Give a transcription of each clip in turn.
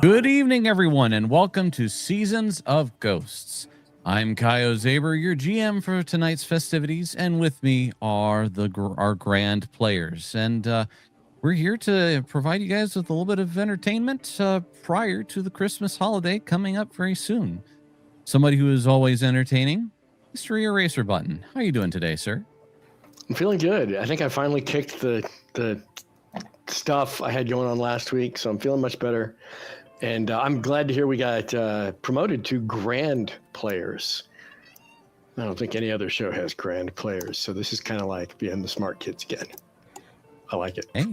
Good evening, everyone, and welcome to Seasons of Ghosts. I'm Kyo Zaber, your GM for tonight's festivities, and with me are our grand players. And we're here to provide you guys with a little bit of entertainment prior to the Christmas holiday coming up very soon. Somebody who is always entertaining, History Eraser Button. How are you doing today, sir? I'm feeling good. I think I finally kicked the stuff I had going on last week, so I'm feeling much better. And I'm glad to hear we got promoted to grand players. I don't think any other show has grand players, so this is kind of like being the smart kids again. I like it. Hey.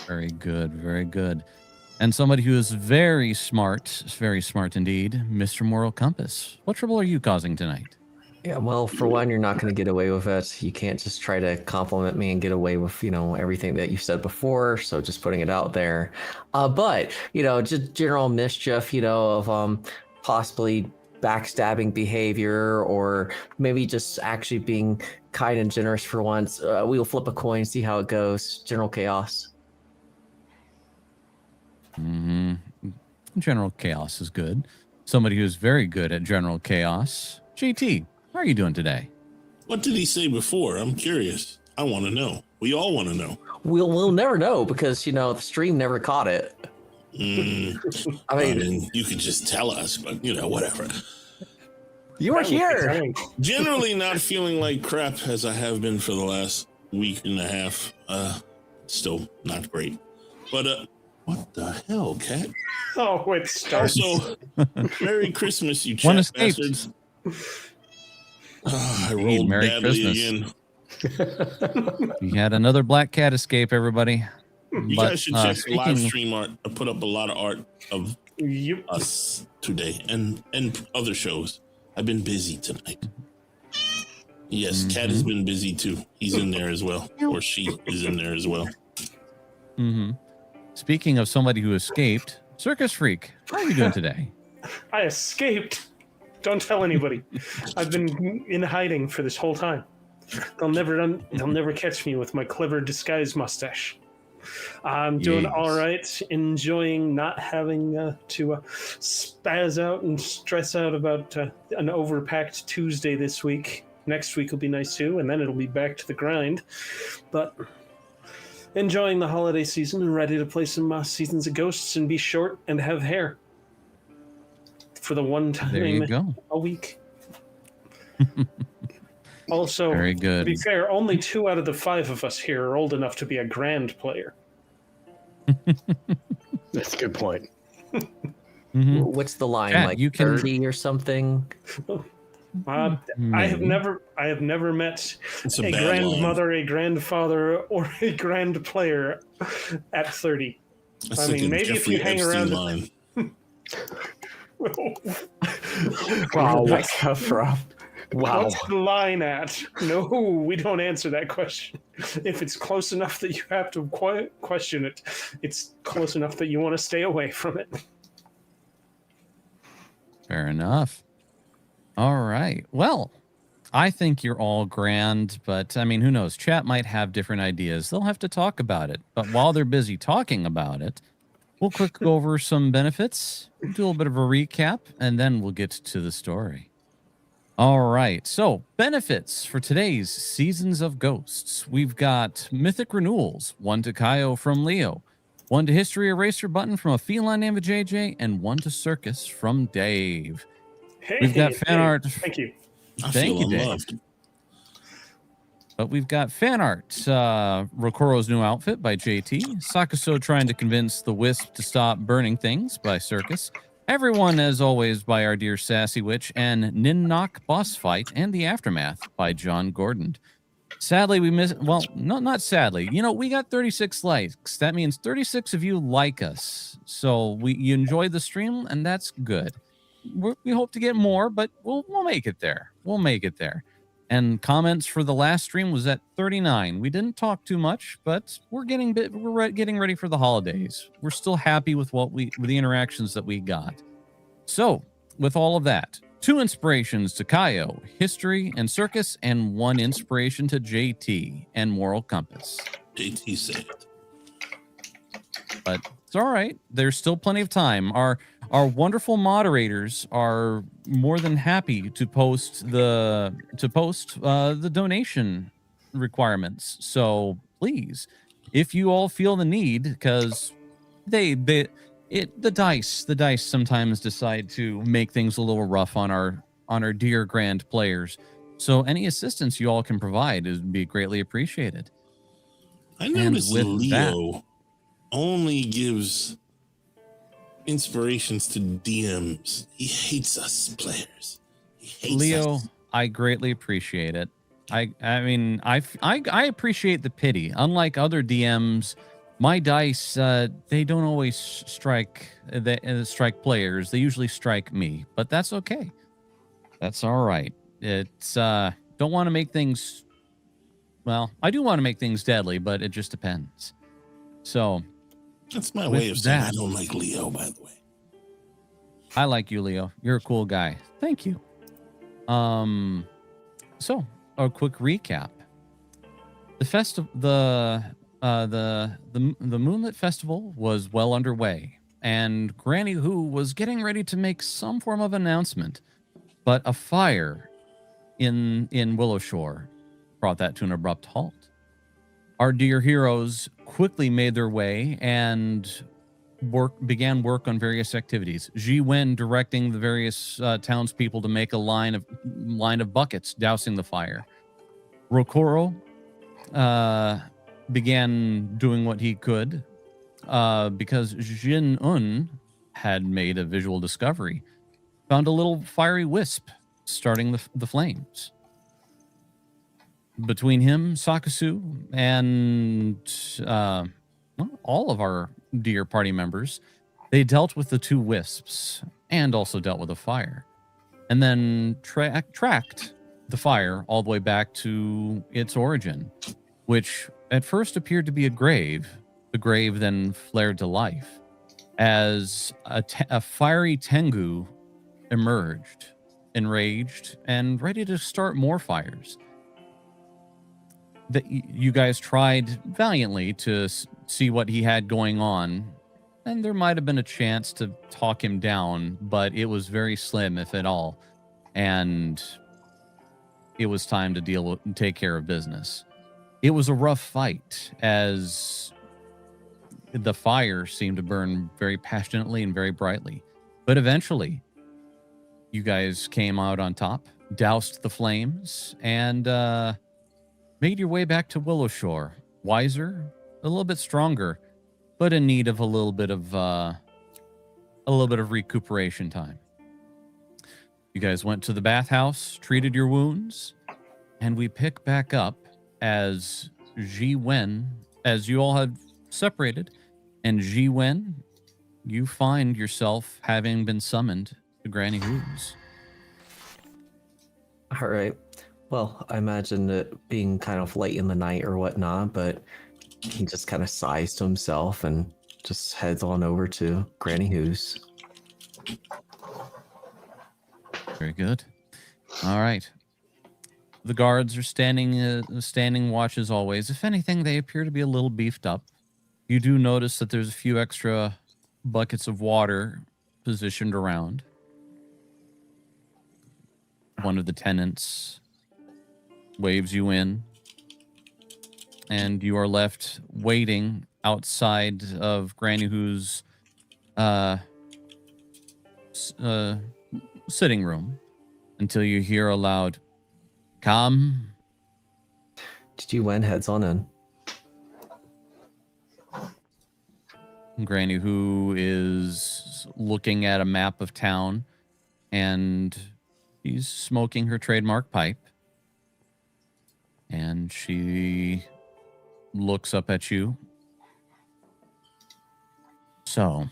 Very good, very good. And somebody who is very smart indeed, Mr. Moral Compass. What trouble are you causing tonight? Yeah, well, for one, you're not going to get away with it. You can't just try to compliment me and get away with, everything that you said before. So just putting it out there. But, just general mischief, of possibly backstabbing behavior, or maybe just actually being kind and generous for once. We'll flip a coin, see how it goes. General chaos. Mm-hmm. General chaos is good. Somebody who's very good at general chaos. JT. How are you doing today? What did he say before? I'm curious. I want to know. We all want to know. We'll never know because, the stream never caught it. I mean, you could just tell us, but, whatever. You were here. Generally not feeling like crap as I have been for the last week and a half. Still not great. But, what the hell, Cat? Oh, it starts. Also, Merry Christmas, you chat bastards. I rolled Merry badly Christmas. again. We had another black cat escape, everybody. You guys should check the live stream art. I put up a lot of art of us today and other shows. I've been busy tonight. Yes, Cat has been busy too. He's in there as well. Or she is in there as well. Mm-hmm. Speaking of somebody who escaped, Circus Freak, how are you doing today? I escaped. Don't tell anybody. I've been in hiding for this whole time. They'll never catch me with my clever disguise mustache. I'm doing all right, enjoying not having to spaz out and stress out about an overpacked Tuesday this week. Next week will be nice too, and then it'll be back to the grind. But enjoying the holiday season and ready to play some Seasons of Ghosts and be short and have hair. For the one time a week. Also, very good. To be fair, only 2 out of the 5 of us here are old enough to be a grand player. That's a good point. What's the line? Yeah, like you can... 30 or something? I have never met a grandmother, a grandfather, or a grand player at 30. That's I mean, maybe if you hang around. Wow, what's that from? Wow. What's the line at? No, we don't answer that question. If it's close enough that you have to question it, it's close enough that you want to stay away from it. Fair enough. All right. Well, I think you're all grand, but I mean, who knows? Chat might have different ideas. They'll have to talk about it. But while they're busy talking about it, we'll quick go over some benefits, do a little bit of a recap, and then we'll get to the story. All right. So, benefits for today's Seasons of Ghosts. We've got Mythic Renewals, 1 to Kyo from Leo, 1 to History Eraser Button from a feline named JJ, and 1 to Circus from Dave. Hey, we've got fan art. Thank you. Thank you, Dave. But we've got fan art, Rokoro's new outfit by JT, Sakuso trying to convince the Wisp to stop burning things by Circus, Everyone, as always, by our dear Sassy Witch, and Ninnok Boss Fight and the Aftermath by John Gordon. Sadly, we missed, well, not sadly, we got 36 likes. That means 36 of you like us. So you enjoyed the stream, and that's good. We hope to get more, but we'll make it there. We'll make it there. And comments for the last stream was at 39. We didn't talk too much, but we're getting ready for the holidays. We're still happy with with the interactions that we got. So, with all of that, 2 inspirations to Kyo, History and Circus, and 1 inspiration to JT and Moral Compass. JT said. But It's all right. There's still plenty of time. Our wonderful moderators are more than happy to post the donation requirements. So please, if you all feel the need, because the dice sometimes decide to make things a little rough on our dear grand players. So any assistance you all can provide would be greatly appreciated. I noticed with Leo only gives inspirations to DMs. He hates us players. He hates Leo, us. I greatly appreciate it. I mean, I appreciate the pity. Unlike other DMs, my dice they don't always strike players. They usually strike me, but that's okay. That's all right. It's don't want to make things. Well, I do want to make things deadly, but it just depends. So that's my way of saying I don't like Leo, by the way. I like you, Leo. You're a cool guy. Thank you. So a quick recap. The Moonlit Festival was well underway, and Granny Who was getting ready to make some form of announcement, but a fire in Willowshore brought that to an abrupt halt. Our dear heroes quickly made their way and began work on various activities. Ji Wen directing the various townspeople to make a line of buckets dousing the fire. Rokoro began doing what he could because Jin Un had made a visual discovery, found a little fiery wisp starting the flames. Between him, Sakasu, and all of our dear party members, they dealt with the two wisps and also dealt with the fire, and then tracked the fire all the way back to its origin, which at first appeared to be a grave. The grave then flared to life as a fiery Tengu emerged, enraged and ready to start more fires. That you guys tried valiantly to see what he had going on, and there might have been a chance to talk him down, but it was very slim, if at all, and it was time to take care of business. It was a rough fight, as the fire seemed to burn very passionately and very brightly, but eventually you guys came out on top, doused the flames, and made your way back to Willowshore, wiser, a little bit stronger, but in need of a little bit of recuperation time. You guys went to the bathhouse, treated your wounds, and we pick back up as Ji Wen, as you all had separated, and Ji Wen, you find yourself having been summoned to Granny Who's. All right. Well, I imagine it being kind of late in the night or whatnot, but he just kind of sighs to himself and just heads on over to Granny Who's. Very good. All right. The guards are standing watch as always. If anything, they appear to be a little beefed up. You do notice that there's a few extra buckets of water positioned around. One of the tenants waves you in, and you are left waiting outside of Granny Who's sitting room until you hear a loud, "Come." Ji Wen heads on in. Granny Who is looking at a map of town, and she's smoking her trademark pipe. And she looks up at you. So,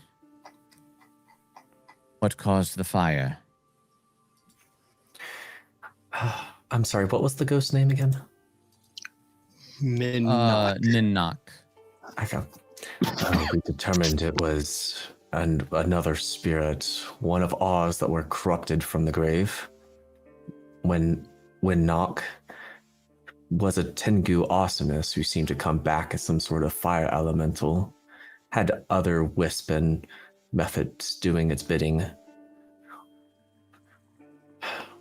what caused the fire? I'm sorry, what was the ghost name again? Ninnock. We determined it was another spirit, one of ours that were corrupted from the grave. When Nock was a Tengu awesomeness who seemed to come back as some sort of fire elemental. had other Wispen methods doing its bidding.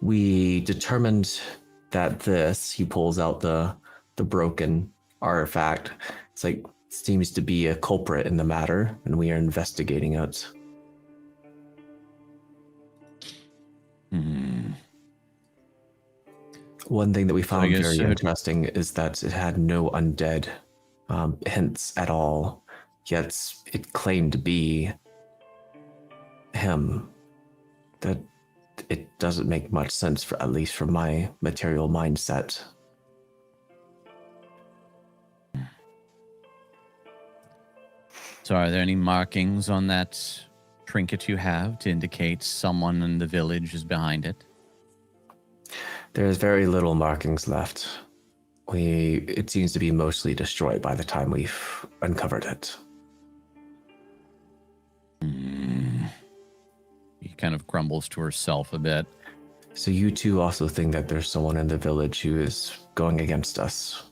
We determined that he pulls out the broken artifact. It's like, seems to be a culprit in the matter, and we are investigating it. One thing that we found very interesting is that it had no undead hints at all, yet it claimed to be him. That it doesn't make much sense, for at least from my material mindset. So are there any markings on that trinket you have to indicate someone in the village is behind it? There's very little markings left. It seems to be mostly destroyed by the time we've uncovered it. He kind of grumbles to herself a bit. So you two also think that there's someone in the village who is going against us?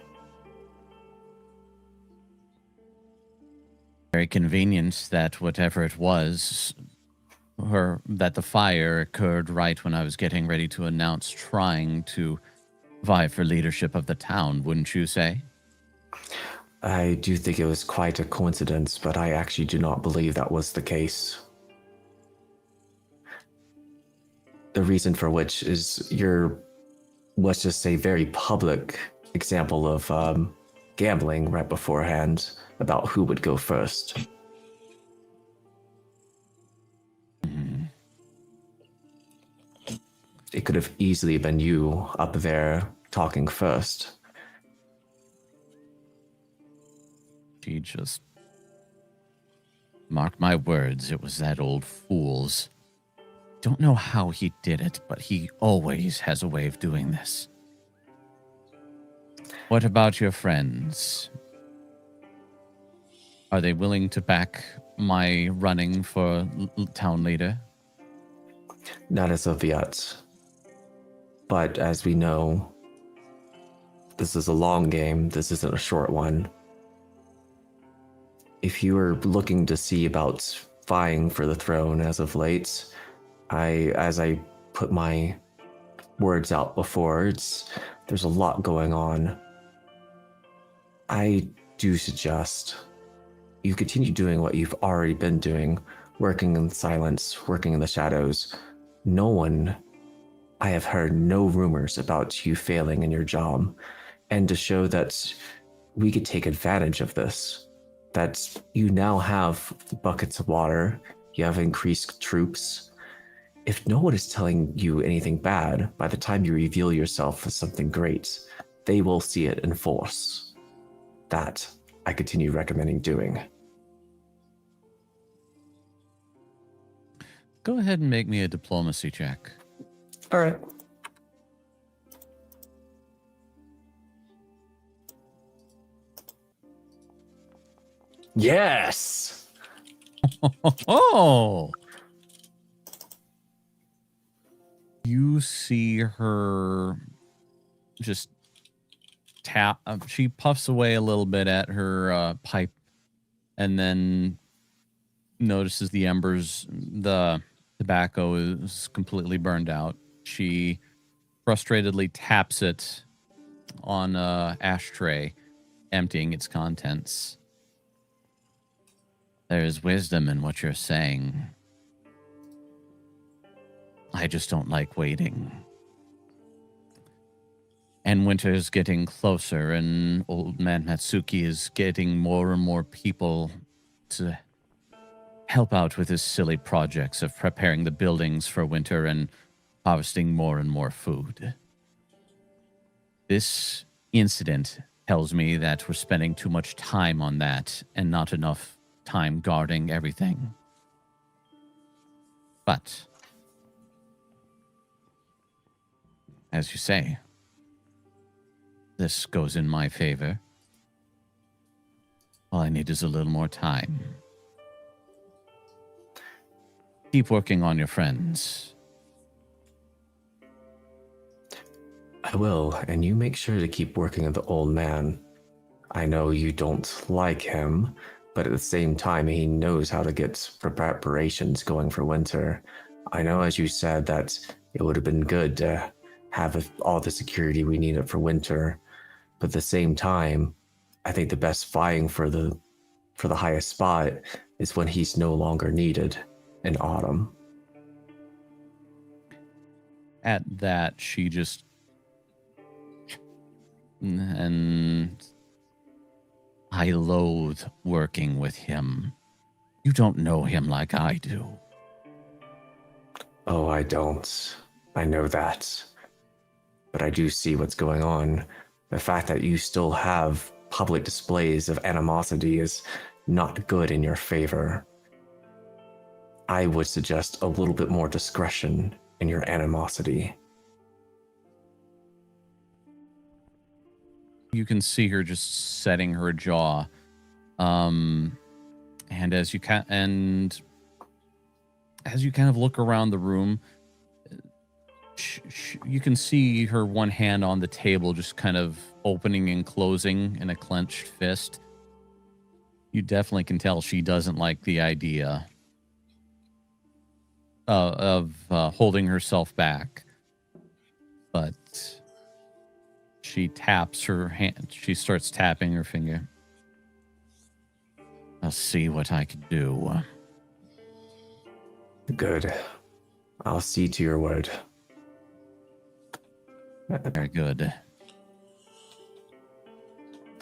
Very convenient that whatever it was, or that the fire occurred right when I was getting ready to announce trying to vie for leadership of the town, wouldn't you say? I do think it was quite a coincidence, but I actually do not believe that was the case. The reason for which is your, let's just say, very public example of gambling right beforehand about who would go first. It could have easily been you up there talking first. She just marked my words. It was that old fool's. Don't know how he did it, but he always has a way of doing this. What about your friends? Are they willing to back my running for town leader? Not as of yet. But as we know, this is a long game. This isn't a short one. If you were looking to see about vying for the throne as of late, as I put my words out before, there's a lot going on. I do suggest you continue doing what you've already been doing, working in silence, working in the shadows. I have heard no rumors about you failing in your job, and to show that we could take advantage of this, that you now have buckets of water, you have increased troops. If no one is telling you anything bad, by the time you reveal yourself as something great, they will see it in force. That I continue recommending doing. Go ahead and make me a diplomacy check. All right. Yes! Oh! You see her just tap. She puffs away a little bit at her pipe and then notices the embers, the tobacco is completely burned out. She frustratedly taps it on an ashtray, emptying its contents. There's wisdom in what you're saying. I just don't like waiting. And winter's getting closer, and old man Matsuki is getting more and more people to help out with his silly projects of preparing the buildings for winter and harvesting more and more food. This incident tells me that we're spending too much time on that and not enough time guarding everything. But, as you say, this goes in my favor. All I need is a little more time. Keep working on your friends. I will, and you make sure to keep working on the old man. I know you don't like him, but at the same time, he knows how to get preparations going for winter. I know, as you said, that it would have been good to have all the security we needed for winter, but at the same time, I think the best vying for the highest spot is when he's no longer needed in autumn. At that, she just and I loathe working with him. You don't know him like I do. Oh, I don't. I know that. But I do see what's going on. The fact that you still have public displays of animosity is not good in your favor. I would suggest a little bit more discretion in your animosity. You can see her just setting her jaw. And as you kind of look around the room, you can see her one hand on the table just kind of opening and closing in a clenched fist. You definitely can tell she doesn't like the idea of holding herself back. But she taps her hand. She starts tapping her finger. I'll see what I can do. Good. I'll see to your word. Very good.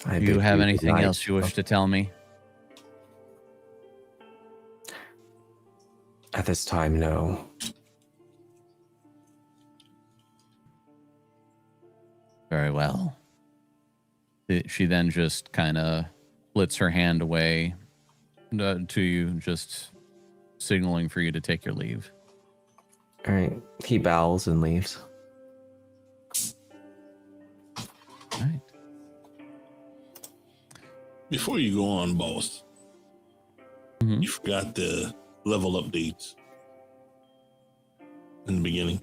I Do you bid have good anything night. else you wish to tell me? At this time, no. Very well. She then just kind of flits her hand away to you, just signaling for you to take your leave. All right. He bows and leaves. All right. Before you go on, boss, Mhm. you forgot the level updates in the beginning.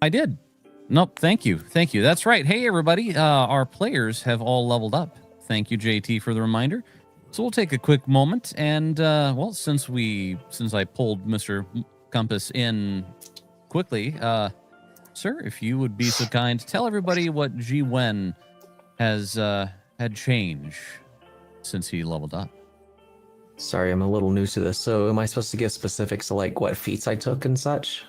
I did. Nope. Thank you. Thank you. That's right. Hey, everybody. Our players have all leveled up. Thank you, JT, for the reminder. So we'll take a quick moment. And, well, since I pulled Mr. Compass in quickly, sir, if you would be so kind to tell everybody what Ji Wen has had changed since he leveled up. Sorry, I'm a little new to this. So am I supposed to give specifics of like what feats I took and such?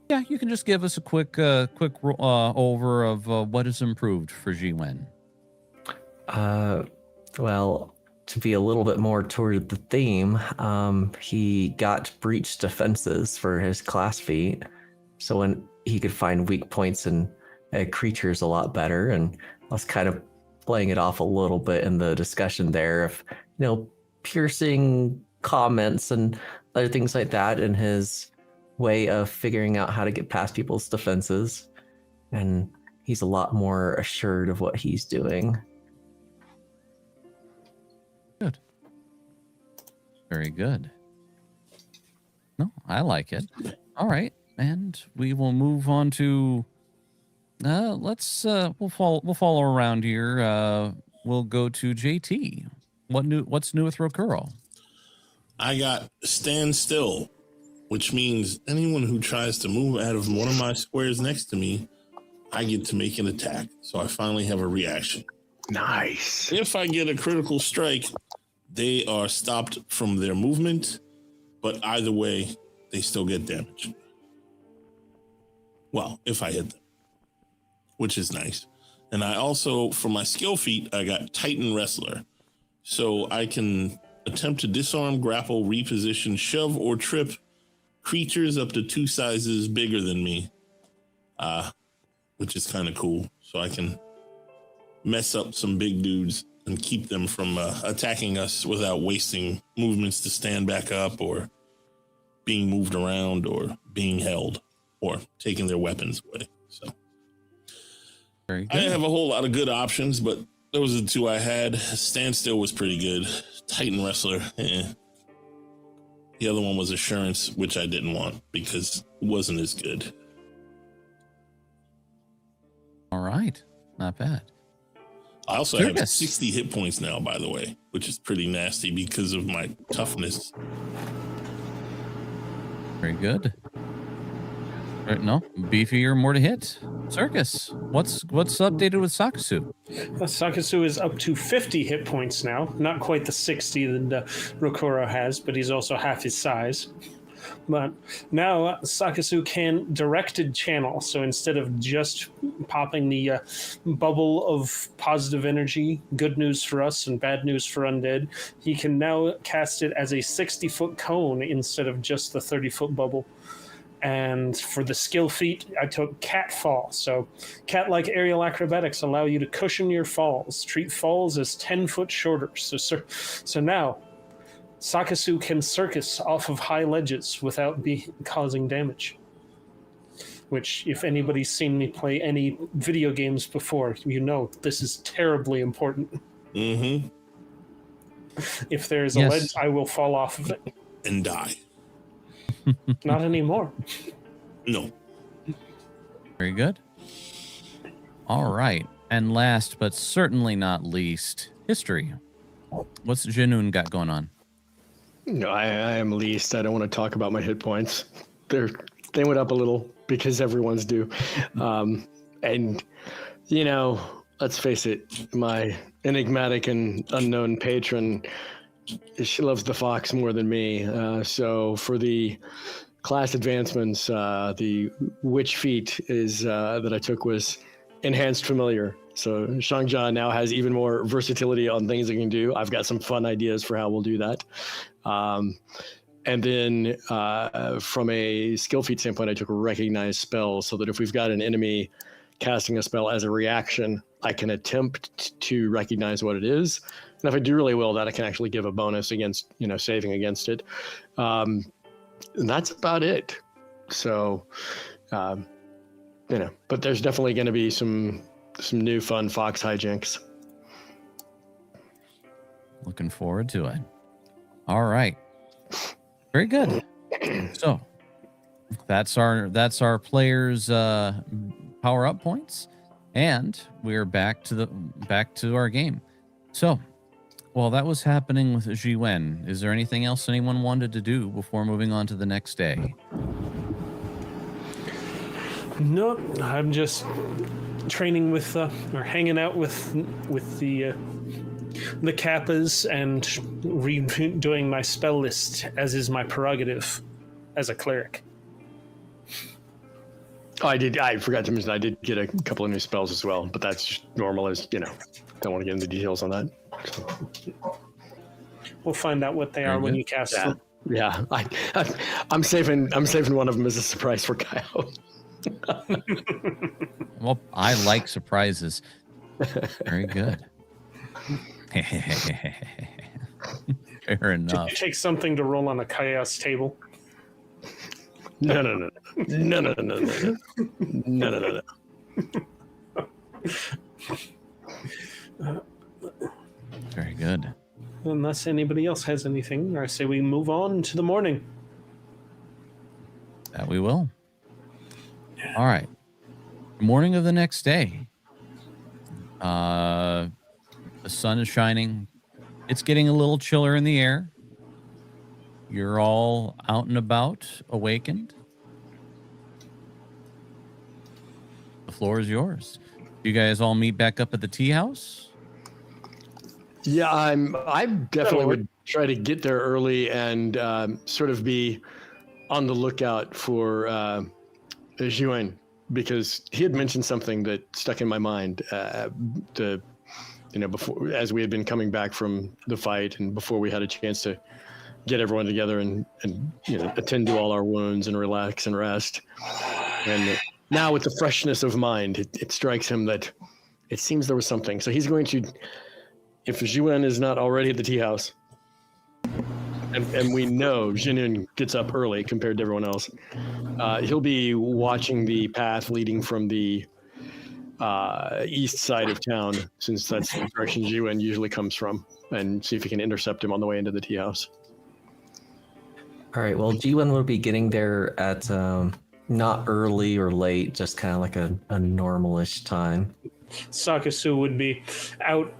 Yeah, you can just give us a quick over of what has improved for Ji Wen. Well, to be a little bit more toward the theme, he got breach defenses for his class feat. So when he could find weak points in creatures a lot better, and I was kind of playing it off a little bit in the discussion there of, piercing comments and other things like that in his way of figuring out how to get past people's defenses. And he's a lot more assured of what he's doing. Good. Very good. No, I like it. All right, and we will move on to. We'll follow around here. We'll go to JT. What's new with Rokuro? I got stand still, which means anyone who tries to move out of one of my squares next to me, I get to make an attack. So I finally have a reaction. Nice. If I get a critical strike, they are stopped from their movement, but either way, they still get damage. Well, if I hit them, which is nice. And I also, for my skill feat, I got Titan Wrestler. So I can attempt to disarm, grapple, reposition, shove, or trip creatures up to 2 sizes bigger than me, which is kind of cool. So I can mess up some big dudes and keep them from attacking us without wasting movements to stand back up or being moved around or being held or taking their weapons away. So Very I good. didn't have a whole lot of good options, but those are the 2 I had. Standstill was pretty good. Titan Wrestler, The other one was Assurance, which I didn't want because it wasn't as good. All right, not bad. I also have Circus. 60 hit points now, by the way, which is pretty nasty because of my toughness. Very good. Right, no, beefier, more to hit. Circus, what's updated with Sakasu? Sakasu is up to 50 hit points now. Not quite the 60 that Rokuro has, but he's also half his size. But now Sakasu can directed channel. So instead of just popping the bubble of positive energy, good news for us and bad news for undead, he can now cast it as a 60-foot cone instead of just the 30-foot bubble. And for the skill feat, I took Cat Fall. So cat-like aerial acrobatics allow you to cushion your falls. Treat falls as 10 foot shorter. So now Sakasu can circus off of high ledges without causing damage. Which, if anybody's seen me play any video games before, you know this is terribly important. Mm-hmm. If there's a ledge, I will fall off of it. And die. Not anymore. No. Very good. All right. And last but certainly not least, history. What's Jinun got going on? No, I am least. I don't want to talk about my hit points. They went up a little because everyone's do. And, you know, let's face it, my enigmatic and unknown patron, she loves the fox more than me. So for the class advancements, the witch feat is that I took was enhanced familiar. So Shangja now has even more versatility on things it can do. I've got some fun ideas for how we'll do that. And then from a skill feat standpoint, I took recognize spells so that if we've got an enemy casting a spell as a reaction, I can attempt to recognize what it is. And if I do really well, that I can actually give a bonus against, saving against it. And that's about it. So, but there's definitely going to be some new fun fox hijinks. Looking forward to it. All right. Very good. So that's our players' power up points, and we're back to our game. So, while that was happening with Jiwen, is there anything else anyone wanted to do before moving on to the next day? No, I'm just training with or hanging out with the Kappas and redoing my spell list, as is my prerogative as a cleric. Oh, I forgot to mention I did get a couple of new spells as well, but that's just normal as, don't want to get into details on that. So. We'll find out what they are when you cast them. Yeah, I'm saving one of them as a surprise for Kyle. Well, I like surprises. Very good. Fair enough. Did you take something to roll on a chaos table? No. Very good. Unless anybody else has anything, I say we move on to the morning. That we will. All right. Morning of the next day. The sun is shining. It's getting a little chiller in the air. You're all out and about, awakened. The floor is yours. You guys all meet back up at the tea house? Yeah, I definitely would try to get there early and sort of be on the lookout for Jiwen, because he had mentioned something that stuck in my mind before, as we had been coming back from the fight and before we had a chance to get everyone together and attend to all our wounds and relax and rest. And now with the freshness of mind, it strikes him that it seems there was something. So he's going to, if Jiwen is not already at the tea house, and we know Jinun gets up early compared to everyone else, he'll be watching the path leading from the east side of town, since that's the direction Jiwen usually comes from, and see if he can intercept him on the way into the tea house. All right, well, Jiwen will be getting there at not early or late, just kind of like a normal-ish time. Sakasu would be out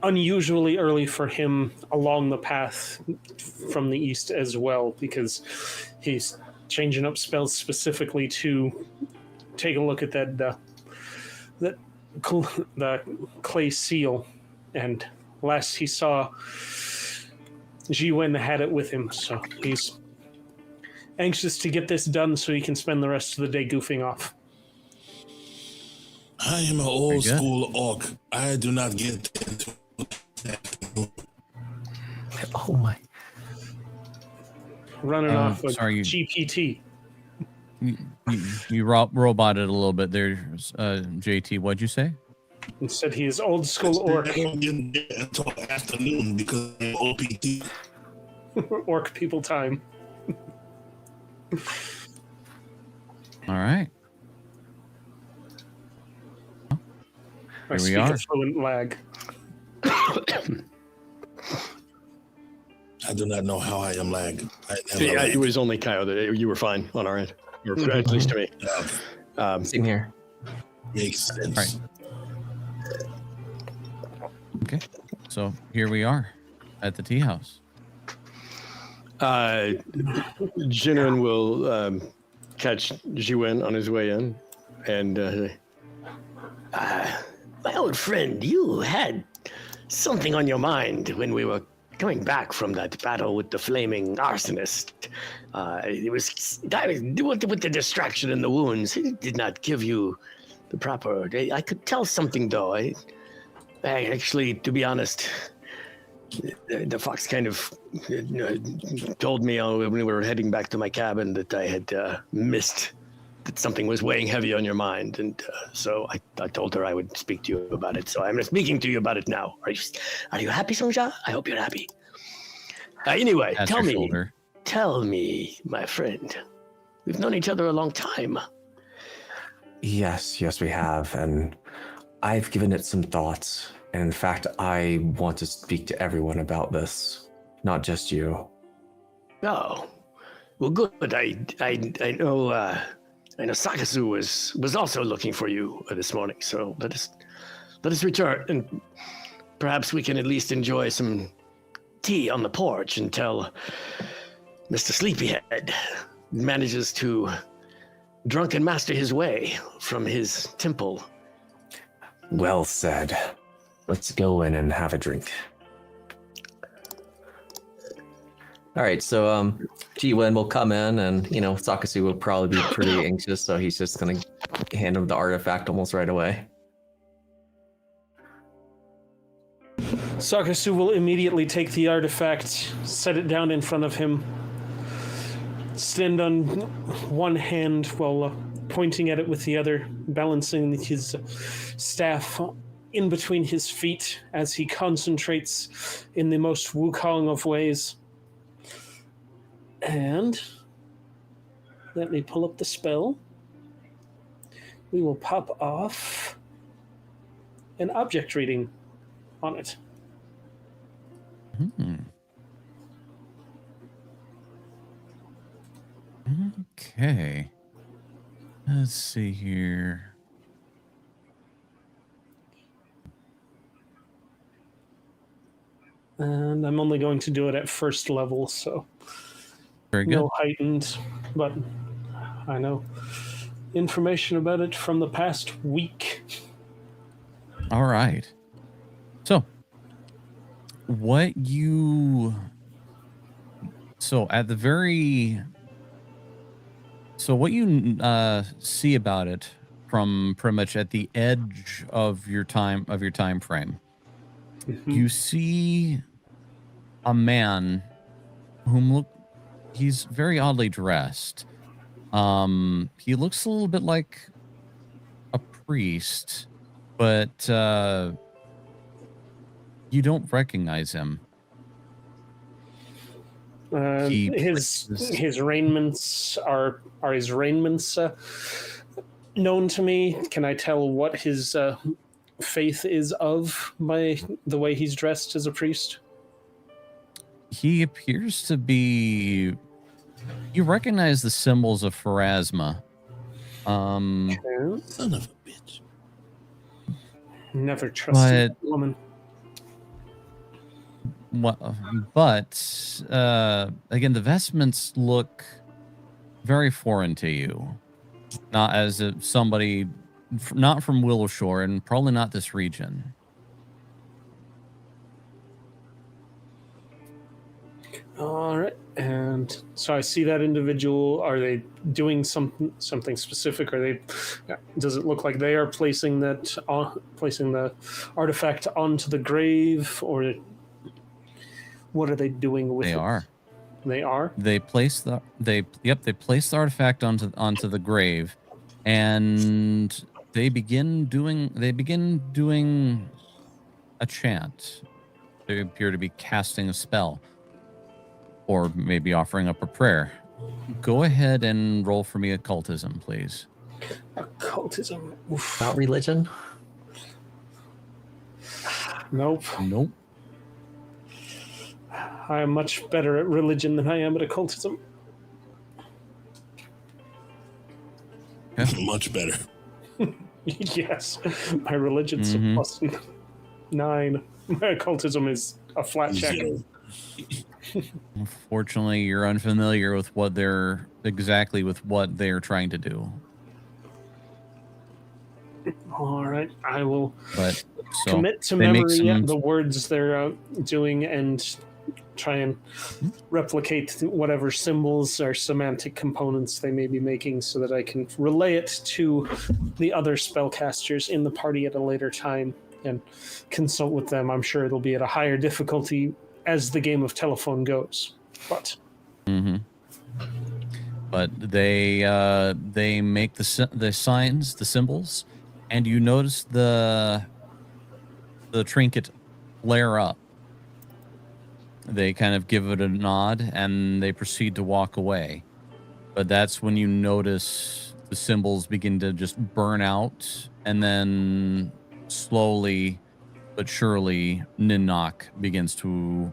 unusually early for him along the path from the east as well, because he's changing up spells specifically to take a look at the clay seal. And last he saw, Jiwen had it with him, so he's anxious to get this done so he can spend the rest of the day goofing off. I am an old school orc. I do not get into that. Oh my. Running off with sorry, GPT. You roboted a little bit there, JT. What'd you say? He said he is old school orc. I don't get there until afternoon because I'm OPT. Orc people time. All right. Here we are. Fluent lag. I do not know how I am lag. Yeah, it was only Kyle that you were fine on our end, or at least to me. Same here. Makes sense. Right. Okay. So here we are at the tea house. Jinren will catch Jiwen on his way in, and my old friend, you had something on your mind when we were coming back from that battle with the flaming arsonist. It was with the distraction and the wounds. It did not give you the proper. I could tell something though. I actually, to be honest, the fox kind of told me when we were heading back to my cabin that I had missed that something was weighing heavy on your mind, and so I told her I would speak to you about it. So I'm speaking to you about it now. Are you happy, Songja? I hope you're happy. Anyway, tell me, my friend. We've known each other a long time. Yes, we have, and I've given it some thoughts. And in fact, I want to speak to everyone about this, not just you. Oh, well, good. I know. I know Sakasu was also looking for you this morning. So let us return, and perhaps we can at least enjoy some tea on the porch until Mr. Sleepyhead manages to drunken master his way from his temple. Well said. Let's go in and have a drink. All right, so Jiwen will come in, and Sakasu will probably be pretty anxious, so he's just gonna hand him the artifact almost right away. Sakasu will immediately take the artifact, set it down in front of him, stand on one hand while pointing at it with the other, balancing his staff in between his feet as he concentrates in the most Wukong of ways. And let me pull up the spell. We will pop off an object reading on it. Okay. Let's see here. And I'm only going to do it at first level, so Very good. no heightened, but I know information about it from the past week. All right. So, what you see about it from pretty much at the edge of your time frame. Mm-hmm. You see a man whom he's very oddly dressed. He looks a little bit like a priest, but you don't recognize him. His raiments are his raiments known to me? Can I tell what his faith is of by the way he's dressed as a priest? He appears to be. You recognize the symbols of Pharasma. Son of a bitch. Never trusted But- a woman. But again, the vestments look very foreign to you. Not as if somebody, not from Willowshore, and probably not this region. All right, and so I see that individual. Are they doing something specific? Are they? Does it look like they are placing the artifact onto the grave, or what are they doing with it? They are. They are. They place the they place the artifact onto the grave, and they begin doing a chant. They appear to be casting a spell, or maybe offering up a prayer. Go ahead and roll for me occultism, please. Occultism. Oof. Not religion. Nope. Nope. I am much better at religion than I am at occultism. Much better. Yes, my religion's a Mhm. +9. My occultism is a flat check. 0. Unfortunately, you're unfamiliar with what they're trying to do. All right, I will But so commit to they make memory some- the words they're doing and try and replicate whatever symbols or semantic components they may be making so that I can relay it to the other spellcasters in the party at a later time and consult with them. I'm sure it'll be at a higher difficulty as the game of telephone goes. But Mhm. But they make the signs, the symbols, and you notice the trinket flare up. They kind of give it a nod and they proceed to walk away. But that's when you notice the symbols begin to just burn out, and then slowly but surely Ninnock begins to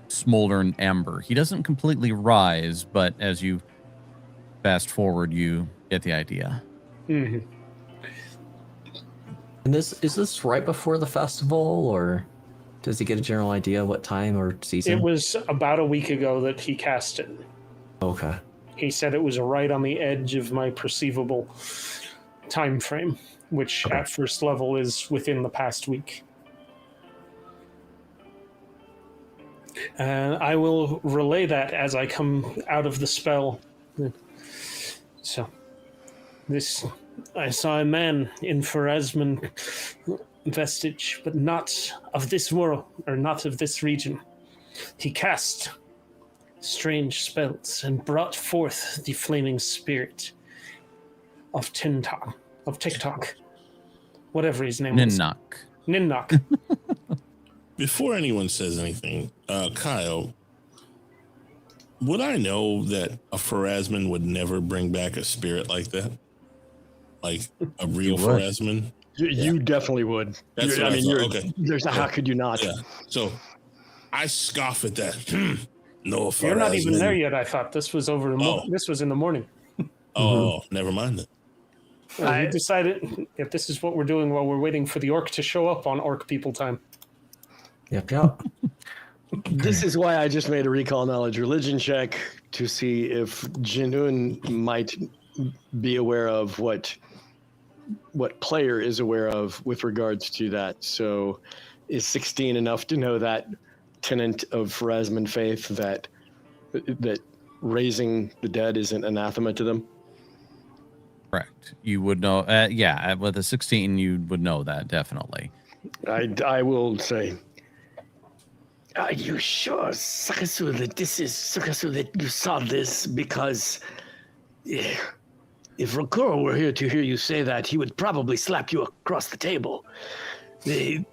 smolder in amber. He doesn't completely rise, but as you fast forward, you get the idea. mhm. And is this right before the festival, or does he get a general idea what time or season? It was about a week ago that he cast it. Okay. He said it was right on the edge of my perceivable time frame, which at first level is within the past week. And I will relay that as I come out of the spell. So, I saw a man in Pharasman vestige, but not of this world, or not of this region. He cast strange spells and brought forth the flaming spirit of TikTok, whatever his name was. Ninnock. Ninnock. Before anyone says anything, Kyle, would I know that a Pharasman would never bring back a spirit like that? Like a real You would. Pharasman? You definitely would. That's what I thought. Okay. How could you not? Yeah. So I scoff at that. No Pharasman. You're not even there yet, I thought. This was over. This was in the morning. Oh, never mind that. We decided if this is what we're doing while we're waiting for the orc to show up on orc people time. Yep. This is why I just made a recall knowledge religion check to see if Jinoon might be aware of what player is aware of with regards to that. So is 16 enough to know that tenet of Pharasman faith that raising the dead isn't anathema to them? Correct. You would know. With a 16, you would know that, definitely. I will say, are you sure, Sakasu, that this is Sakasu, that you saw this? Because if Rokuro were here to hear you say that, he would probably slap you across the table. It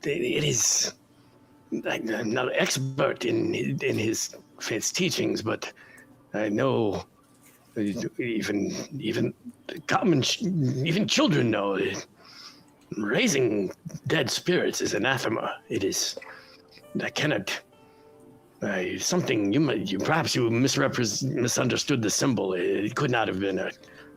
is. I'm not an expert in his faith's teachings, but I know even children know raising dead spirits is anathema. It is. I cannot. Something you misunderstood the symbol. It could not have been a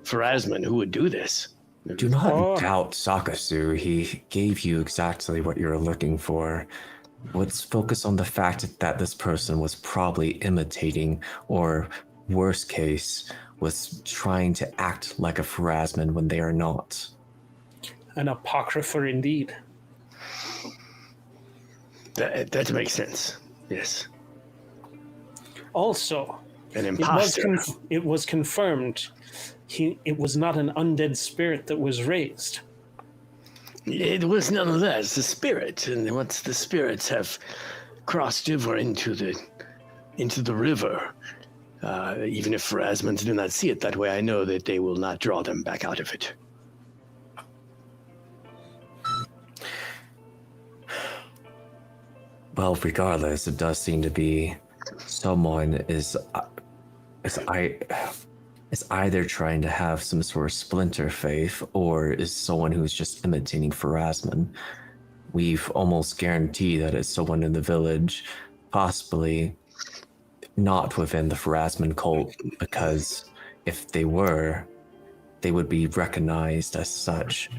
Pharasman who would do this. Do not Oh. doubt Sakasu. He gave you exactly what you're looking for. Let's focus on the fact that this person was probably imitating, or worst case, was trying to act like a Pharasman when they are not. An apocrypha indeed. That makes sense. Yes. Also, An imposter. it was confirmed it was not an undead spirit that was raised. It was nonetheless the spirit, and once the spirits have crossed over into the river, even if Pharasmans do not see it that way, I know that they will not draw them back out of it. Well, regardless, it does seem to be someone is either trying to have some sort of splinter faith, or is someone who's just imitating Pharasman. We've almost guaranteed that it's someone in the village, possibly not within the Pharasman cult, because if they were, they would be recognized as such.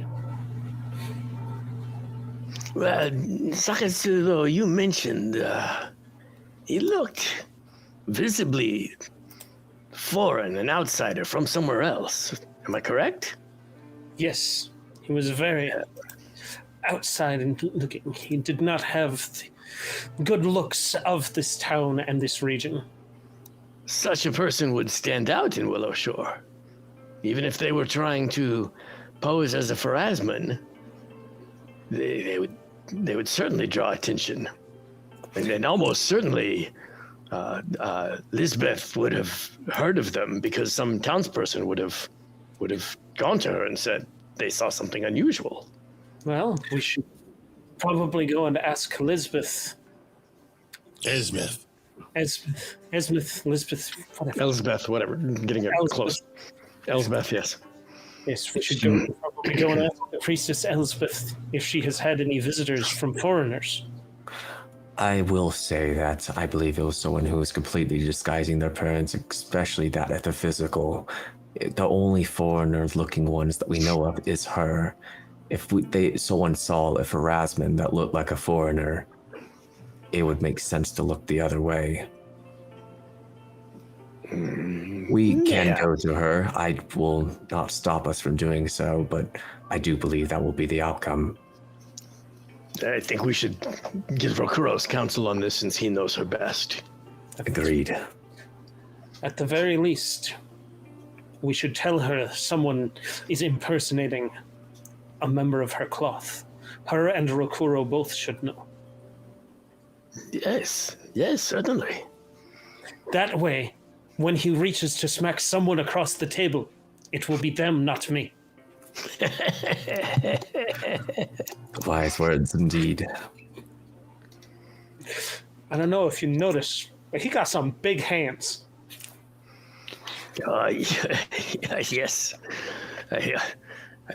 Well, Sakatsu, though, you mentioned he looked visibly foreign, an outsider from somewhere else. Am I correct? Yes, he was very outside and looking. He did not have the good looks of this town and this region. Such a person would stand out in Willow Shore. Even if they were trying to pose as a Pharasman, they would certainly draw attention. And almost certainly Lisbeth would have heard of them, because some townsperson would have gone to her and said they saw something unusual. Well, we should probably go and ask Lisbeth. Esmith. Lisbeth, whatever. Elspeth, whatever. Getting it Elspeth. close. Elspeth, yes. Yes, we should probably go and ask the priestess Elspeth if she has had any visitors from foreigners. I will say that I believe it was someone who was completely disguising their appearance, especially that at the physical. The only foreigner-looking ones that we know of is her. If someone saw a Pharasman that looked like a foreigner, it would make sense to look the other way. We can go to her. I will not stop us from doing so, but I do believe that will be the outcome. I think we should give Rokuro's counsel on this, since he knows her best. Agreed. At the very least, we should tell her someone is impersonating a member of her cloth. Her and Rokuro both should know. Yes, certainly. That way, when he reaches to smack someone across the table, it will be them, not me. Wise words indeed. I don't know if you notice, but he got some big hands. Yes. I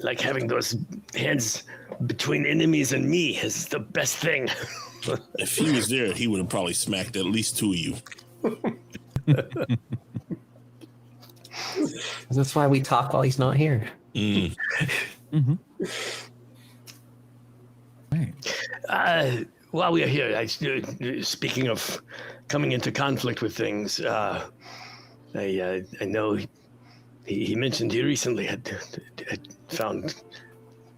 like having those hands between enemies and me. Is the best thing. If he was there, he would have probably smacked at least two of you. That's why we talk while he's not here. Mm. Mm-hmm. Right. While we are here, speaking of coming into conflict with things, I know he mentioned he recently had found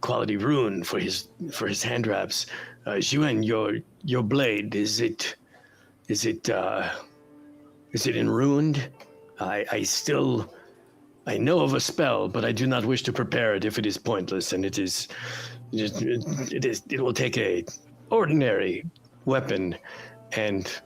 quality rune for his hand wraps. Yuen, your blade, is it enruned? I know of a spell, but I do not wish to prepare it if it is pointless, and it will take a ordinary weapon and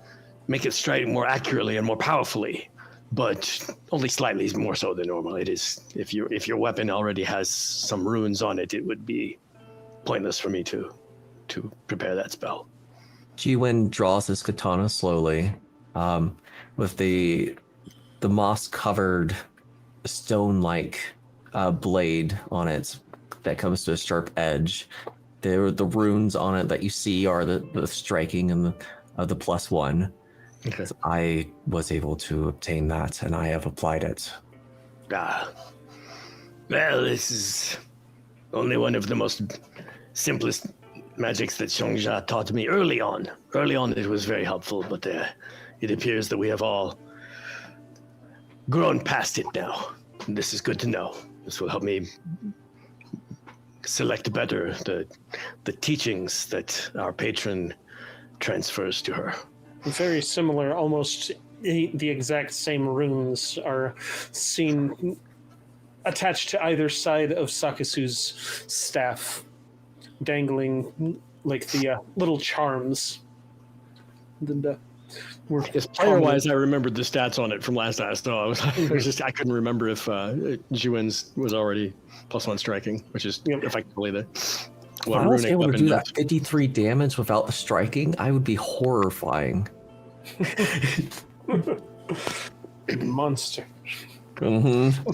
make it strike more accurately and more powerfully, but only slightly more so than normal. It is, if your weapon already has some runes on it, it would be pointless for me to prepare that spell. Jiwen draws his katana slowly, with the moss-covered stone-like blade on it that comes to a sharp edge. The runes on it that you see are the striking and the +1. Okay. I was able to obtain that, and I have applied it. Well, this is only one of the most simplest magics that Xiongja taught me early on. Early on, it was very helpful, but it appears that we have all grown past it now. This is good to know. This will help me select better the teachings that our patron transfers to her. Very similar, almost the exact same runes are seen attached to either side of Sakasu's staff, dangling like the little charms. Player-wise, I remembered the stats on it from last time, so I couldn't remember if Juin's was already +1 striking, which is effectively the If I was able to do that 53 damage without the striking, I would be horrifying. Monster. Mm-hmm.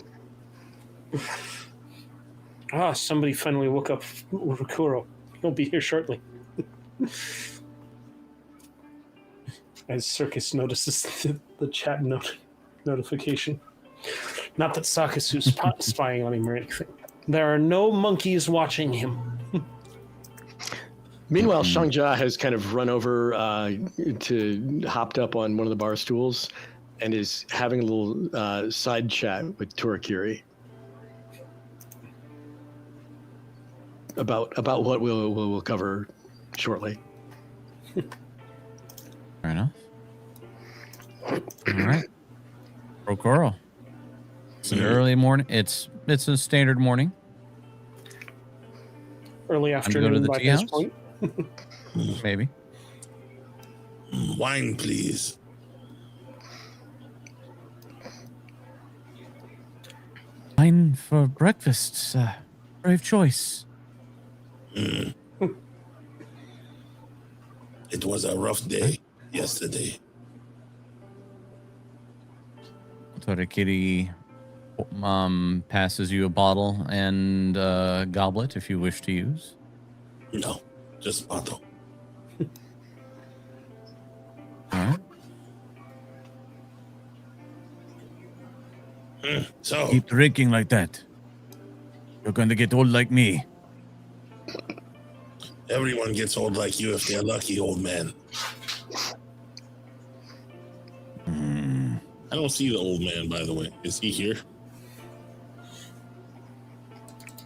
Somebody finally woke up Rukuro. He'll be here shortly. As Circus notices the chat notification. Not that Sakasu's spying on him or anything. There are no monkeys watching him. Meanwhile, Xiongja has kind of run over hopped up on one of the bar stools and is having a little side chat with Torakiri about what we'll cover shortly. Fair enough. All right. Rokoro. It's an early morning. It's a standard morning. Early afternoon to the by tea this house? point. Maybe. Wine, please. Wine for breakfast. Brave choice. It was a rough day yesterday. Torakiri passes you a bottle and a goblet if you wish to use. No, just bottle. All right. So, Keep drinking like that. You're going to get old like me. everyone gets old like you if they're lucky, old man. I don't see the old man, by the way. Is he here?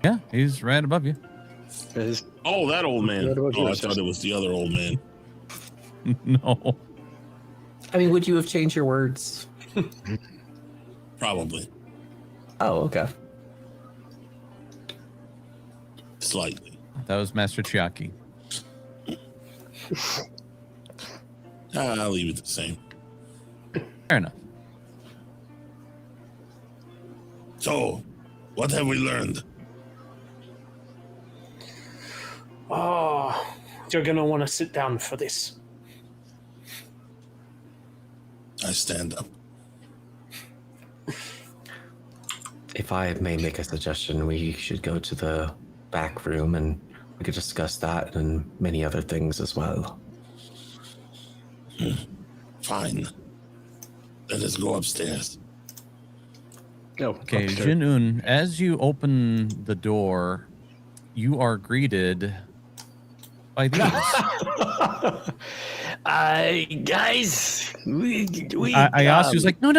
Yeah, he's right above you. Oh, that old man. Right above Oh, I yours, thought it was the other old man. No. I mean, would you have changed your words? Probably. Oh, okay. Slightly. That was Master Chiaki. I'll leave it the same. Fair enough. So, what have we learned? Oh, you're going to want to sit down for this. I stand up. If I may make a suggestion, we should go to the back room and we could discuss that and many other things as well. Fine. Let us go upstairs. No, Okay, upstairs. Jin-Un, as you open the door, you are greeted by these. Guys, we Ayasu's like, no.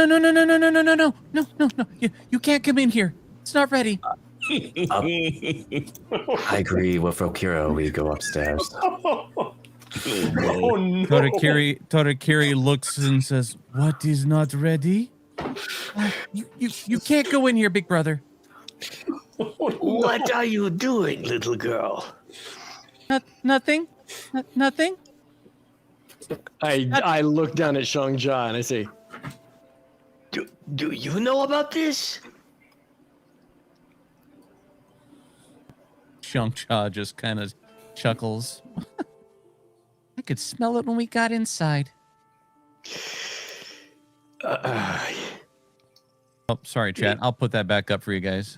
You can't come in here. It's not ready. I agree with Rokiro. We go upstairs. Oh, no. Torakiri looks and says, "What is not ready? You can't go in here, big brother." What are you doing, little girl? Nothing. Nothing. I look down at Xiongja and I say, Do you know about this? Xiongcha just kind of chuckles. I could smell it when we got inside. Oh, sorry, chat. I'll put that back up for you guys.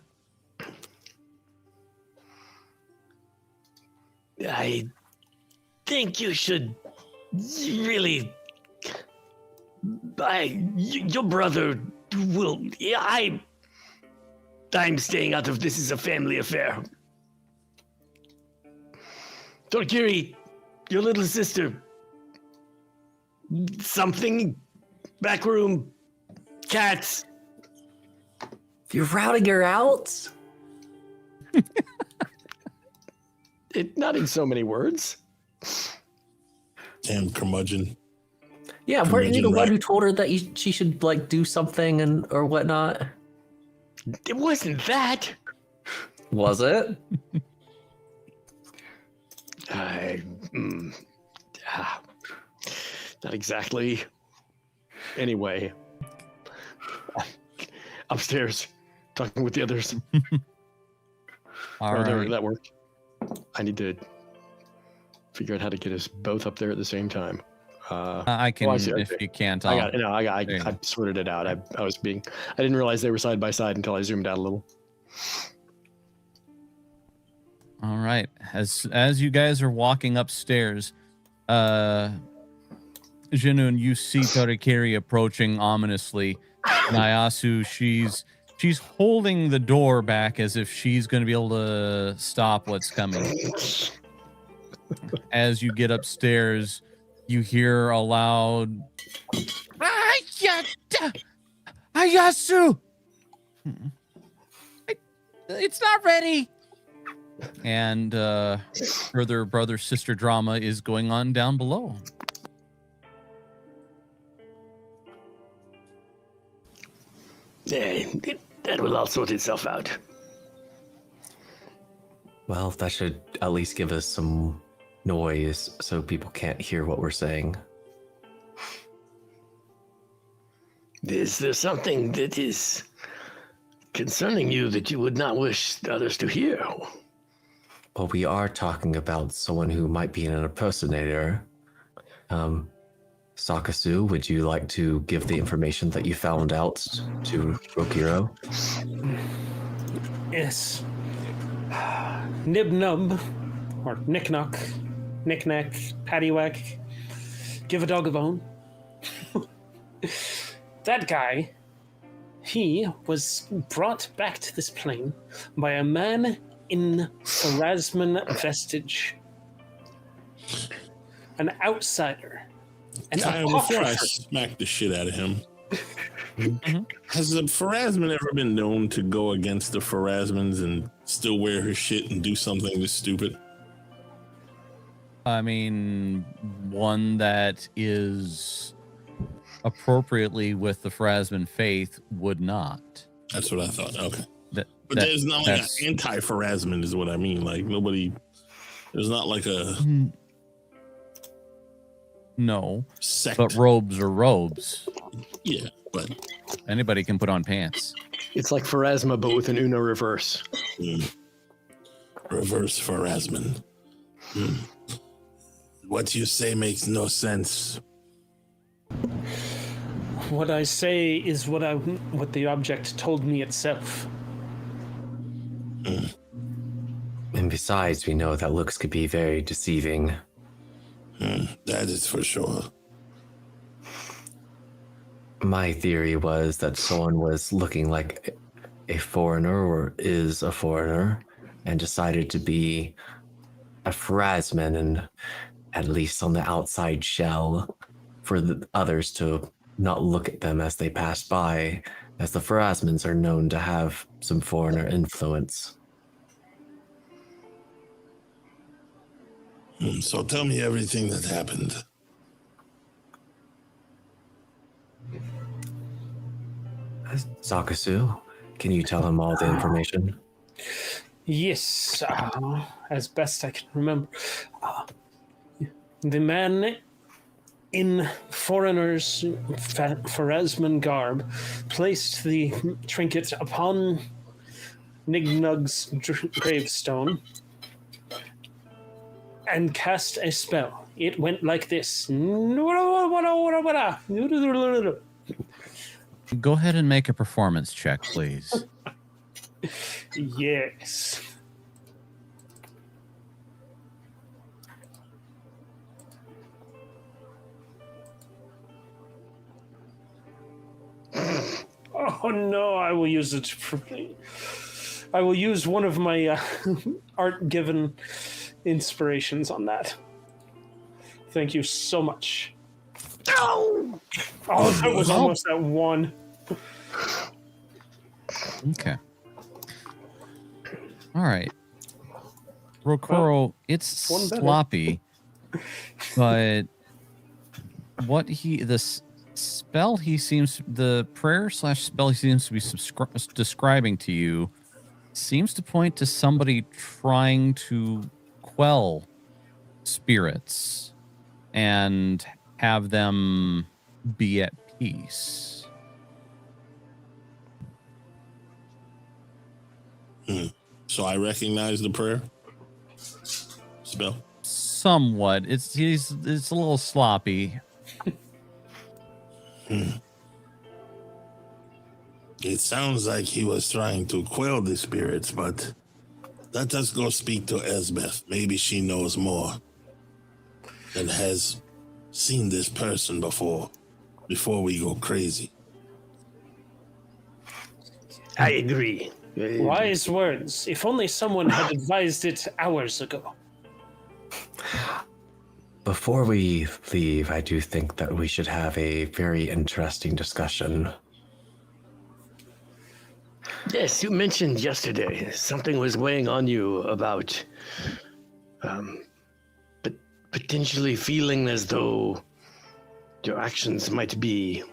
I think you should really. Your brother will. I'm staying out of this. Is a family affair. Torkiri, your little sister. Something. Back room. Cats. You're routing her out? Not in so many words. Damn curmudgeon. Yeah, weren't you the Curmudgeon one rat. who told her that she should like do something or whatnot? It wasn't that. Was it? Not exactly. Anyway, upstairs, talking with the others. All Oh, there, right. that worked. I need to figure out how to get us both up there at the same time. I can, I see, if okay. you can't. I got it. No, There you I go. sorted it out. I didn't realize they were side by side until I zoomed out a little. All right. As you guys are walking upstairs, Jinun, you see Torikiri approaching ominously. Nyasu, she's holding the door back as if she's going to be able to stop what's coming. As you get upstairs, you hear a loud Ayasu! It's not ready. And further brother-sister drama is going on down below. Yeah, that will all sort itself out. Well, that should at least give us some noise so people can't hear what we're saying. Is there something that is concerning you that you would not wish others to hear? Well, we are talking about someone who might be an impersonator. Sakasu, would you like to give the information that you found out to Rokiro? Yes. Nib nub, or knick knock, knick knack, paddywhack, give a dog a bone. That guy, he was brought back to this plane by a man in Pharasman vestige. An outsider. An Before I apocrypha. smack the shit out of him, has the Pharasman ever been known to go against the Pharasmans and still wear her shit and do something this stupid? I mean, one that is appropriately with the Phrasman faith would not. That's what I thought. Okay. That, But that- there's not like an that's- anti-Pharasman is what I mean. Like there's not like a No, sect. but robes are robes. Yeah, but Anybody can put on pants. It's like Pharasma, but with an Uno reverse. reverse Pharasman. What you say makes no sense. What I say is what the object told me itself. And besides, we know that looks could be very deceiving. That is for sure. My theory was that someone was looking like a foreigner or is a foreigner and decided to be a Phrasman and at least on the outside shell for the others to not look at them as they pass by, as the Phrasmans are known to have some foreigner influence. So tell me everything that happened. Sakasu, can you tell him all the information? Yes, as best I can remember. The man in foreigner's Pharasman garb placed the trinket upon Nignug's gravestone and cast a spell. It went like this. Go ahead and make a performance check, please. Yes. Oh no, I will use it for. I will use one of my art given inspirations on that. Thank you so much. Oh! Oh, that was almost at 1. Okay. All right. Rokoro, it's one better. sloppy, but the prayer/spell he seems to be describing to you seems to point to somebody trying to quell spirits and have them be at peace. So I recognize the prayer spell. Somewhat. It's a little sloppy. It sounds like he was trying to quell the spirits, but let us go speak to Elsbeth. Maybe she knows more and has seen this person before we go crazy. I agree. Wise words. If only someone had advised it hours ago. Before we leave, I do think that we should have a very interesting discussion. Yes, you mentioned yesterday something was weighing on you about potentially feeling as though your actions might be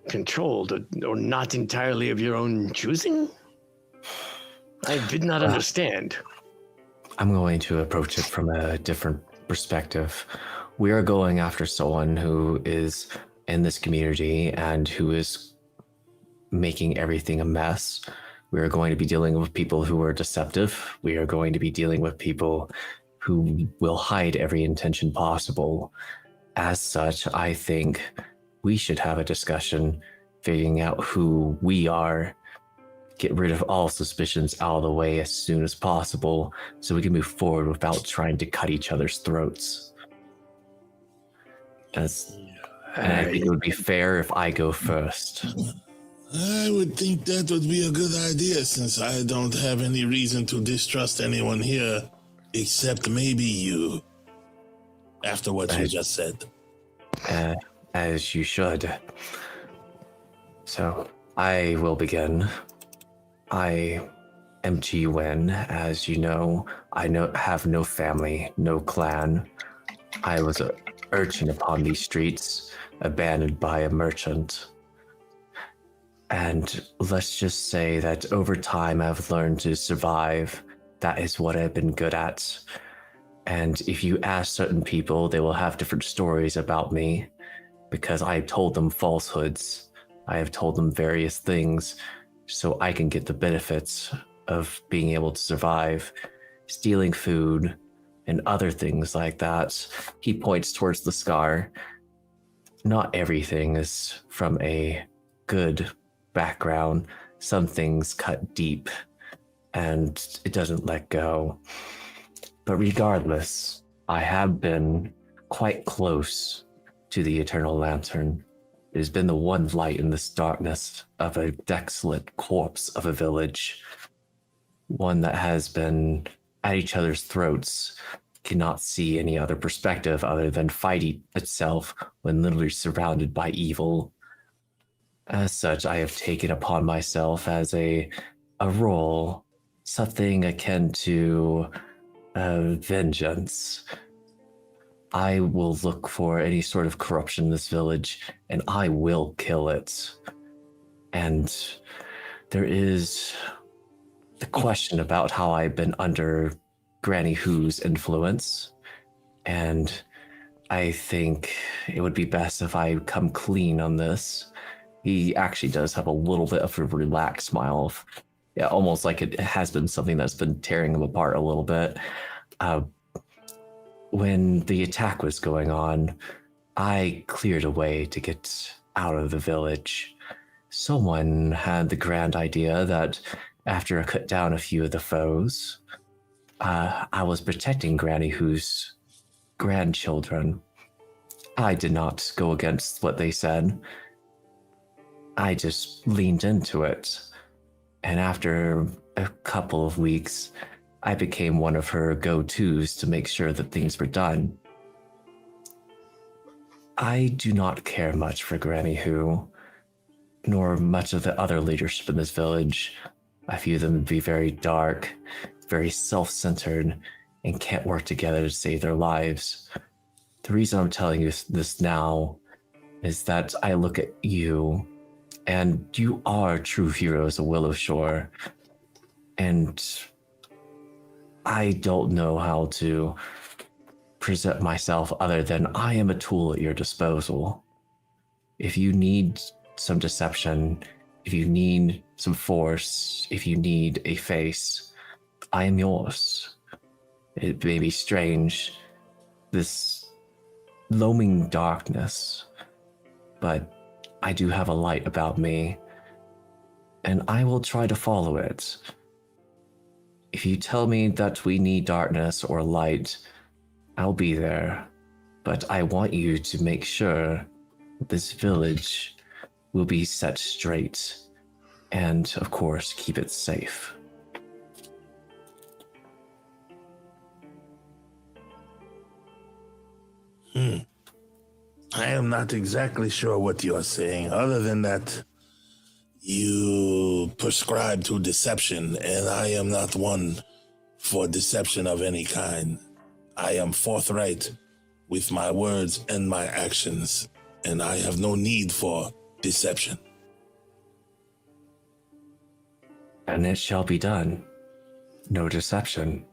controlled or not entirely of your own choosing? I did not understand. I'm going to approach it from a different perspective. We are going after someone who is in this community and who is making everything a mess. We are going to be dealing with people who are deceptive. We are going to be dealing with people who will hide every intention possible. As such, I think we should have a discussion figuring out who we are, get rid of all suspicions out of the way as soon as possible so we can move forward without trying to cut each other's throats. And I think it would be fair if I go first. I would think that would be a good idea, since I don't have any reason to distrust anyone here except maybe you, after what you just said. As you should. So, I will begin. I am G-Wen. As you know, I have no family, no clan. I was an urchin upon these streets, abandoned by a merchant. And let's just say that over time I've learned to survive. That is what I've been good at. And if you ask certain people, they will have different stories about me because I told them falsehoods. I have told them various things so I can get the benefits of being able to survive, stealing food, and other things like that. He points towards the scar. Not everything is from a good background. Some things cut deep and it doesn't let go. But regardless, I have been quite close to the Eternal Lantern. It has been the one light in this darkness of a desolate corpse of a village. One that has been at each other's throats, cannot see any other perspective other than fighting itself when literally surrounded by evil. As such, I have taken upon myself as a role, something akin to vengeance. I will look for any sort of corruption in this village, and I will kill it. And there is the question about how I've been under Granny Who's influence, and I think it would be best if I come clean on this. He actually does have a little bit of a relaxed smile. Yeah, almost like it has been something that's been tearing him apart a little bit. When the attack was going on, I cleared a way to get out of the village. Someone had the grand idea that after I cut down a few of the foes, I was protecting Granny Who's grandchildren. I did not go against what they said. I just leaned into it. And after a couple of weeks, I became one of her go-tos to make sure that things were done. I do not care much for Granny Who, nor much of the other leadership in this village. I view them to be very dark, very self-centered, and can't work together to save their lives. The reason I'm telling you this now is that I look at you, and you are true heroes of Willowshore, and I don't know how to present myself other than I am a tool at your disposal. If you need some deception, if you need some force, if you need a face, I am yours. It may be strange, this looming darkness, but I do have a light about me, and I will try to follow it. If you tell me that we need darkness or light, I'll be there, but I want you to make sure this village will be set straight, and of course, keep it safe. I am not exactly sure what you are saying, other than that you prescribe to deception, and I am not one for deception of any kind. I am forthright with my words and my actions, and I have no need for deception. And it shall be done. No deception.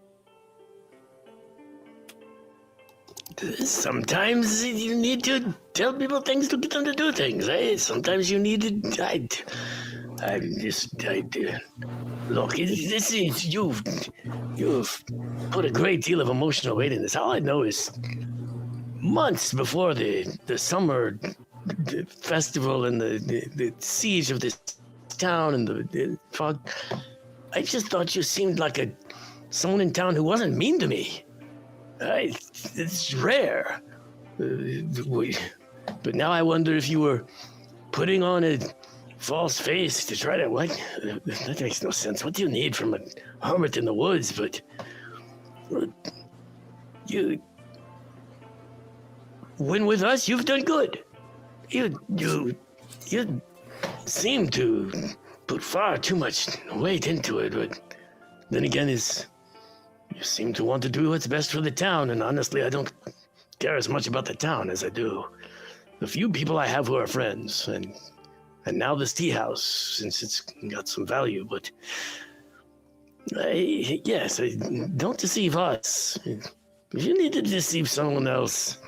Sometimes you need to tell people things to get them to do things, eh? Sometimes you need to... Look, this is... You've put a great deal of emotional weight in this. All I know is months before the summer festival and the siege of this town and the fog, I just thought you seemed like someone in town who wasn't mean to me. It's rare. But now I wonder if you were putting on a false face to try to... What? That makes no sense. What do you need from a hermit in the woods? But you... When with us, you've done good. You seem to put far too much weight into it, but then again, you seem to want to do what's best for the town, and honestly, I don't care as much about the town as I do the few people I have who are friends, and now this tea house, since it's got some value, but don't deceive us. If you need to deceive someone else,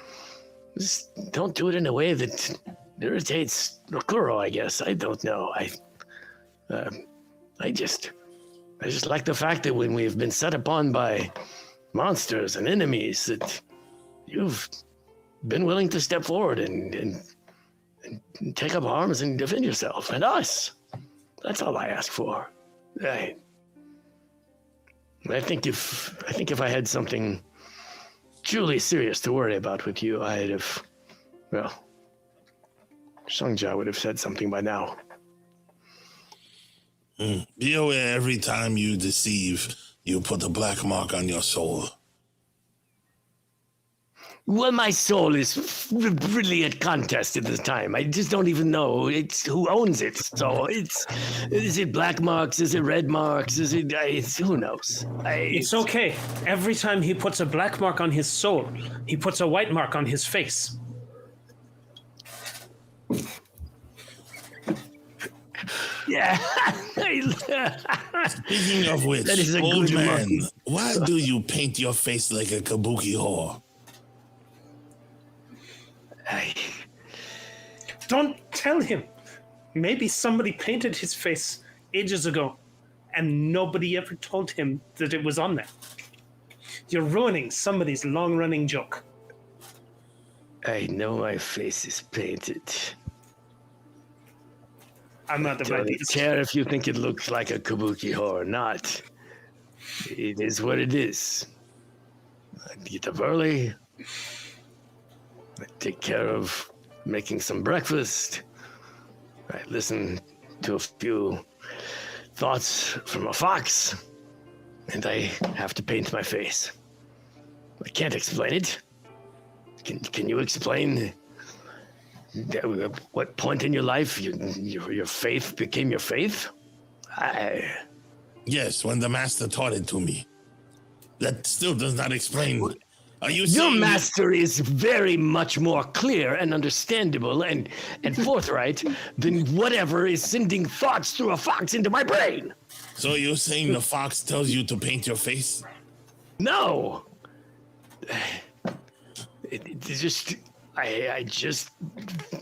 just don't do it in a way that irritates Rokuro, I guess. I don't know. I just like the fact that when we've been set upon by monsters and enemies, that you've been willing to step forward and take up arms and defend yourself and us. That's all I ask for. I think if I had something truly serious to worry about with you, I'd have, well, Sungja would have said something by now. Be aware, every time you deceive, you put a black mark on your soul. Well, my soul is really at contest at this time. I just don't even know who owns it. So is it black marks? Is it red marks? Who knows? It's okay. Every time he puts a black mark on his soul, he puts a white mark on his face. Yeah. Speaking of which, That is a old good man, monkey. why do you paint your face like a kabuki whore? Don't tell him. Maybe somebody painted his face ages ago, and nobody ever told him that it was on there. You're ruining somebody's long-running joke. I know my face is painted. I'm not the I don't brightest. care if you think it looks like a kabuki whore or not. It is what it is. I get up early. I take care of making some breakfast. I listen to a few thoughts from a fox. and I have to paint my face. I can't explain it. Can you explain what point in your life your faith became your faith? Yes, when the master taught it to me. That still does not explain. Are you Your saying master is very much more clear and understandable and forthright than whatever is sending thoughts through a fox into my brain. So you're saying the fox tells you to paint your face? No. It's just I just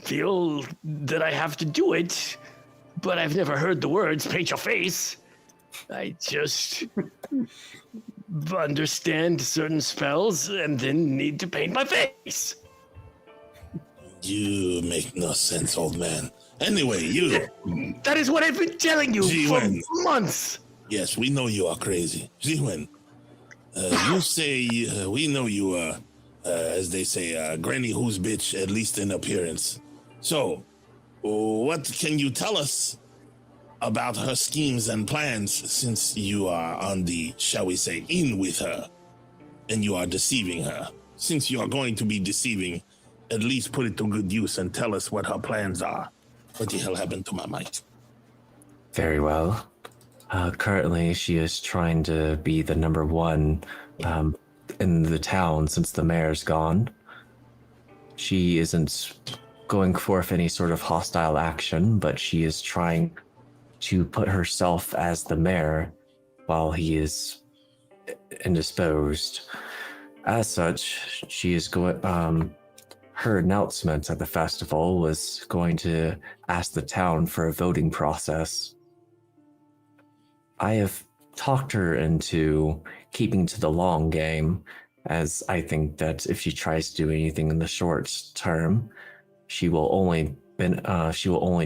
feel that I have to do it, but I've never heard the words paint your face. I just understand certain spells and then need to paint my face. You make no sense, old man. Anyway, you... That is what I've been telling you for months. Yes, we know you are crazy. Jiwen, you say we know you are, as they say, Granny Who's bitch, at least in appearance. So, what can you tell us about her schemes and plans since you are on the, shall we say, in with her, and you are deceiving her? Since you are going to be deceiving, at least put it to good use and tell us what her plans are. What the hell happened to my mic? Very well. Currently, she is trying to be the number one in the town since the mayor's gone. She isn't going forth any sort of hostile action, but she is trying to put herself as the mayor while he is indisposed. As such, she is going. Her announcement at the festival was going to ask the town for a voting process. I have talked her into keeping to the long game, as I think that if she tries to do anything in the short term, she will only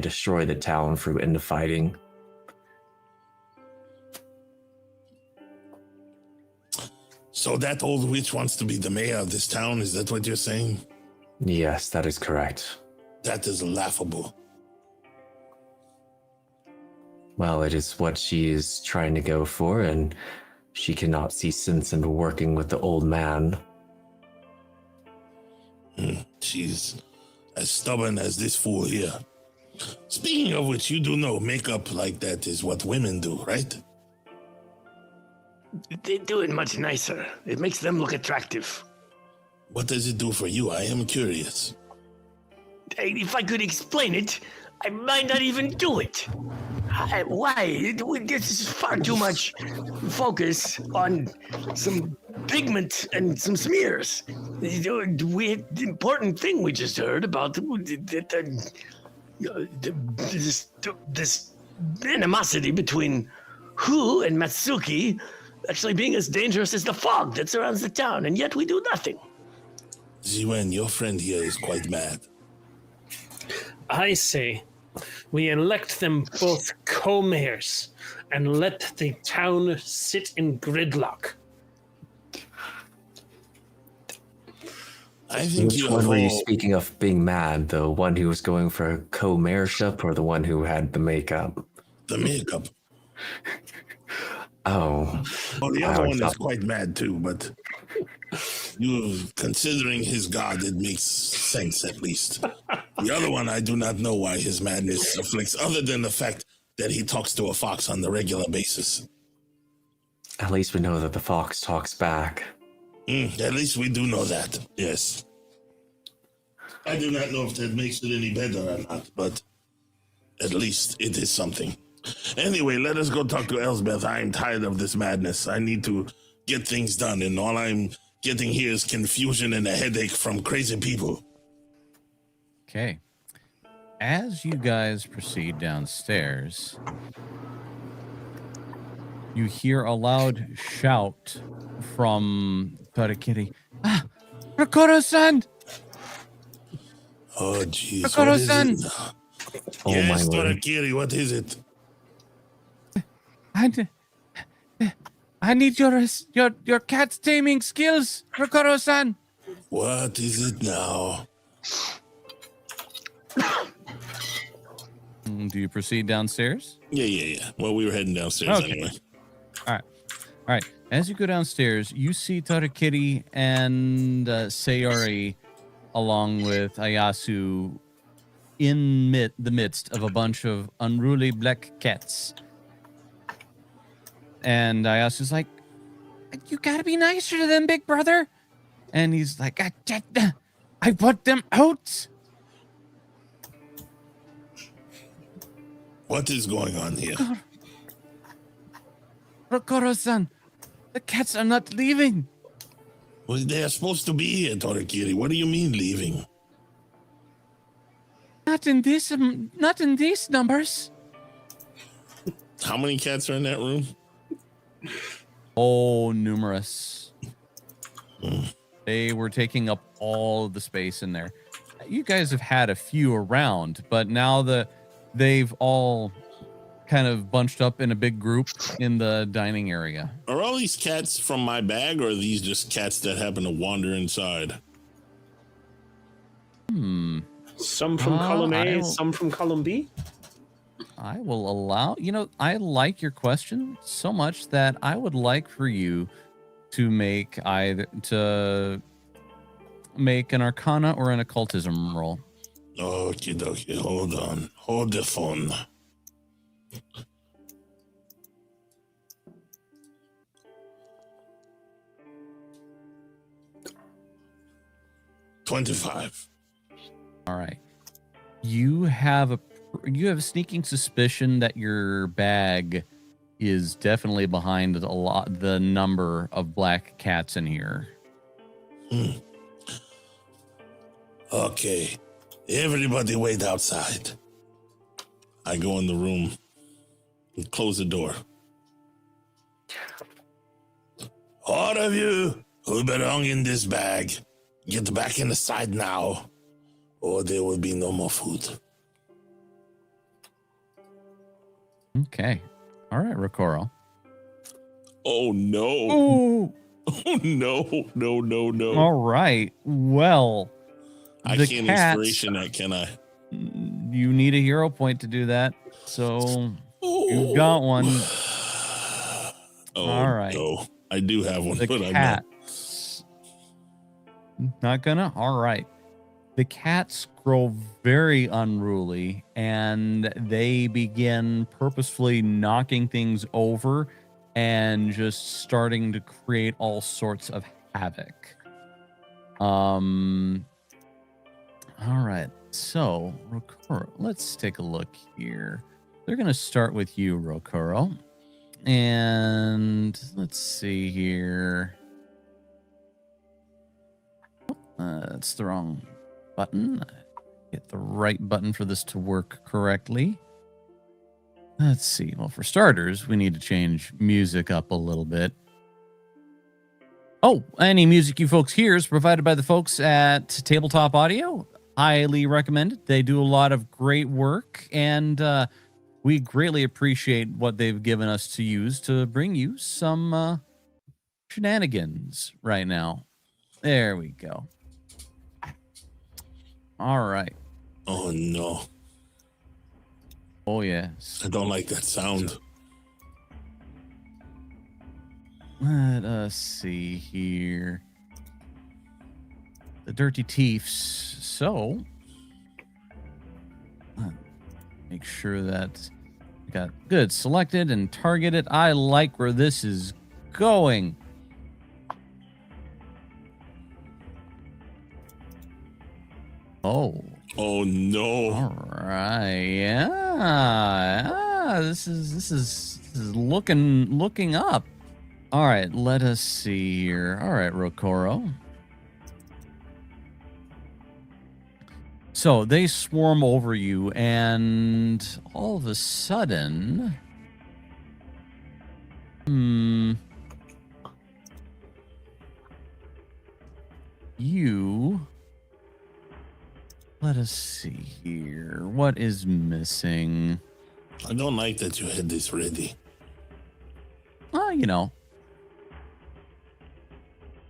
destroy the town through infighting. So that old witch wants to be the mayor of this town, is that what you're saying? Yes, that is correct. That is laughable. Well, it is what she is trying to go for, and she cannot see sense in working with the old man. She's as stubborn as this fool here. Speaking of which, you do know makeup like that is what women do, right? They do it much nicer. It makes them look attractive. What does it do for you? I am curious. If I could explain it, I might not even do it. Why? This is far too much focus on some pigment and some smears. The important thing we just heard about this animosity between Hu and Matsuki actually being as dangerous as the fog that surrounds the town, and yet we do nothing. Ziwen, your friend here is quite mad. I say we elect them both co-mayors and let the town sit in gridlock. I think Which you one have were you all... speaking of being mad? The one who was going for co-mayorship or the one who had the makeup? The makeup. Oh. Oh, the other one is quite mad too, but you, considering his god, it makes sense at least. The other one, I do not know why his madness afflicts, other than the fact that he talks to a fox on the regular basis. At least we know that the fox talks back. At least we do know that, yes. I do not know if that makes it any better or not, but at least it is something. Anyway, let us go talk to Elsbeth. I'm tired of this madness. I need to get things done, and all I'm getting here is confusion and a headache from crazy people. Okay. As you guys proceed downstairs, you hear a loud shout from Torakiri. Ah! Rokoro-san! Oh, jeez. Rokoro-san! Oh, Yes, my word. Torakiri, what is it? I need your cat's taming skills, Rokoro-san. What is it now? Do you proceed downstairs? Yeah. Well, we were heading downstairs Okay. anyway. All All right. As you go downstairs, you see Tarakiri and Sayori along with Ayasu in the midst of a bunch of unruly black cats. And Ayasu's like, you gotta be nicer to them, big brother. And he's like, I put them out. What is going on here? Rokoro-san, the cats are not leaving. Well, they are supposed to be here, Torakiri. What do you mean leaving? Not in these numbers. How many cats are in that room? Oh, numerous. They were taking up all of the space in there. You guys have had a few around, but now they've all kind of bunched up in a big group in the dining area. Are all these cats from my bag, or are these just cats that happen to wander inside? Some from column A, some from column B. I will allow, I like your question so much that I would like for you to make an Arcana or an Occultism roll. Okie dokie, hold on. Hold the phone. $25. All right. You have a sneaking suspicion that your bag is definitely behind the number of black cats in here. Okay. Everybody wait outside. I go in the room and close the door. All of you who belong in this bag, get back inside now, or there will be no more food. Okay. All right, Rokoro. Oh, no. Ooh. Oh, no. All right. Well, I the can't cats, inspiration that, can I? You need a hero point to do that. So you've got one. All right. No. I do have one, The but cats. Not gonna? All right. The cats grow very unruly and they begin purposefully knocking things over and just starting to create all sorts of havoc. All right. So, Rokoro, let's take a look here. They're going to start with you, Rokoro. And let's see here. That's the wrong button. Get the right button for this to work correctly. Let's see. Well, for starters, we need to change music up a little bit. Oh, any music you folks hear is provided by the folks at Tabletop Audio. Highly recommended. They do a lot of great work, and we greatly appreciate what they've given us to use to bring you some shenanigans right now. There we go. All right. Oh, no. Oh, yes. I don't like that sound. Let us see here. The Dirty Teefs. So, make sure that we got good selected and targeted. I like where this is going. Oh. Oh, no. All right. Yeah. This is looking up. All right, let us see here. All right, Rokoro. So they swarm over you, and all of a sudden, let us see here. What is missing? I don't like that you had this ready.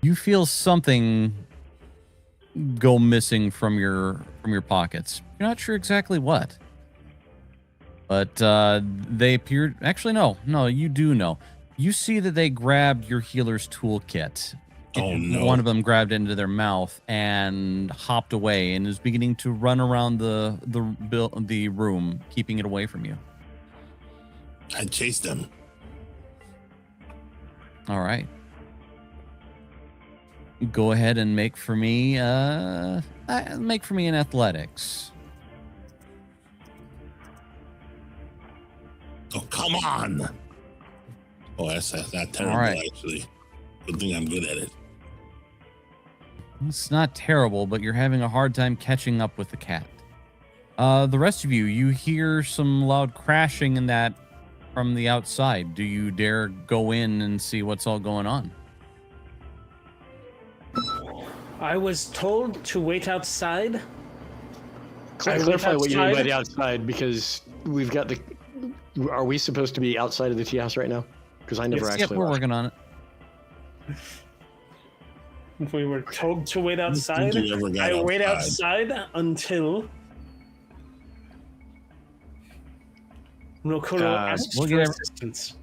You feel something go missing from your pockets. You're not sure exactly what. But they appear... Actually, no, you do know. You see that they grabbed your healer's toolkit. Oh, no. One of them grabbed it into their mouth and hopped away and is beginning to run around the room, keeping it away from you. I chased them. All right. Go ahead and make for me an athletics. Oh, come on. Oh, that's not terrible, right. actually. Good thing I'm good at it. It's not terrible, but you're having a hard time catching up with the cat. The rest of you hear some loud crashing in that from the outside. Do you dare go in and see what's all going on? I was told to wait outside. Clarify what you mean by the outside, because we've got the. Are we supposed to be outside of the tea house right now? Because I never Yep, actually. we're working on it. We were told to wait outside. I wait outside until Rokuro asks for assistance.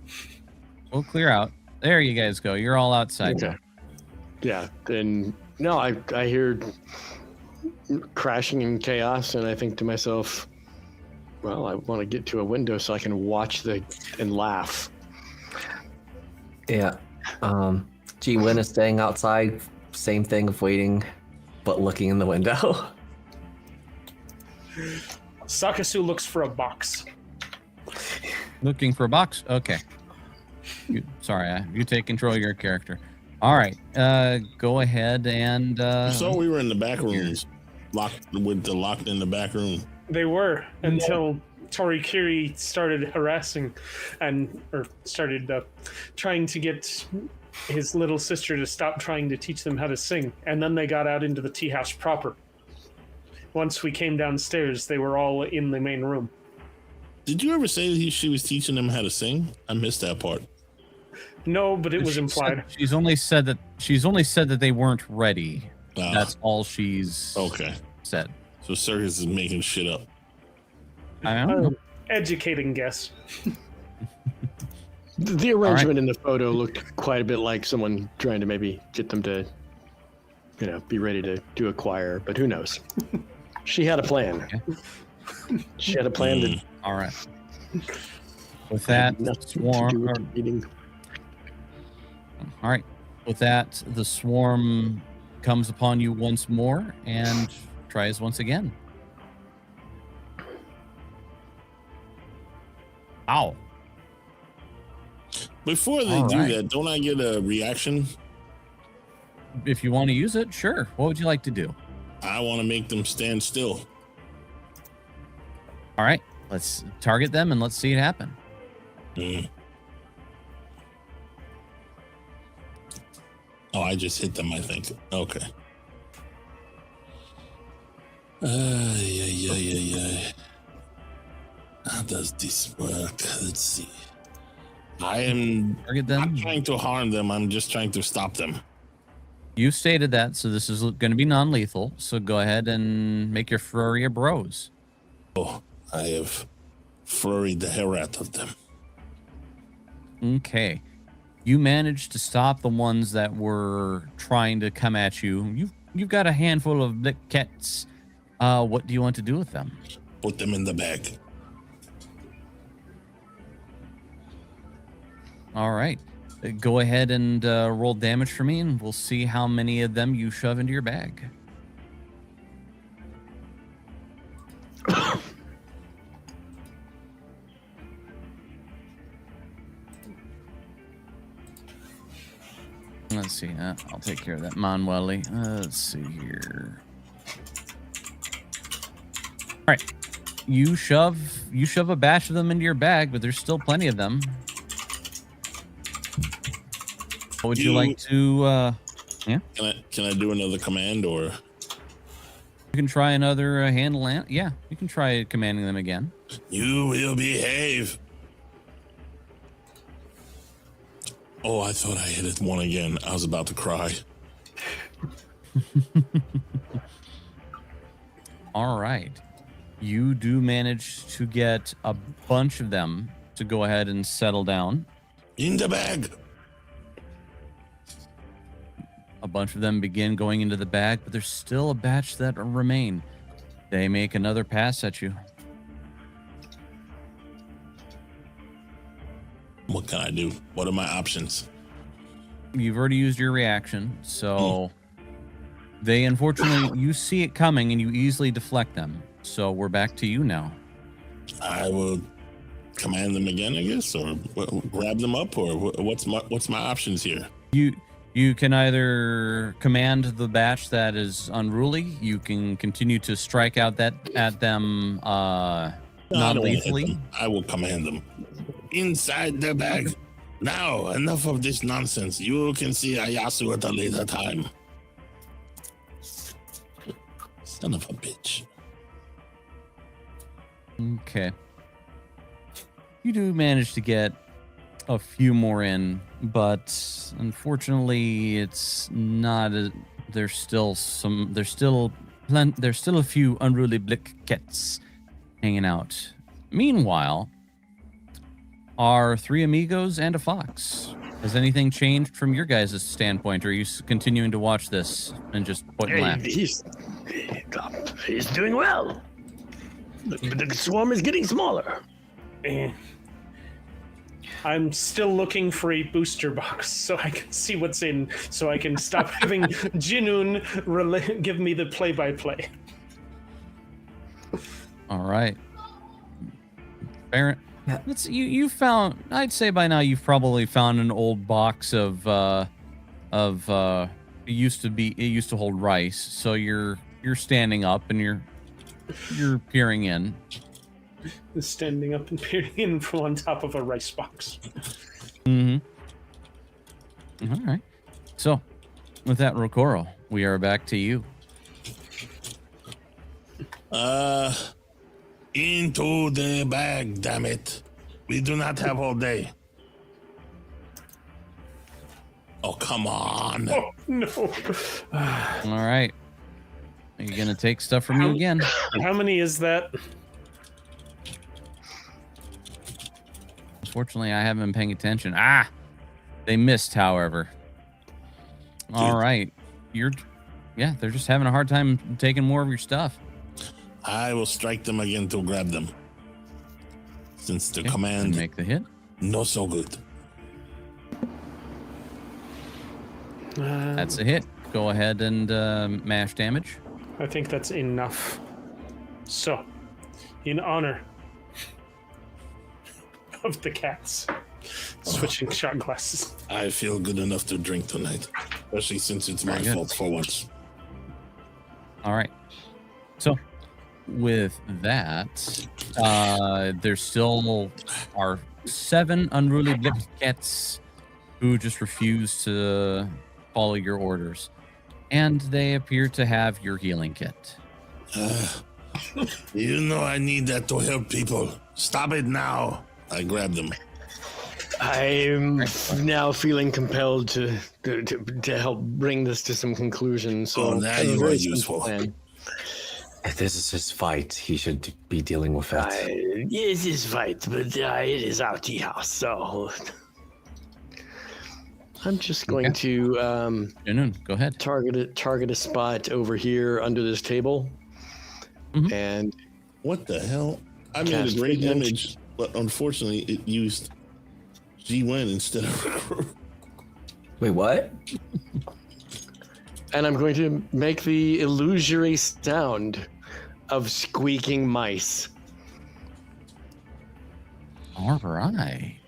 We'll clear out. There you guys go. You're all outside. Okay. Yeah. Then no, I hear crashing and chaos, and I think to myself, well, I want to get to a window so I can watch and laugh. Yeah. G Win is staying outside. Same thing of waiting, but looking in the window. Sakasu looks for a box. Looking for a box? Okay. Sorry, you take control of your character. All right. Go ahead and... So we were in the back rooms, locked in the back room. They were, until Torikiri started harassing or started trying to get his little sister to stop trying to teach them how to sing. And then they got out into the tea house proper. Once we came downstairs, they were all in the main room. Did you ever say that she was teaching them how to sing? I missed that part. No, but it was implied. She's only said that they weren't ready. That's all she's said. So Circus is making shit up. I don't know. Educating guess. The arrangement in the photo looked quite a bit like someone trying to maybe get them to, be ready to do a choir, but who knows? She had a plan. Okay. She had a plan to. All right. With that, swarm. All right. With that, the swarm comes upon you once more and tries once again. Ow. Before they do that, don't I get a reaction? If you want to use it, sure. What would you like to do? I want to make them stand still. All right. Let's target them and let's see it happen. Oh, I just hit them, I think. Okay. How does this work? Let's see. I am not trying to harm them. I'm just trying to stop them. You stated that, so this is going to be non-lethal. So go ahead and make your flurry of bros. Oh, I have flurried the hell out of them. Okay. You managed to stop the ones that were trying to come at you. You've got a handful of black cats. What do you want to do with them? Put them in the bag. All right. Go ahead and roll damage for me, and we'll see how many of them you shove into your bag. Let's see. I'll take care of that, Manueli. Let's see here. All right. You shove a batch of them into your bag, but there's still plenty of them. What would you like to? Yeah. Can I do another command, or? You can try another handle. Yeah, you can try commanding them again. You will behave. Oh, I thought I hit it one again. I was about to cry. All right. You do manage to get a bunch of them to go ahead and settle down. In the bag. A bunch of them begin going into the bag, but there's still a batch that remain. They make another pass at you. What can I do? What are my options? You've already used your reaction, so they unfortunately, you see it coming and you easily deflect them. So we're back to you now. I will command them again, I guess, or grab them up, or what's my options here? You can either command the batch that is unruly. You can continue to strike out at them non-lethally. I will command them. Inside the bag. Now, enough of this nonsense. You can see Ayasu at a later time. Son of a bitch. Okay. You do manage to get a few more in, but unfortunately it's not there's still a few unruly blickets hanging out. Meanwhile, are 3 amigos and a fox. Has anything changed from your guys' standpoint, or are you continuing to watch this and just point and laugh? He's doing well. The swarm is getting smaller. I'm still looking for a booster box so I can see what's in, so I can stop having Jinoon give me the play-by-play. All right. Barrett, you found, I'd say by now you've probably found an old box of it used to hold rice. So you're standing up and you're peering in. Standing up and peering in from on top of a rice box. Mm-hmm. All right. So, with that, Rokoro, we are back to you. Into the bag, damn it. We do not have all day. Oh, come on. Oh, no. All right. Are you going to take stuff from you again? How many is that? Unfortunately, I haven't been paying attention. They missed, however. All right. They're just having a hard time taking more of your stuff. I will strike them again to grab them. Since the command... Make the hit. No so good. That's a hit. Go ahead and mash damage. I think that's enough. So, in honor of the cats, switching shot glasses. I feel good enough to drink tonight, especially since it's my fault for once. All right. So, with that, there still are 7 unruly cats who just refuse to follow your orders, and they appear to have your healing kit. You know I need that to help people. Stop it now. I grab them. I'm now feeling compelled to help bring this to some conclusion. So now you are useful. This is his fight. He should be dealing with it. It's his fight, but it is our tea house, so I'm just going to Go ahead. target a spot over here under this table, and what the hell? I made a great image, but unfortunately, it used G-Wen instead of. Wait, what? And I'm going to make the illusory sound of squeaking mice. All right.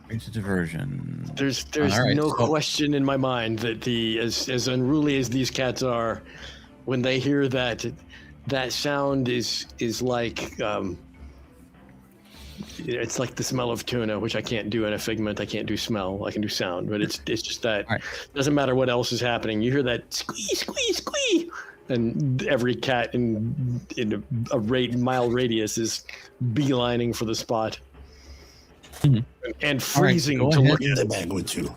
It's a diversion. There's no question in my mind that as unruly as these cats are, when they hear that sound is like it's like the smell of tuna, which I can't do in a figment. I can't do smell. I can do sound, but it's just that doesn't matter what else is happening. You hear that squee squee squee, and every cat in a mile radius is beelining for the spot. And freezing to look at the bag with you.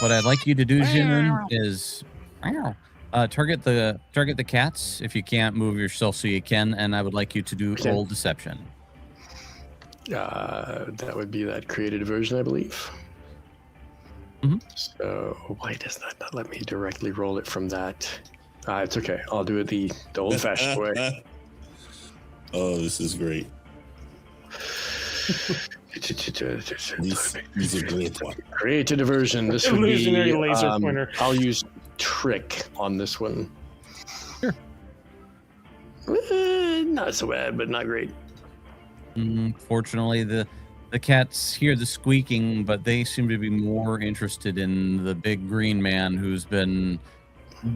What I'd like you to do, Jinun, is target the cats if you can't move yourself so you can, and I would like you to do roll deception. That would be that created version, I believe. Mhm. So why does that not let me directly roll it from that? It's okay. I'll do it the old-fashioned way. Oh, this is great. These are great one. Created a version. This would Illusionary be. laser pointer. I'll use trick on this one. Sure. Not so bad, but not great. Fortunately, the cats hear the squeaking, but they seem to be more interested in the big green man who's been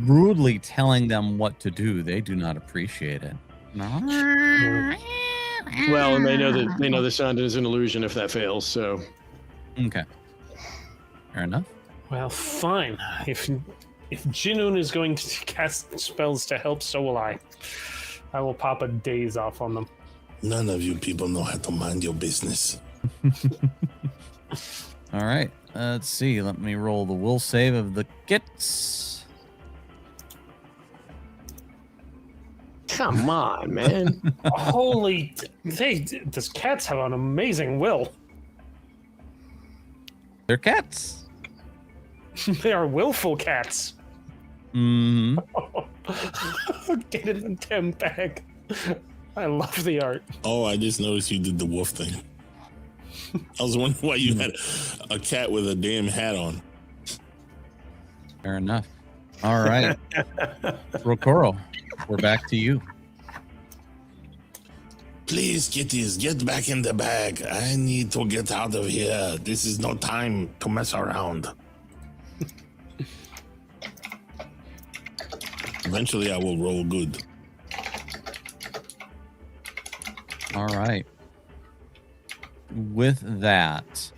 rudely telling them what to do. They do not appreciate it. Well, and they know the sound is an illusion if that fails. So Okay. Fair enough. Well, fine. If Jinoon is going to cast spells to help, so will I. I will pop a daze off on them. None of you people know how to mind your business. All right. Let's see. Let me roll the will save of the kits. come on, man. Holy, these cats have an amazing will. They're cats. They are willful cats. Mm-hmm. Get it in 10 bag. I love the art. Oh, I just noticed you did the wolf thing. I was wondering why you had a cat with a damn hat on. Fair enough. All right. Rokoro, we're back to you. Please, kitties, get back in the bag. I need to get out of here. This is no time to mess around. Eventually, I will roll good. All right. With that,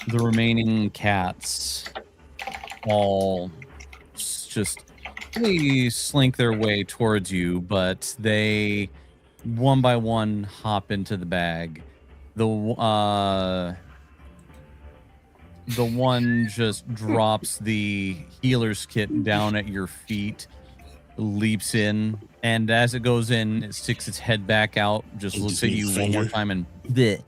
the remaining cats all just really slink their way towards you, but they one by one hop into the bag. The one just drops the healer's kit down at your feet, leaps in, and as it goes in, it sticks its head back out, just You looks just at need you one finger? more time and bleh.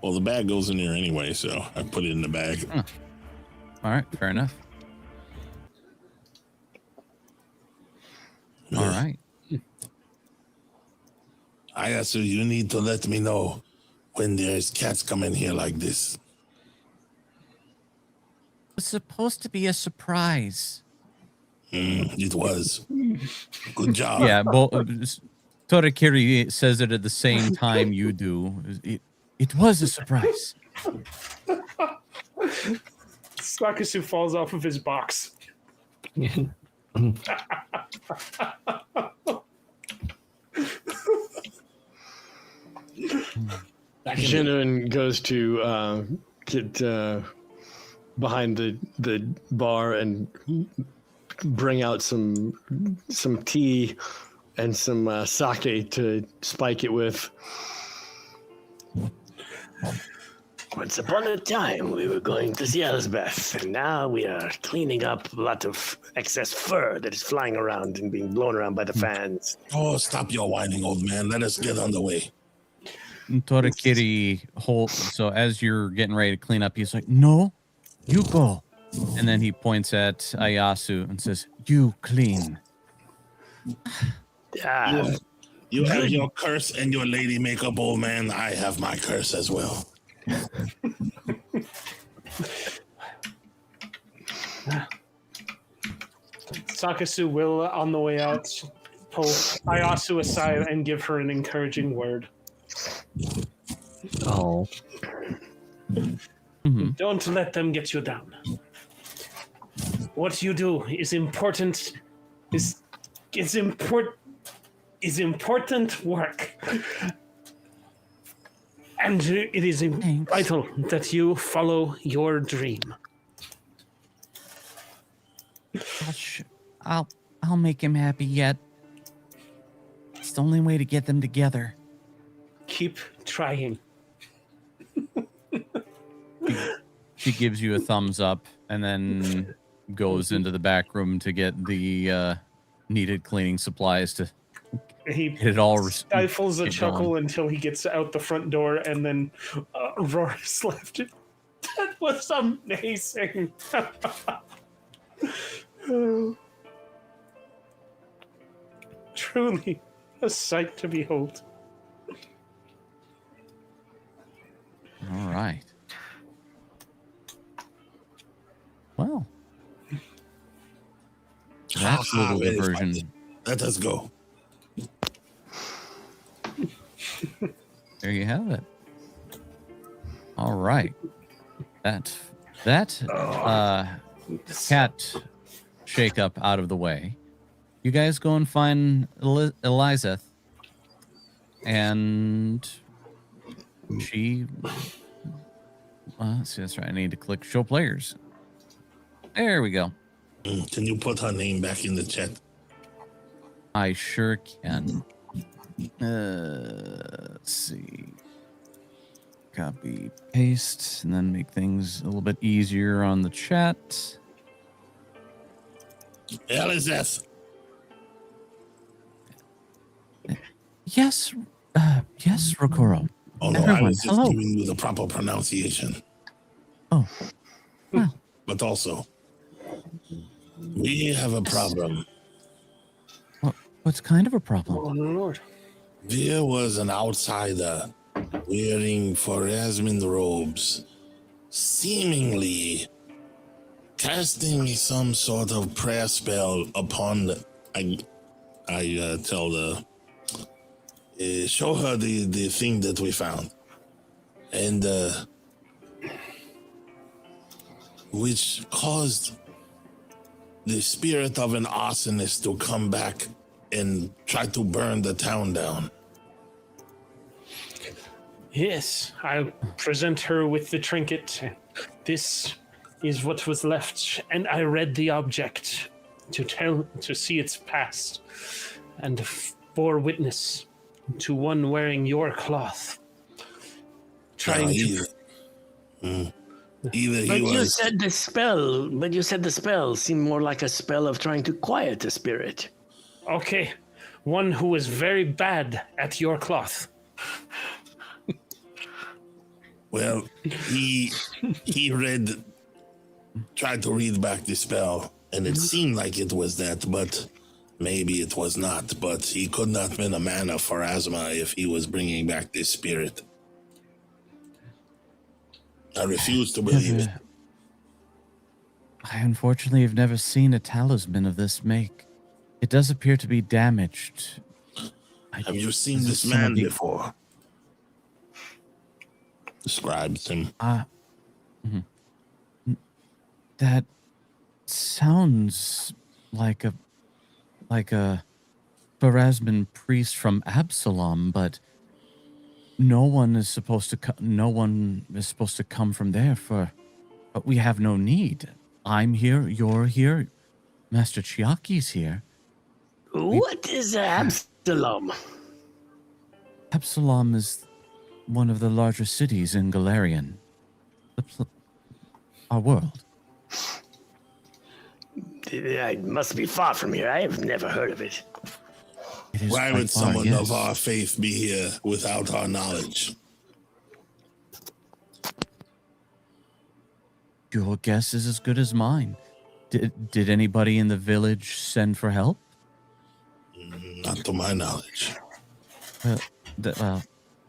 Well, the bag goes in there anyway, so I put it in the bag. All right, fair enough. All right. So you need to let me know when there's cats coming here like this. It's supposed to be a surprise. It was. Good job. Yeah, Torakiri says it at the same time you do. It was a surprise. Sakasu falls off of his box. Jinun goes to get behind the bar and bring out some tea and some sake to spike it with. Once upon a time, we were going to see Elsbeth, and now we are cleaning up a lot of excess fur that is flying around and being blown around by the fans. Oh, stop your whining, old man. Let us get on the way. Torakiri so as you're getting ready to clean up, he's like, "No, you go." And then he points at Ayasu and says, "You clean." You have your curse and your lady makeup, old man. I have my curse as well. Sakasu will, on the way out, pull Ayasu aside and give her an encouraging word. Oh. Mhm. Don't let them get you down. What you do is important. Is important work, and it is Thanks. vital that you follow your dream. I'll make him happy yet. It's the only way to get them together. Keep trying. She gives you a thumbs up and then goes into the back room to get the needed cleaning supplies to He Get it all stifles a get chuckle going. until he gets out the front door, and then roars left. That was amazing. Truly a sight to behold. All right. Well, that's a little Very diversion. funny. Let us go. There you have it. All right. That cat shake up out of the way. You guys go and find Elizeth, and she. Let's see, that's right. I need to click show players. There we go. Can you put her name back in the chat? I sure can. Let's see. Copy, paste, and then make things a little bit easier on the chat. Elizeth. Yes, yes, Rokoro. Oh no, I Everyone, was just hello. giving you the proper pronunciation. Oh, well, But also, we have a problem. what's kind of a problem? Oh, Lord. There was an outsider wearing Pharasmin robes, seemingly casting some sort of prayer spell upon the. I tell the. Show her the thing that we found. And which caused the spirit of an arsonist to come back and try to burn the town down. Yes, I'll present her with the trinket. This is what was left, and I read the object to see its past, and bore witness to one wearing your cloth, trying to. Either But he you was. said the spell. But you said the spell seemed more like a spell of trying to quiet the spirit. Okay, one who was very bad at your cloth. Well, he tried to read back the spell, and it seemed like it was that, but maybe it was not. But he could not have been a man of Pharasma if he was bringing back this spirit. I refuse to believe it. I unfortunately have never seen a talisman of this make. It does appear to be damaged. Have you seen Is this it some of man the- before? Describes him. That sounds like a Pharasman priest from Absalom, but no one is supposed to come from there but we have no need. I'm here, you're here, Master Chiaki's here. What is Absalom? Absalom is one of the larger cities in Golarion. Our world. It must be far from here. I have never heard of it. It is Why quite would far, someone yes. of our faith be here without our knowledge? Your guess is as good as mine. Did anybody in the village send for help? Not to my knowledge.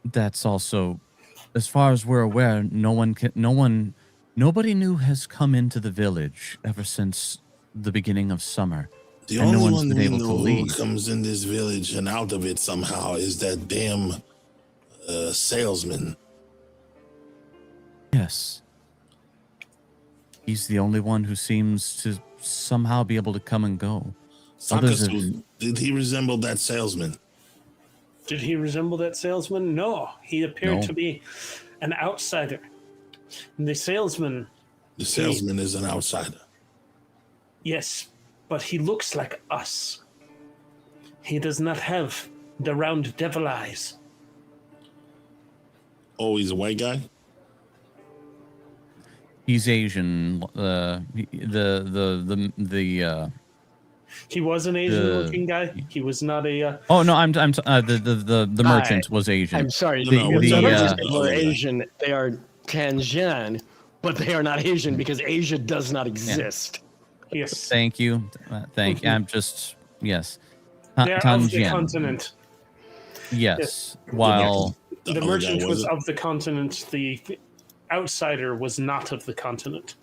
That's also, as far as we're aware, nobody new has come into the village ever since the beginning of summer. The And no only one's one been we able to know who leave. comes in this village and out of it somehow is that damn salesman. Yes. He's the only one who seems to somehow be able to come and go. Others Sakasu, did he resemble that salesman? Did he resemble that salesman? No, he appeared No. to be an outsider. And the salesman, The salesman is an outsider. yes, but he looks like us. He does not have the round devil eyes. Oh, he's a white guy? He's Asian. He was an Asian-looking guy. He was not a. Oh no, the merchant was Asian. I'm sorry. No, The the people are Asian. They are Tangian, but they are not Asian because Asia does not exist. Yes. Thank you. I'm just yes. They're of the Tangian. continent. Yes. While The merchant was of the continent. The outsider was not of the continent.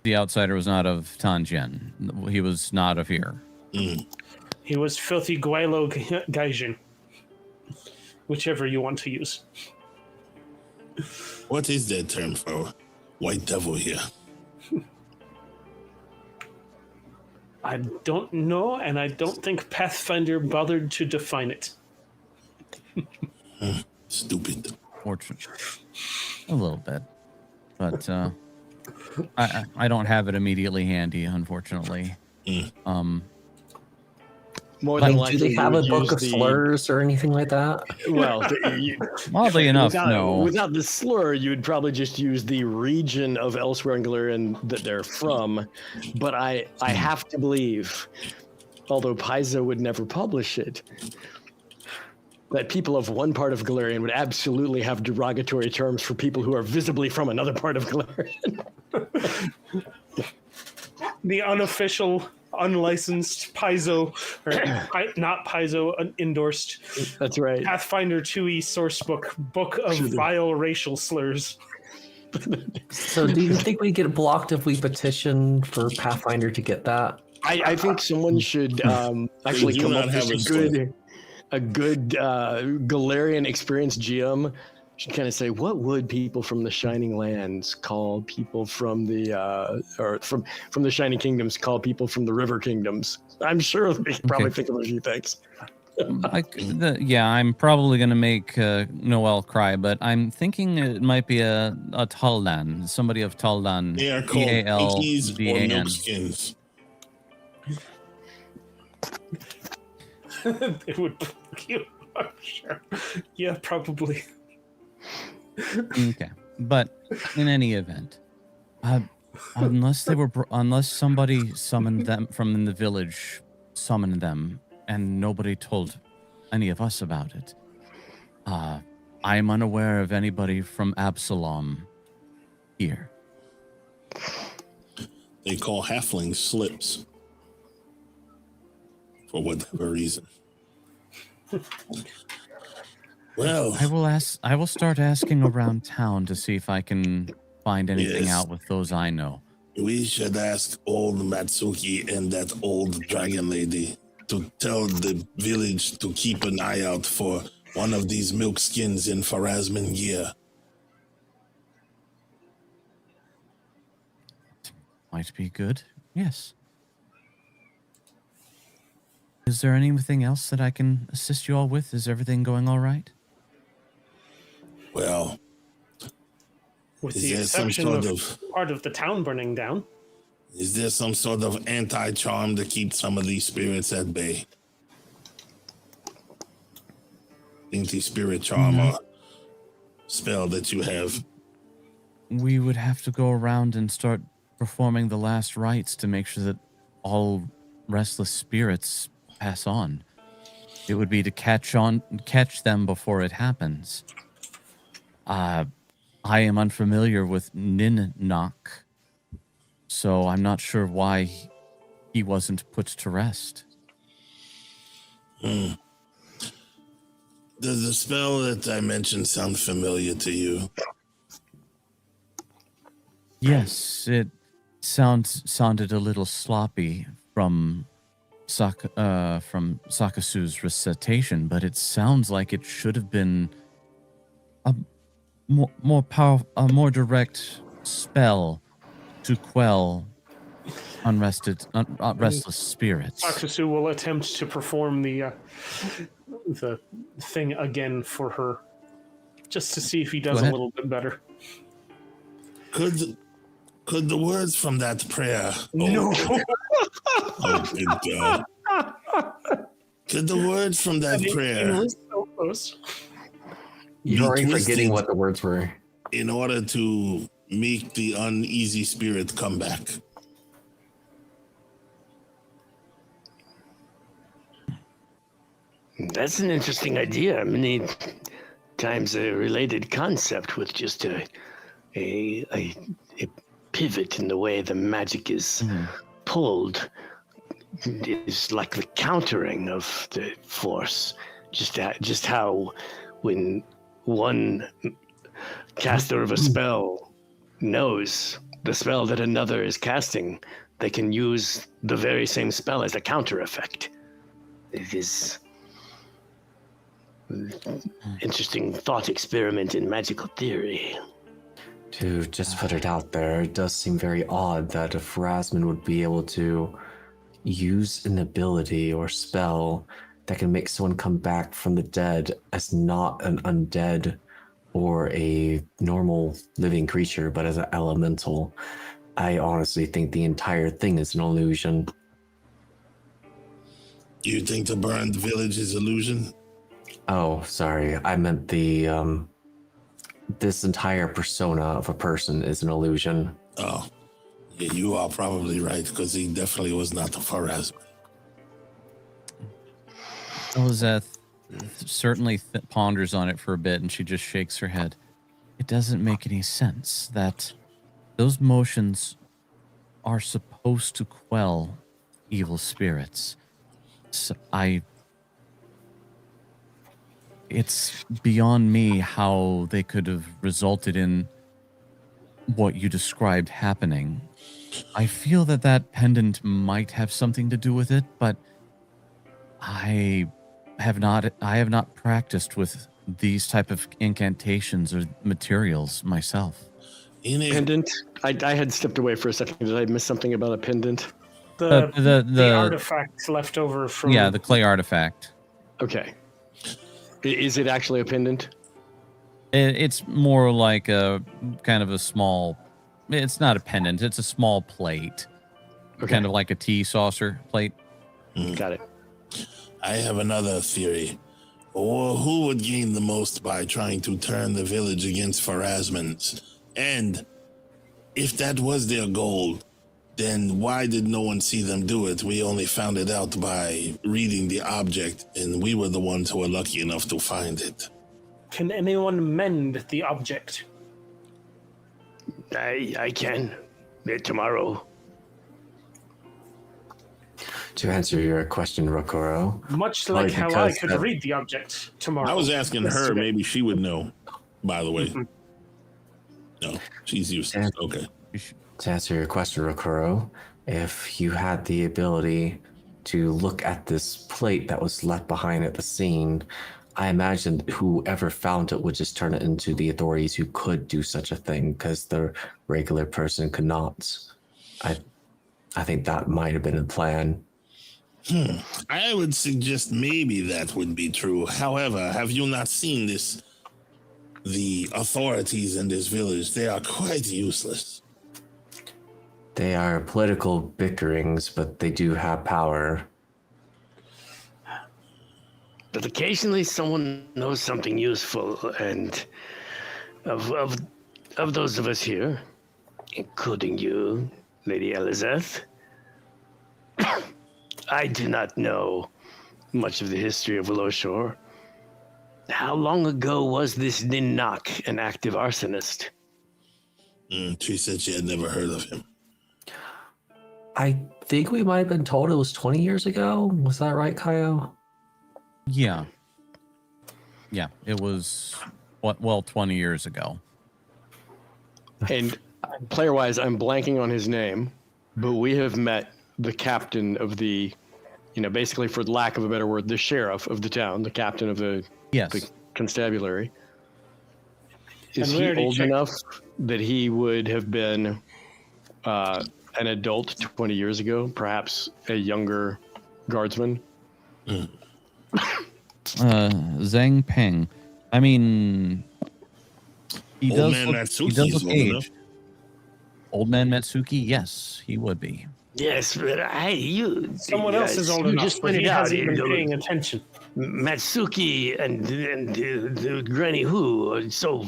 the outsider was not of Tangian. He was not of here. He was filthy Guaylo Gaijin. Whichever you want to use. What is that term for white devil here? I don't know, and I don't think Pathfinder bothered to define it. Stupid. Fortunate. A little bit. But I don't have it immediately handy, unfortunately. More than Do likely, they have you a would book use of the- slurs or anything like that? Well, Oddly enough, without, no. Without the slur, you would probably just use the region of elsewhere in Golarion that they're from. But I have to believe, although Paizo would never publish it, that people of one part of Golarion would absolutely have derogatory terms for people who are visibly from another part of Golarion. The unofficial, unlicensed Paizo, or not Paizo endorsed That's right. Pathfinder 2e sourcebook, book of vile racial slurs. So do you think we get blocked if we petition for Pathfinder to get that? I think someone should actually do come not up have with a a good Golarion experienced GM should kind of say, what would people from the Shining Lands call people from the or from the Shining Kingdoms call people from the River Kingdoms? I'm sure they could probably think of a few things. I'm probably gonna make Noel cry, but I'm thinking it might be a Taldan, somebody of Taldan. They are called Pinkies or Taldan. Milkskins. They would you. I'm sure. Yeah, probably. Okay, but in any event, unless somebody summoned them from in the village, summoned them, and nobody told any of us about it, I am unaware of anybody from Absalom here. They call halflings slips. For whatever reason. Well, I will start asking around town to see if I can find anything Yes. out with those I know. we should ask old Matsuki and that old dragon lady to tell the village to keep an eye out for one of these milk skins in Farazman gear. Might be good. Yes. Is there anything else that I can assist you all with? Is everything going all right? Well, With Is the there some exception sort of part of the town burning down. is there some sort of anti-charm to keep some of these spirits at bay? Anti-spirit charm or spell that you have? We would have to go around and start performing the last rites to make sure that all restless spirits pass on. It would be to catch them before it happens. I am unfamiliar with Ninnock, so I'm not sure why he wasn't put to rest. Does the spell that I mentioned sound familiar to you? Yes, it sounded a little sloppy from Sakasu's recitation, but it sounds like it should have been a more powerful, a more direct spell to quell restless spirits. Sakasu will attempt to perform the thing again for her, just to see if he does a little bit better. Could the words from that prayer? No. Oh, good God. Could the words from that It prayer, was so close. You're already twisted forgetting what the words were. in order to make the uneasy spirit come back? That's an interesting idea. Many times a related concept with just a pivot in the way the magic is pulled is like the countering of the force. Just how when one caster of a spell knows the spell that another is casting, they can use the very same spell as a counter effect. It is interesting thought experiment in magical theory. To just put it out there, it does seem very odd that if Rasmus would be able to use an ability or spell that can make someone come back from the dead as not an undead or a normal living creature, but as an elemental. I honestly think the entire thing is an illusion. You think the burned village is illusion? Oh, sorry. I meant this entire persona of a person is an illusion. Oh, yeah, you are probably right, because he definitely was not the Pharasma. Elizeth certainly ponders on it for a bit, and she just shakes her head. It doesn't make any sense that those motions are supposed to quell evil spirits. So it's beyond me how they could have resulted in what you described happening. I feel that pendant might have something to do with it, but I have not practiced with these type of incantations or materials myself. Pendant? I had stepped away for a second. Did I miss something about a pendant? The artifact left over from... Yeah, the clay artifact. Okay. Is it actually a pendant? It's more like a kind of a small... It's not a pendant. It's a small plate. Okay. Kind of like a tea saucer plate. Got it. I have another theory. Who would gain the most by trying to turn the village against Pharasmans? And if that was their goal, then why did no one see them do it? We only found it out by reading the object, and we were the ones who were lucky enough to find it. Can anyone mend the object? I can. Tomorrow. To answer your question, Rokoro. Much like how I could read the object tomorrow. I was asking her, maybe she would know, by the way. Mm-hmm. No, she's useless. Okay. To answer your question, Rokoro, if you had the ability to look at this plate that was left behind at the scene, I imagine whoever found it would just turn it into the authorities who could do such a thing, because the regular person could not. I think that might have been a plan. I would suggest maybe that would be true. However, have you not seen this? The authorities in this village, they are quite useless. They are political bickerings, but they do have power. But occasionally someone knows something useful, and of those of us here, including you, Lady Elizeth, I do not know much of the history of Willow Shore. How long ago was this Ninnak an active arsonist? She said she had never heard of him. I think we might have been told it was 20 years ago. Was that right, Kaio? Yeah. Yeah, it was, 20 years ago. And player-wise, I'm blanking on his name, but we have met the captain of the, basically, for lack of a better word, the sheriff of the town, the captain of the constabulary. Is he old enough that he would have been an adult 20 years ago, perhaps a younger guardsman? Zhang Peng. I mean, he does look aged. Old man Matsuki, yes, he would be. Yes, but someone else is old enough, but he hasn't been paying attention. Matsuki and the Granny Hu are so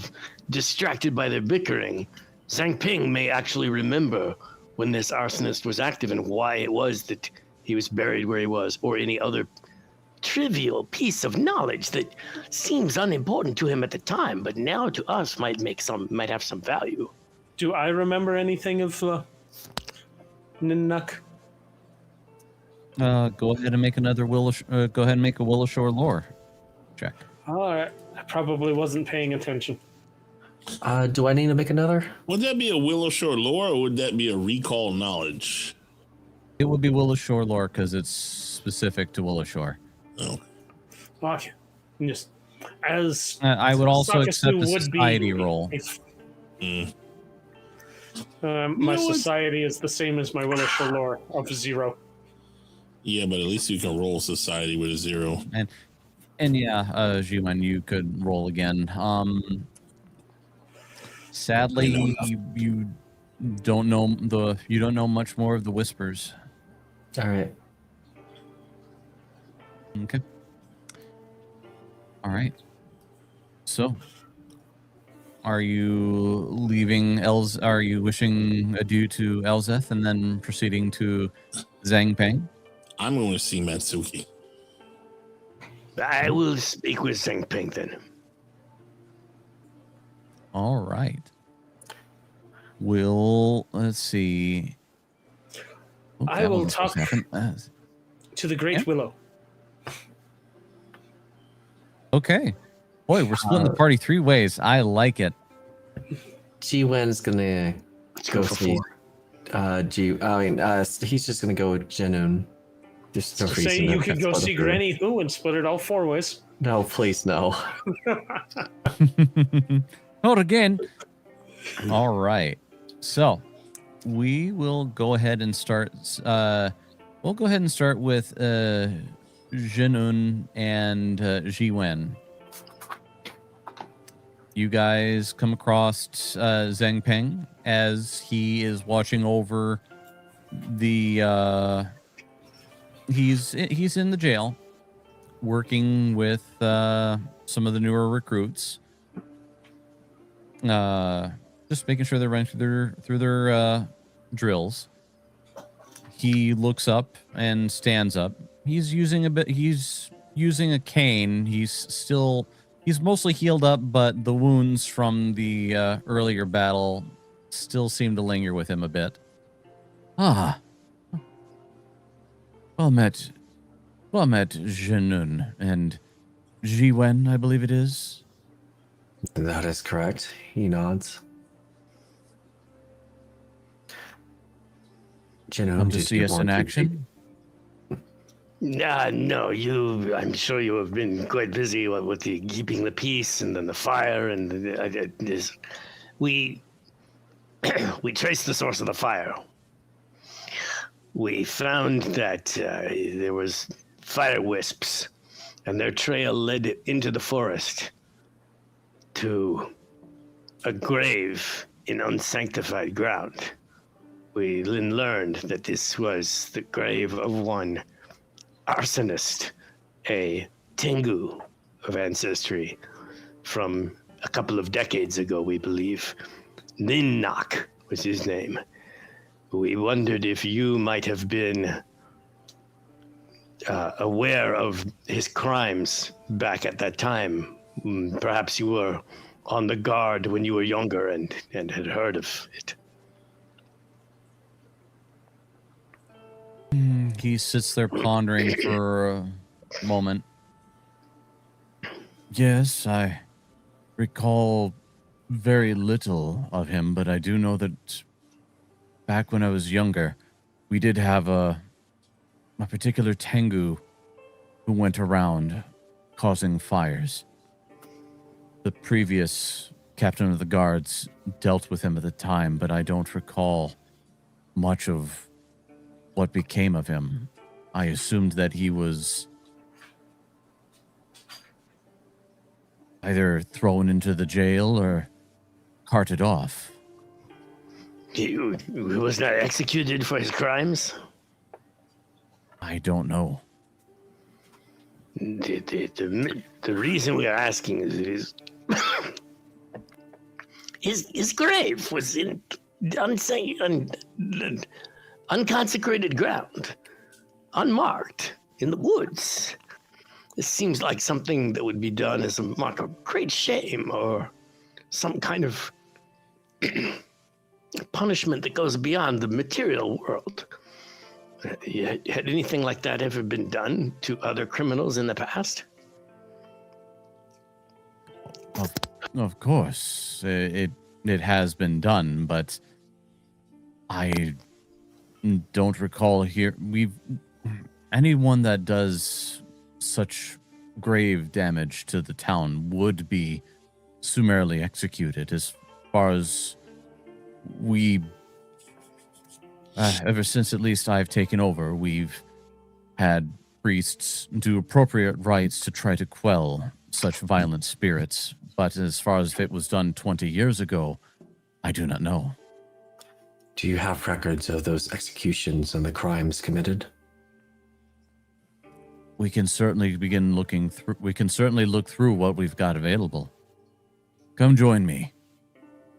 distracted by their bickering. Zhang Ping may actually remember when this arsonist was active and why it was that he was buried where he was, or any other trivial piece of knowledge that seems unimportant to him at the time, but now to us might have some value. Do I remember anything of Ninnuck? Go ahead and make another go ahead and make a Willow Shore lore check. All right. I probably wasn't paying attention. Do I need to make another? Would that be a Willow Shore lore, or would that be a recall knowledge? It would be Willow Shore lore because it's specific to Willow Shore. Oh. Okay. Just as I would also Sakasu accept the would society roll. My society is the same as my Willow Shore lore of 0. Yeah, but at least you can roll society with a 0. And yeah, Jiwen, you could roll again. Sadly, you don't know much more of the whispers. All right. Okay. All right. So, are you leaving Are you wishing adieu to Elzeth and then proceeding to Zhangpeng? I'm going to see Matsuki. I will speak with Zhangpeng then. All right. Let's see. I will talk to the Great Willow. Okay. Boy, we're splitting the party 3 ways. I like it. G-Wen's gonna go see. He's just gonna go with Jenun. Just no reason Say to you could go split see up here. Granny Who and split it all 4 ways. No, please, no. Not again. All right. So we will go ahead and start. We'll go ahead and start with Jinun and Jiwen. You guys come across Zhangpeng as he is watching over the. He's in the jail, working with some of the newer recruits. Just making sure they're running through their drills. He looks up and stands up. He's using a cane. He's mostly healed up, but the wounds from the earlier battle still seem to linger with him a bit. Well met, Jinun and Jiwen, I believe it is. That is correct. He nods. Jenun, Come to see us in action. No, I'm sure you have been quite busy with the keeping the peace and then the fire and we traced the source of the fire. We found that there was fire wisps, and their trail led into the forest to a grave in unsanctified ground. We then learned that this was the grave of one arsonist, a Tengu of ancestry from a couple of decades ago, we believe. Ninnuck was his name. We wondered if you might have been aware of his crimes back at that time. Perhaps you were on the guard when you were younger and had heard of it. He sits there pondering for a moment. Yes, I recall very little of him, but I do know that back when I was younger, we did have a particular Tengu who went around causing fires. The previous captain of the guards dealt with him at the time, but I don't recall much of what became of him. I assumed that he was either thrown into the jail or carted off. He was not executed for his crimes? I don't know. The reason we are asking is his grave was in unconsecrated ground, unmarked, in the woods. This seems like something that would be done as a mark of great shame or some kind of punishment that goes beyond the material world. Had anything like that ever been done to other criminals in the past? Of course, it has been done, but I don't recall anyone that does such grave damage to the town would be summarily executed. As far as ever since at least I've taken over, we've had priests do appropriate rites to try to quell such violent spirits. But as far as if it was done 20 years ago, I do not know. Do you have records of those executions and the crimes committed? We can certainly begin looking through. We can certainly look through what we've got available. Come join me.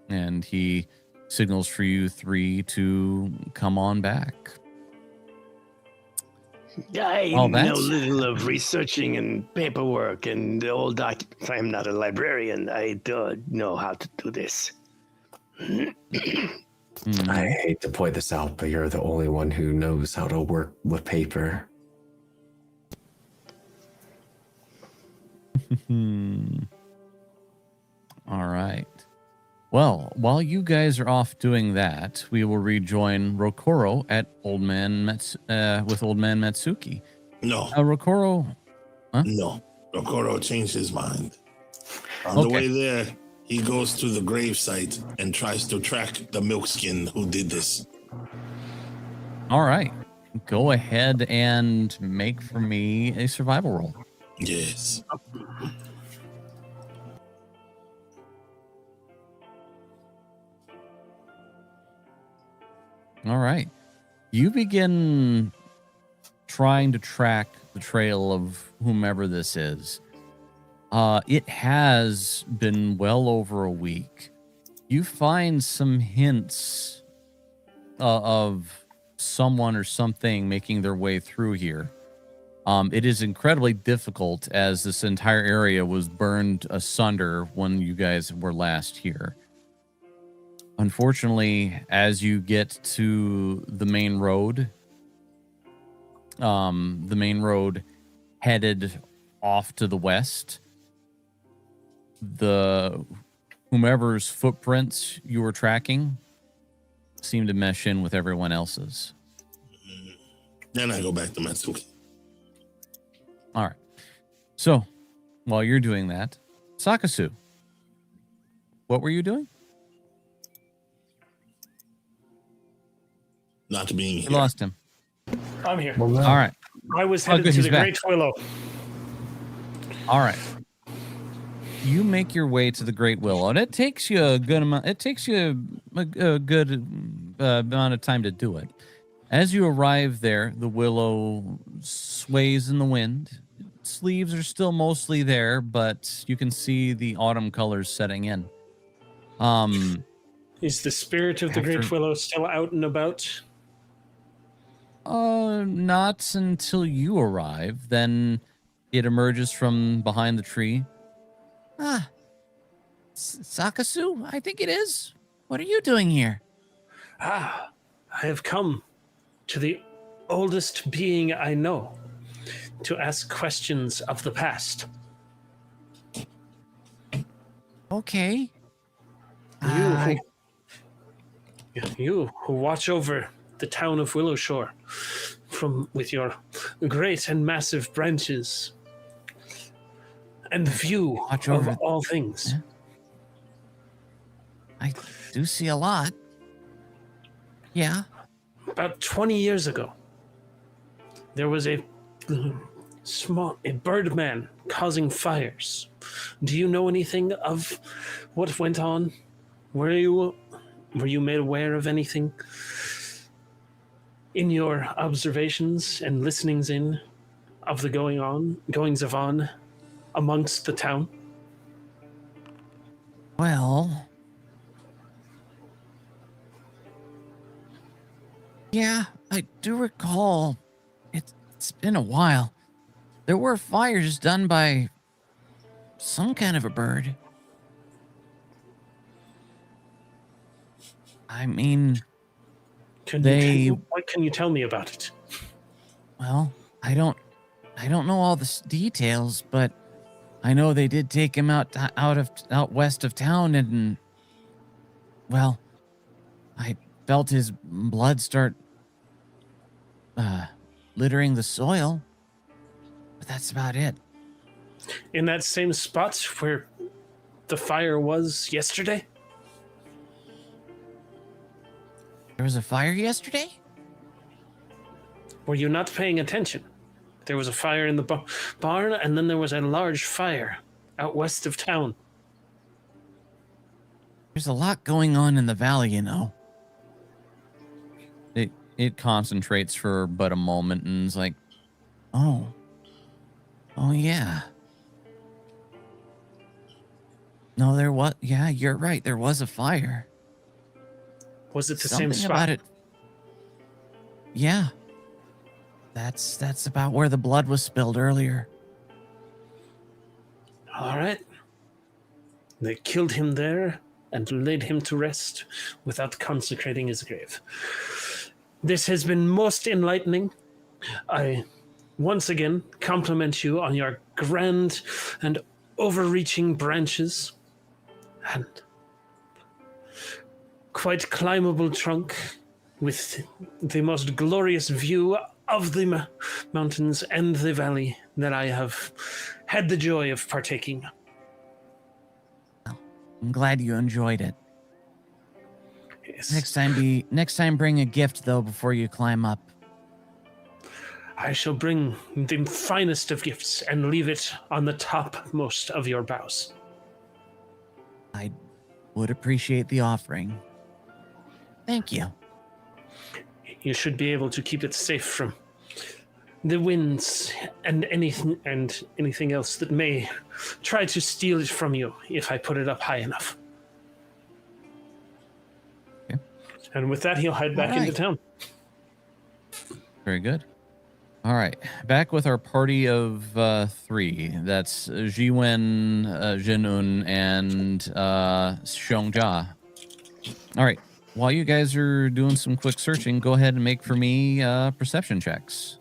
And he signals for you three to come on back. I know little of researching and paperwork and the old documents. I'm not a librarian. I don't know how to do this. I hate to point this out, but you're the only one who knows how to work with paper. All right. Well, while you guys are off doing that, we will rejoin Rokoro at with Old Man Matsuki. No. Rokoro? Huh? No. Rokoro changed his mind. On the way there, he goes to the gravesite and tries to track the milkskin who did this. All right. Go ahead and make for me a survival roll. Yes. All right. You begin trying to track the trail of whomever this is. It has been well over a week. You find some hints of someone or something making their way through here. It is incredibly difficult as this entire area was burned asunder when you guys were last here. Unfortunately, as you get to the main road headed off to the west, whomever's footprints you were tracking seem to mesh in with everyone else's. Then I go back to Matsuki. All right. So, while you're doing that, Sakasu, what were you doing? Not being here. You lost him. I'm here. All right. I was headed to the Great Willow. All right. You make your way to the Great Willow, and it takes you a good amount. It takes you a good amount of time to do it. As you arrive there, the willow sways in the wind. Its leaves are still mostly there, but you can see the autumn colors setting in. Is the spirit of the Great Willow still out and about? Not until you arrive. Then it emerges from behind the tree. Sakasu, I think it is. What are you doing here? I have come to the oldest being I know to ask questions of the past. Okay. You who watch over the town of Willowshore with your great and massive branches and the view of all things. Yeah. I do see a lot. Yeah. About 20 years ago, there was a birdman causing fires. Do you know anything of what went on? Were you made aware of anything in your observations and listenings in of the goings on amongst the town? Well, yeah, I do recall. It's been a while. There were fires done by some kind of a bird. I mean, What can you tell me about it? well, I don't know all the details, but I know they did take him out west of town, and well, I felt his blood start littering the soil, but that's about it. In that same spot where the fire was yesterday? There was a fire yesterday? Were you not paying attention? There was a fire in the barn, and then there was a large fire out west of town. There's a lot going on in the valley, you know. It concentrates for but a moment and is like, oh yeah. No, yeah, you're right. There was a fire. Was it the Something same spot? about it. Yeah. That's about where the blood was spilled earlier. All right. They killed him there and laid him to rest without consecrating his grave. This has been most enlightening. I once again compliment you on your grand and overreaching branches and quite climbable trunk with the most glorious view of the mountains and the valley that I have had the joy of partaking. I'm glad you enjoyed it. Yes. Next time bring a gift though before you climb up. I shall bring the finest of gifts and leave it on the topmost of your boughs. I would appreciate the offering. Thank you. You should be able to keep it safe from the winds and anything else that may try to steal it from you if I put it up high enough. Okay. And with that, he'll head back All right. into town. Very good. All right, back with our party of 3. That's Jiwen, Jinun, and Xiongja. All right, while you guys are doing some quick searching, go ahead and make for me perception checks.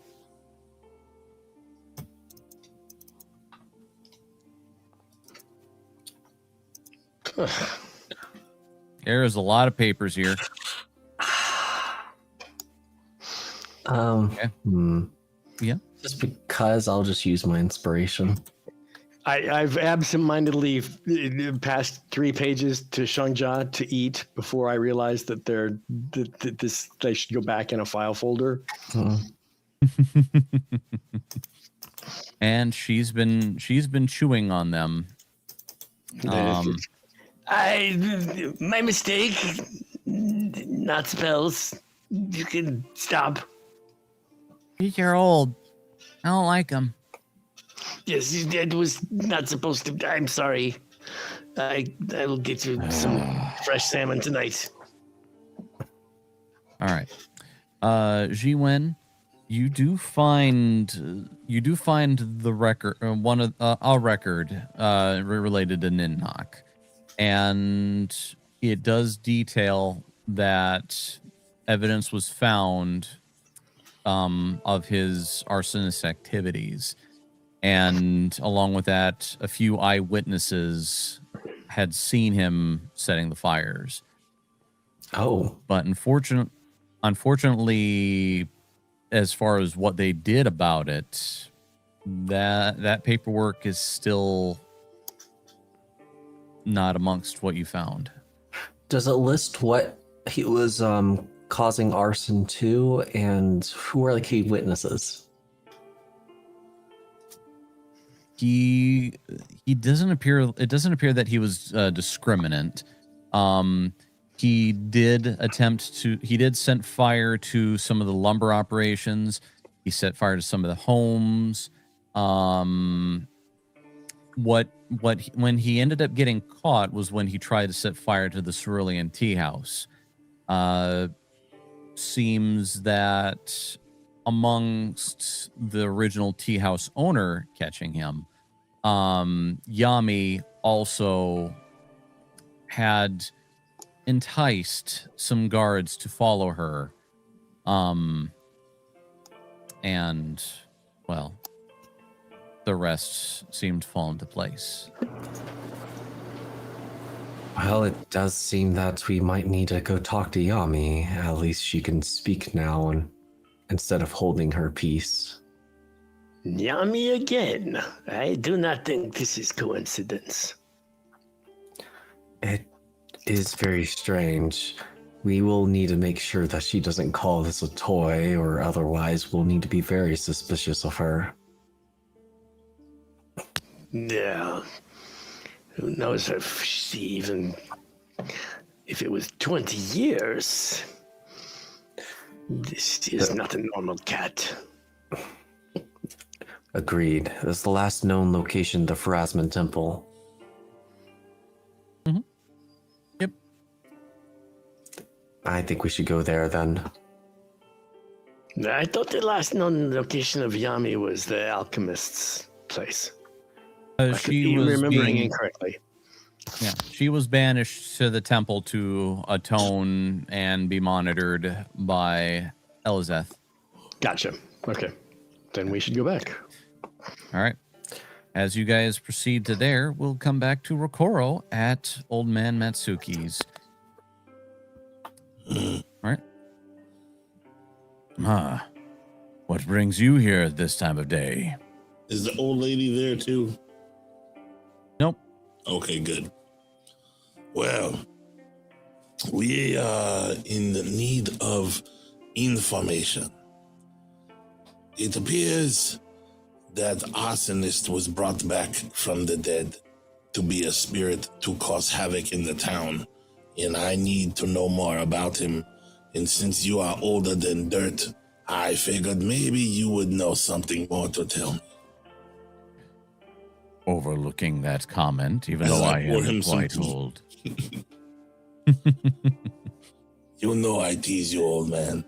There's a lot of papers here. Okay. Yeah. Just because I'll just use my inspiration. I've absentmindedly passed 3 pages to Xiongja to eat before I realized that they should go back in a file folder. And she's been chewing on them. My mistake. Not spells. You can stop. You're old. I don't like them. Yes, it was not supposed to. I'm sorry. I'll get you some fresh salmon tonight. All right. Jiwen, you do find the record, one of a record related to Ninnock, and it does detail that evidence was found of his arsonist activities, and along with that, a few eyewitnesses had seen him setting the fires. Oh, But unfortunately, as far as what they did about it, that paperwork is still not amongst what you found. does it list what he was causing arson to, and who are the key witnesses? He doesn't appear. It doesn't appear that he was discriminant. He did set fire to some of the lumber operations. He set fire to some of the homes. When he ended up getting caught was when he tried to set fire to the Cerulean tea house. Seems that amongst the original tea house owner catching him, Yami also had enticed some guards to follow her. And, well, the rest seemed to fall into place. Well, it does seem that we might need to go talk to Yami. At least she can speak now instead of holding her peace. Yami again. I do not think this is coincidence. It is very strange. We will need to make sure that she doesn't call this a toy, or otherwise we'll need to be very suspicious of her. Yeah. Who knows if she even... If it was 20 years... This is not a normal cat. Agreed. This is the last known location, the Pharasman Temple. Mm-hmm. Yep. I think we should go there then. I thought the last known location of Yami was the alchemist's place. I could be remembering incorrectly. Yeah, she was banished to the temple to atone and be monitored by Elizeth. Gotcha. Okay. Then we should go back. All right. As you guys proceed to there, we'll come back to Rokoro at Old Man Matsuki's. All right. What brings you here at this time of day? Is the old lady there too? Nope. Okay, good. Well, we are in the need of information. It appears that the arsonist was brought back from the dead to be a spirit to cause havoc in the town, and I need to know more about him. And since you are older than dirt, I figured maybe you would know something more to tell me. Overlooking that comment, even though I am quite old. You know I tease you, old man.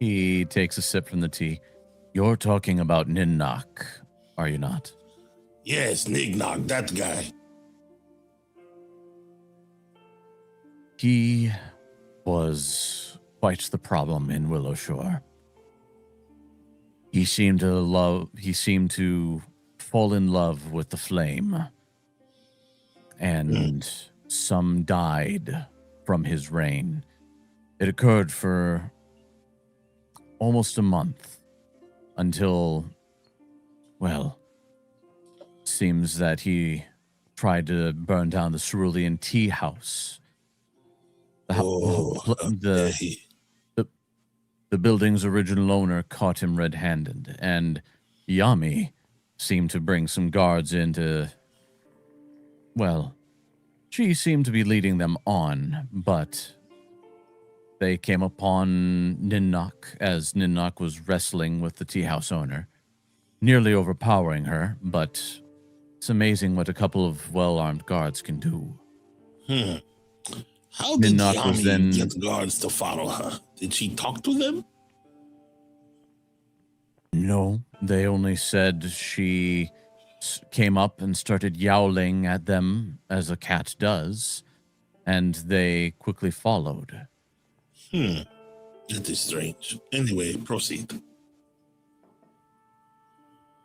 He takes a sip from the tea. You're talking about Ninnock, are you not? Yes, Nignock, that guy. He was quite the problem in Willowshore. He seemed to fall in love with the flame. And some died from his reign. It occurred for almost a month until, well, seems that he tried to burn down the Cerulean tea house. The building's original owner caught him red-handed, and Yami seemed to bring some guards in to, well, she seemed to be leading them on, but they came upon Ninnock as Ninnock was wrestling with the tea house owner, nearly overpowering her, but it's amazing what a couple of well-armed guards can do. How did Yami get guards to follow her? Did she talk to them? No, they only said she came up and started yowling at them as a cat does, and they quickly followed. That is strange. Anyway, proceed.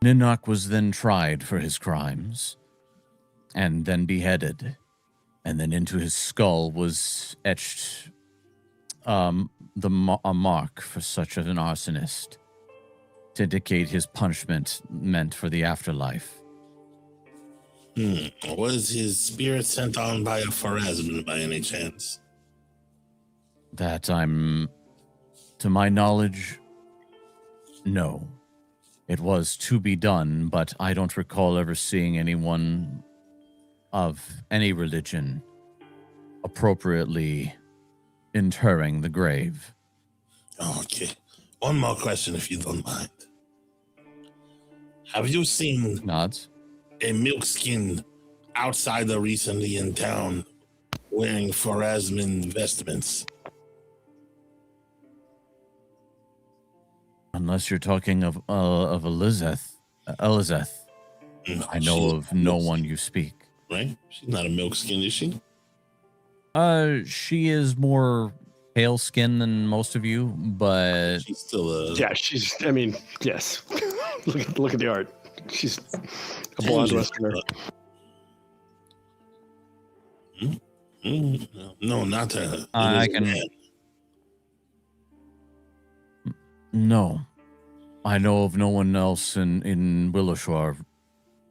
Ninnock was then tried for his crimes, and then beheaded, and then into his skull was etched a mark for such an arsonist to indicate his punishment meant for the afterlife. Was his spirit sent on by a Pharasman by any chance? That to my knowledge, no. It was to be done, but I don't recall ever seeing anyone of any religion appropriately interring the grave. Okay. One more question, if you don't mind. Have you seen Nods. a milkskin outsider recently in town wearing Pharasman vestments? Unless you're talking of Elizabeth. No, I know she's of no one you speak. right? She's not a milk skin, is she? She is more pale skin than most of you, but She's still a Yeah, she's. I mean, yes. look at the art. She's a blonde Westerner. No, not her. I can. No, I know of no one else in Willowshore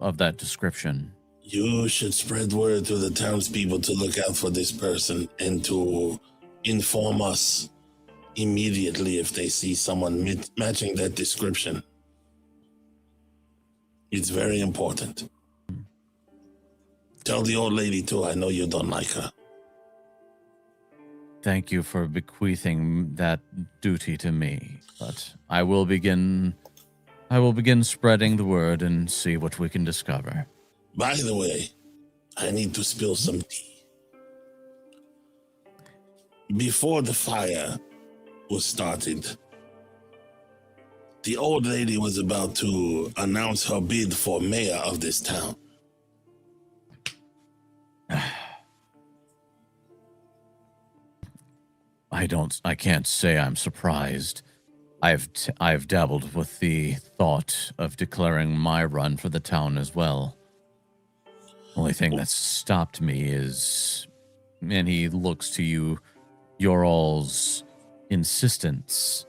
of that description. You should spread word to the townspeople to look out for this person and to inform us immediately if they see someone matching that description. It's very important. Tell the old lady too, I know you don't like her. Thank you for bequeathing that duty to me, but I will begin spreading the word and see what we can discover. By the way, I need to spill some tea. Before the fire was started, the old lady was about to announce her bid for mayor of this town. I can't say I'm surprised. I've dabbled with the thought of declaring my run for the town as well. Only thing that's stopped me is, and he looks to you, your all's insistence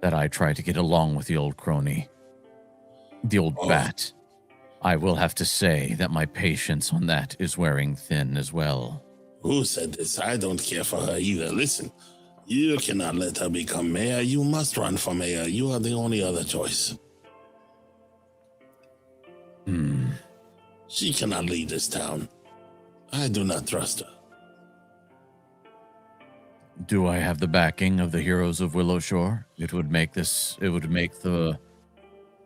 that I try to get along with the old crony, the old bat. I will have to say that my patience on that is wearing thin as well. Who said this? I don't care for her either. Listen, you cannot let her become mayor. You must run for mayor. You are the only other choice. She cannot lead this town. I do not trust her. Do I have the backing of the heroes of Willowshore? It would make the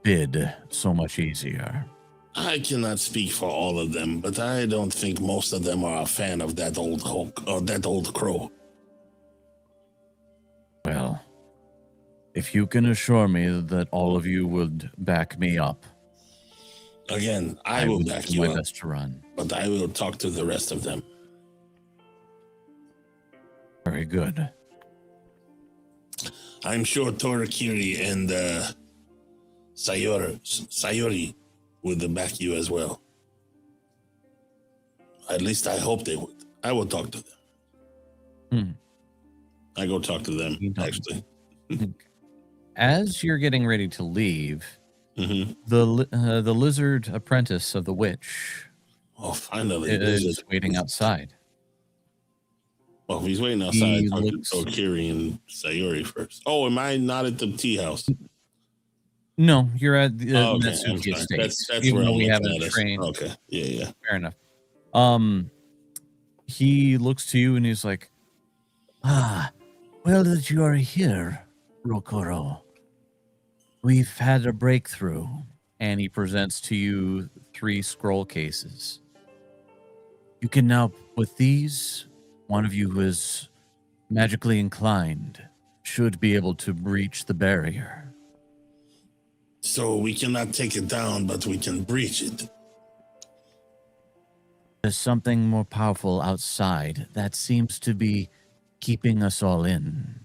bid so much easier. I cannot speak for all of them, but I don't think most of them are a fan of that old Hulk or that old crow. Well, if you can assure me that all of you would back me up, Again, I will back do you my up, best to run. but I will talk to the rest of them. Very good. I'm sure Torakiri and Sayori would back you as well. At least I hope they would. I will talk to them. I go talk to them, actually. As you're getting ready to leave, the lizard apprentice of the witch finally is waiting outside. Well, if he's waiting outside, talk to Torakiri and Sayori first. Oh, am I not at the tea house? No, you're at the Okay, Natsuki estate. That's even where though I'm we looking haven't at us. trained. Okay, yeah. Fair enough. He looks to you and he's like, well that you are here, Rokoro. We've had a breakthrough. And he presents to you 3 scroll cases. You can now, with these, one of you who is magically inclined should be able to breach the barrier. So we cannot take it down, but we can breach it. There's something more powerful outside that seems to be keeping us all in.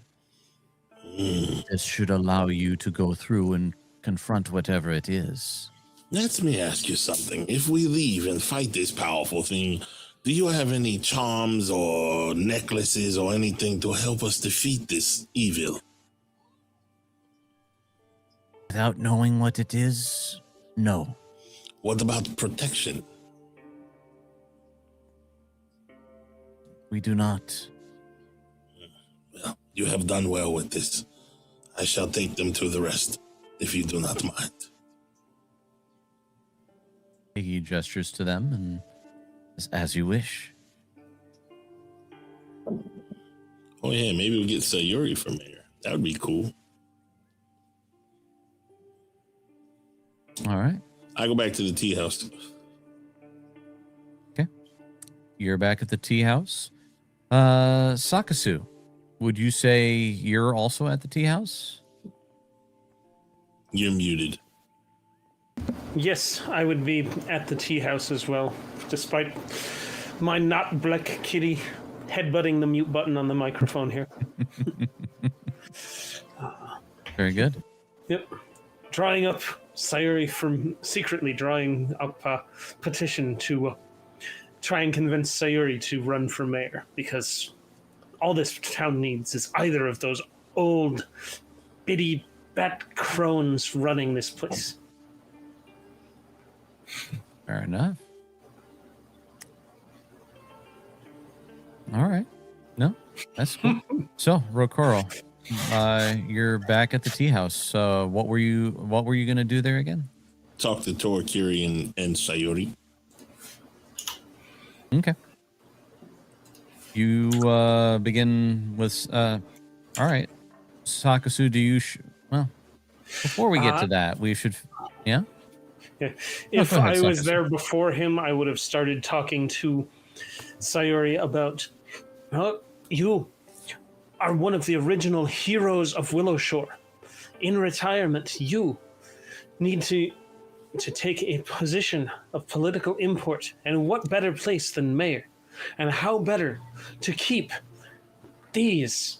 This should allow you to go through and confront whatever it is. Let me ask you something. If we leave and fight this powerful thing, do you have any charms or necklaces or anything to help us defeat this evil? Without knowing what it is, no. What about protection? We do not. Well, you have done well with this. I shall take them to the rest, if you do not mind. He gestures to them and says, as you wish. Oh yeah, maybe we'll get Sayuri for mayor. That would be cool. All right. I go back to the tea house. Okay. You're back at the tea house. Sakasu, would you say you're also at the tea house? You're muted. Yes, I would be at the tea house as well, despite my not black kitty headbutting the mute button on the microphone here. Very good. Yep. Drawing up secretly drawing up a petition to try and convince Sayuri to run for mayor, because all this town needs is either of those old bitty bat crones running this place. Fair enough. All right. No, that's cool. So, Rokoro, you're back at the tea house. What were you gonna do there again? Talk to Torakiri and Sayuri. Okay. You begin with all right. Sakasu, do you well, before we get to that, we should yeah? Yeah. If go ahead, I was Sakasu. there before him, I would have started talking to Sayuri about, you are one of the original heroes of Willowshore. In retirement, you need to take a position of political import, and what better place than mayor? And how better to keep these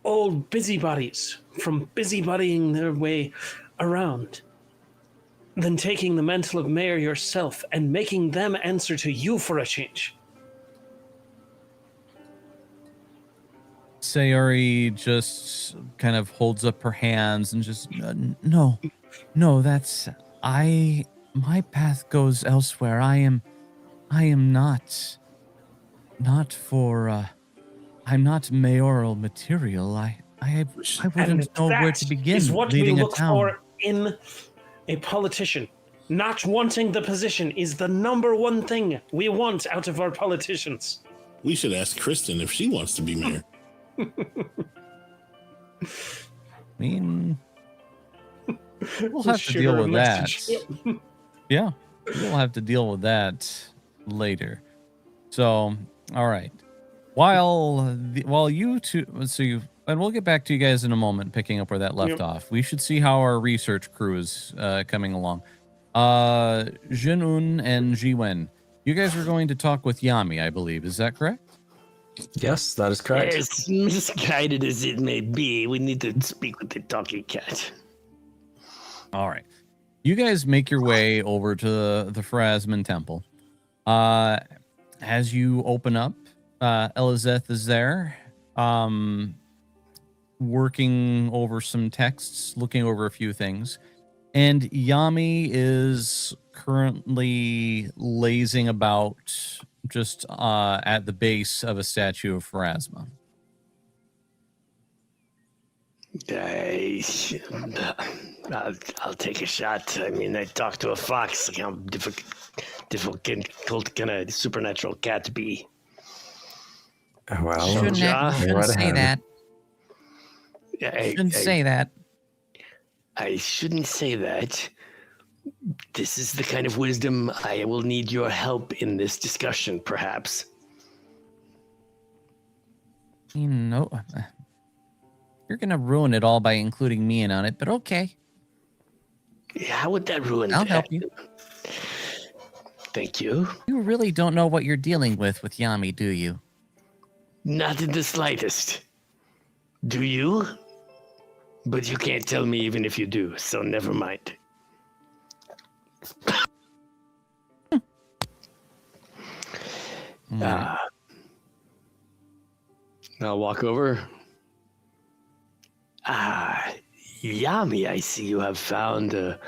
old busybodies from busybodying their way around than taking the mantle of mayor yourself and making them answer to you for a change. Sayori just kind of holds up her hands and just no, that's my path goes elsewhere. I am not for I'm not mayoral material. I wouldn't know where to begin Is what we leading a look town. for in a politician. Not wanting the position is the number one thing we want out of our politicians. We should ask Kristen if she wants to be mayor. I mean, we'll have to Shoot deal her a with that. message. Yeah, we'll have to deal with that later. So, all right. While you two, and we'll get back to you guys in a moment, picking up where that left off. We should see how our research crew is coming along. Jinun and Jiwen, you guys are going to talk with Yami, I believe. Is that correct? Yes, that is correct. As misguided as it may be, we need to speak with the talking cat. All right. You guys make your way over to the Phrasman Temple. As you open up, Elizeth is there, working over some texts, looking over a few things. And Yami is currently lazing about just at the base of a statue of Phrasma. I'll take a shot. I mean, I talked to a fox. Like, how difficult can a supernatural cat be? Well, Shouldn't say that. Shouldn't say that. I shouldn't say that. This is the kind of wisdom I will need your help in this discussion, perhaps. You know, you're going to ruin it all by including me in on it, but okay. How would that ruin I'll that? help you. Thank you. You really don't know what you're dealing with Yami, do you? Not in the slightest. Do you? But you can't tell me even if you do, so never mind. I'll walk over. Yami, I see you have found a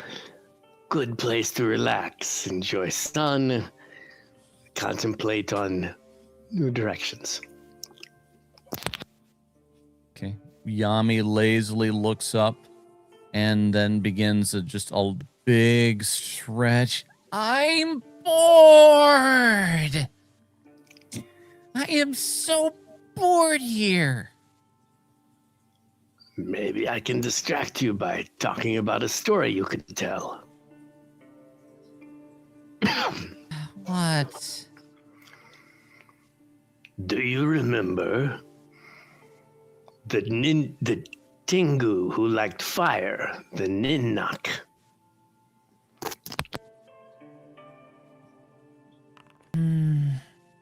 good place to relax, enjoy sun, contemplate on new directions. Okay. Yami lazily looks up and then begins just a big stretch. I'm bored. I am so bored here. Maybe I can distract you by talking about a story you could tell. What? Do you remember the Tingu who liked fire, the Ninnak.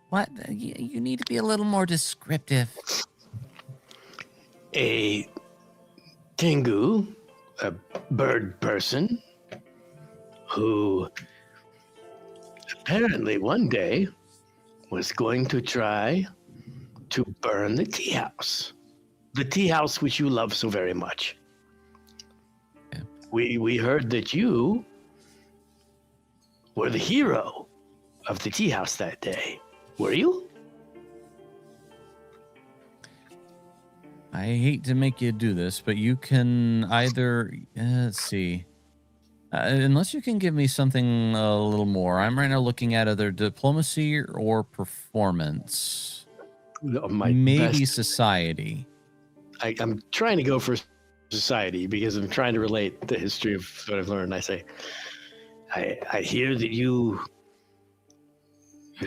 What? You need to be a little more descriptive. A Tingu, a bird person, who apparently one day was going to try to burn the tea house. The tea house which you love so very much. Yeah. We heard that you were the hero of the tea house that day. Were you? I hate to make you do this, but you can either let's see. Unless you can give me something a little more. I'm right now looking at either diplomacy or performance. Maybe best- society. I'm trying to go for society because I'm trying to relate the history of what I've learned. I say, I hear that you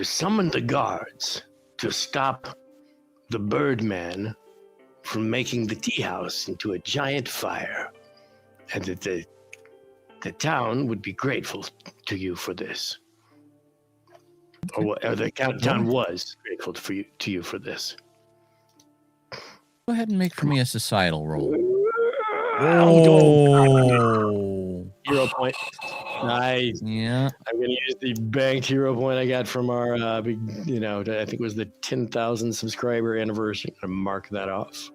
summoned the guards to stop the Birdman from making the tea house into a giant fire, and that the town would be grateful to you for this, or the town was grateful to you for this. Go ahead and make for me a societal roll. Oh. Hero point. Nice. Yeah. I'm going to use the banked hero point I got from our, I think it was the 10,000 subscriber anniversary. I'm going to mark that off.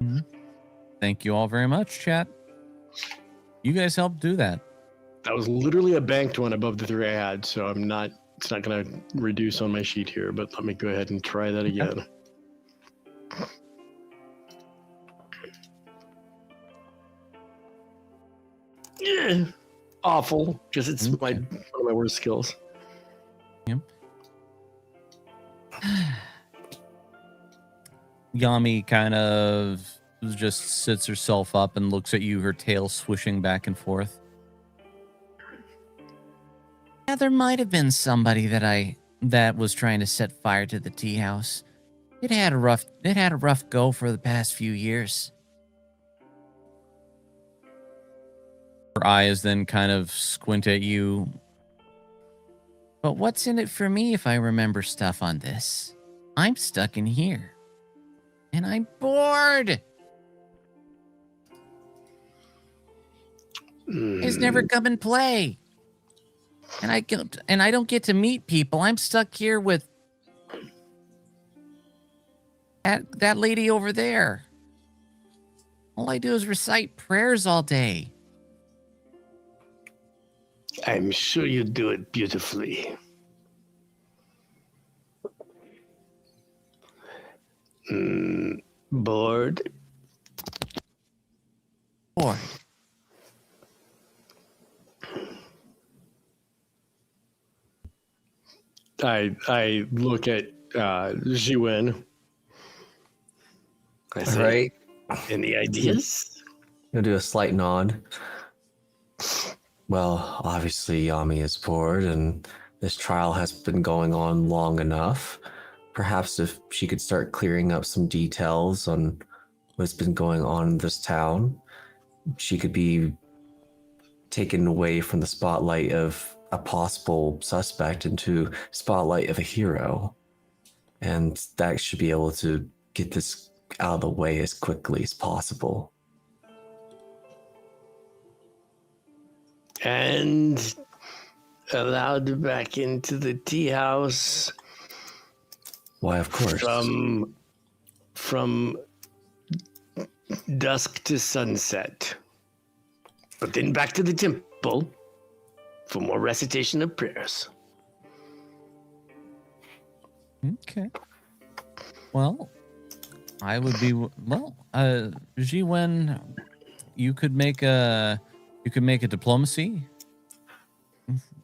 Thank you all very much, chat. You guys helped do that. That was literally a banked one above the 3 I had, so it's not going to reduce on my sheet here, but let me go ahead and try that again. Yeah, awful, because it's one of my worst skills. Yep. Yami kind of just sits herself up and looks at you, her tail swishing back and forth. Yeah, there might have been somebody that was trying to set fire to the tea house. It had a rough go for the past few years. Her eyes then kind of squint at you. But what's in it for me if I remember stuff on this? I'm stuck in here. And I'm bored. Guys never come and play. And I don't get to meet people. I'm stuck here with that lady over there. All I do is recite prayers all day. I'm sure you do it beautifully. Bored? Bored. I look at Jiwen. I say, Right. Any ideas? You'll do a slight nod. Well, obviously Yami is bored and this trial has been going on long enough. Perhaps if she could start clearing up some details on what's been going on in this town, she could be taken away from the spotlight of a possible suspect into spotlight of a hero. And that should be able to get this out of the way as quickly as possible. And allowed back into the tea house. Why, of course. From dusk to sunset. But then back to the temple for more recitation of prayers. Okay. Well, I would be Jiwen, you could make a diplomacy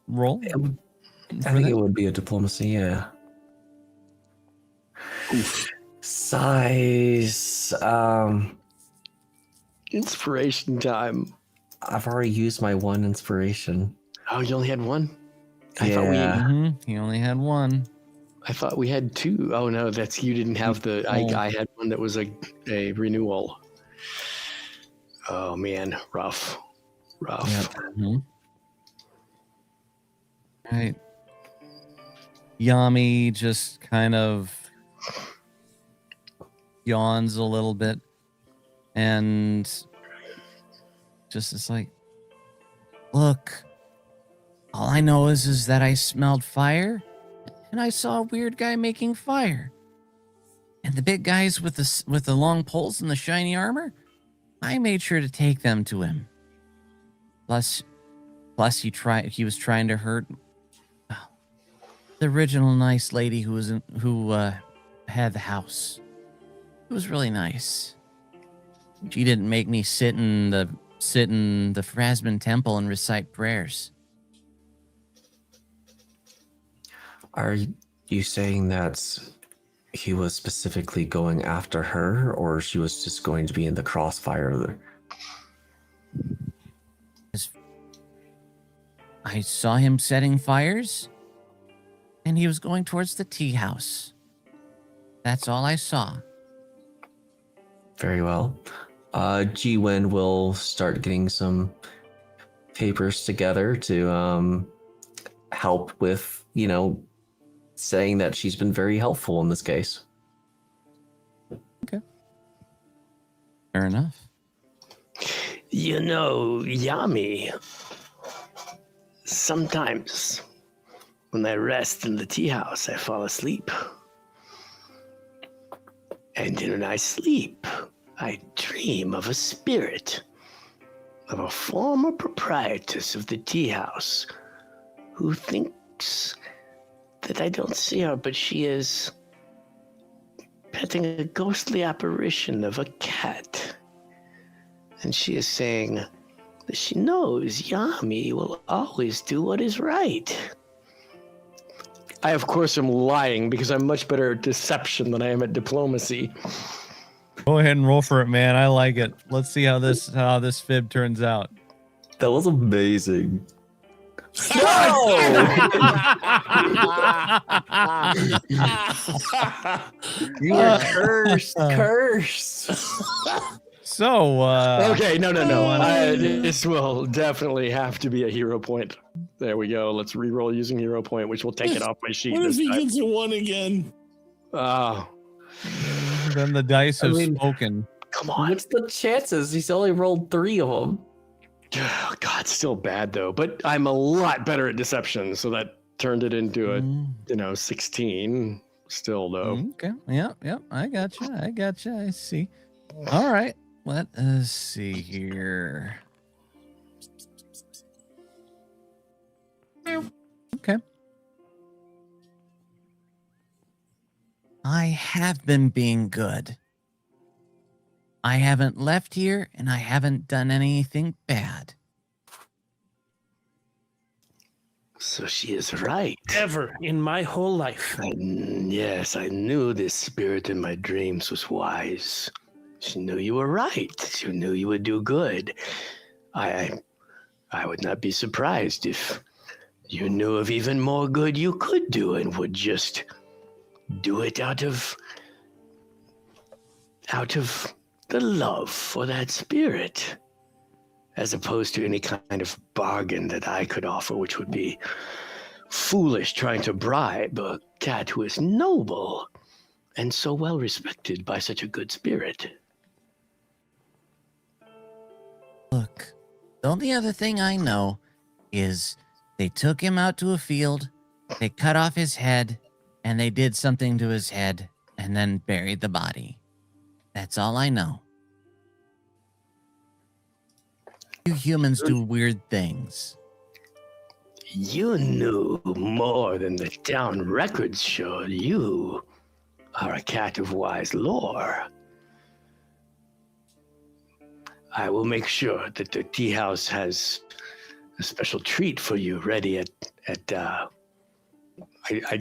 roll. I think it would be a diplomacy, yeah. Size. Inspiration time. I've already used my one inspiration. Oh, you only had one? Yeah. He only had one. I thought we had two. Oh no, that's you didn't have the. I had one that was a renewal. Oh man, rough. Yep. Right. Yami just kind of yawns a little bit and just is like, look, all I know is that I smelled fire and I saw a weird guy making fire. And the big guys with the long poles and the shiny armor, I made sure to take them to him. Plus he was trying to hurt the original nice lady who had the house. It was really nice. She didn't make me sit in the Phrasman temple and recite prayers. Are you saying that he was specifically going after her, or she was just going to be in the crossfire? I saw him setting fires, and he was going towards the tea house. That's all I saw. Very well. G-Win will start getting some papers together to help with, saying that she's been very helpful in this case. Okay. Fair enough. Yami, sometimes when I rest in the tea house, I fall asleep. And in my sleep, I dream of a spirit, of a former proprietress of the tea house, who thinks that I don't see her, but she is petting a ghostly apparition of a cat. And she is saying that she knows Yami will always do what is right. I, of course, am lying because I'm much better at deception than I am at diplomacy. Go ahead and roll for it, man. I like it. Let's see how this fib turns out. That was amazing. You are cursed. So, Okay, no. This will definitely have to be a hero point. There we go. Let's re-roll using hero point, which will take it off my sheet What if this he time. gets a 1 again? Then the dice have I mean- spoken. Come on. What's the chances? He's only rolled 3 of them. Oh, God, still bad though. But I'm a lot better at deception, so that turned it into a 16. Still though. Okay. Yep. I gotcha. I see. All right. Let us see here. Okay. I have been being good. I haven't left here and I haven't done anything bad. So she is right. Ever in my whole life. Yes, I knew this spirit in my dreams was wise. She knew you were right. She knew you would do good. I would not be surprised if you knew of even more good you could do and would just do it out of the love for that spirit, as opposed to any kind of bargain that I could offer, which would be foolish, trying to bribe a cat who is noble and so well respected by such a good spirit. Look, the only other thing I know is they took him out to a field, they cut off his head, and they did something to his head and then buried the body. That's all I know. You humans do weird things. You knew more than the town records showed. You are a cat of wise lore. I will make sure that the tea house has a special treat for you ready at I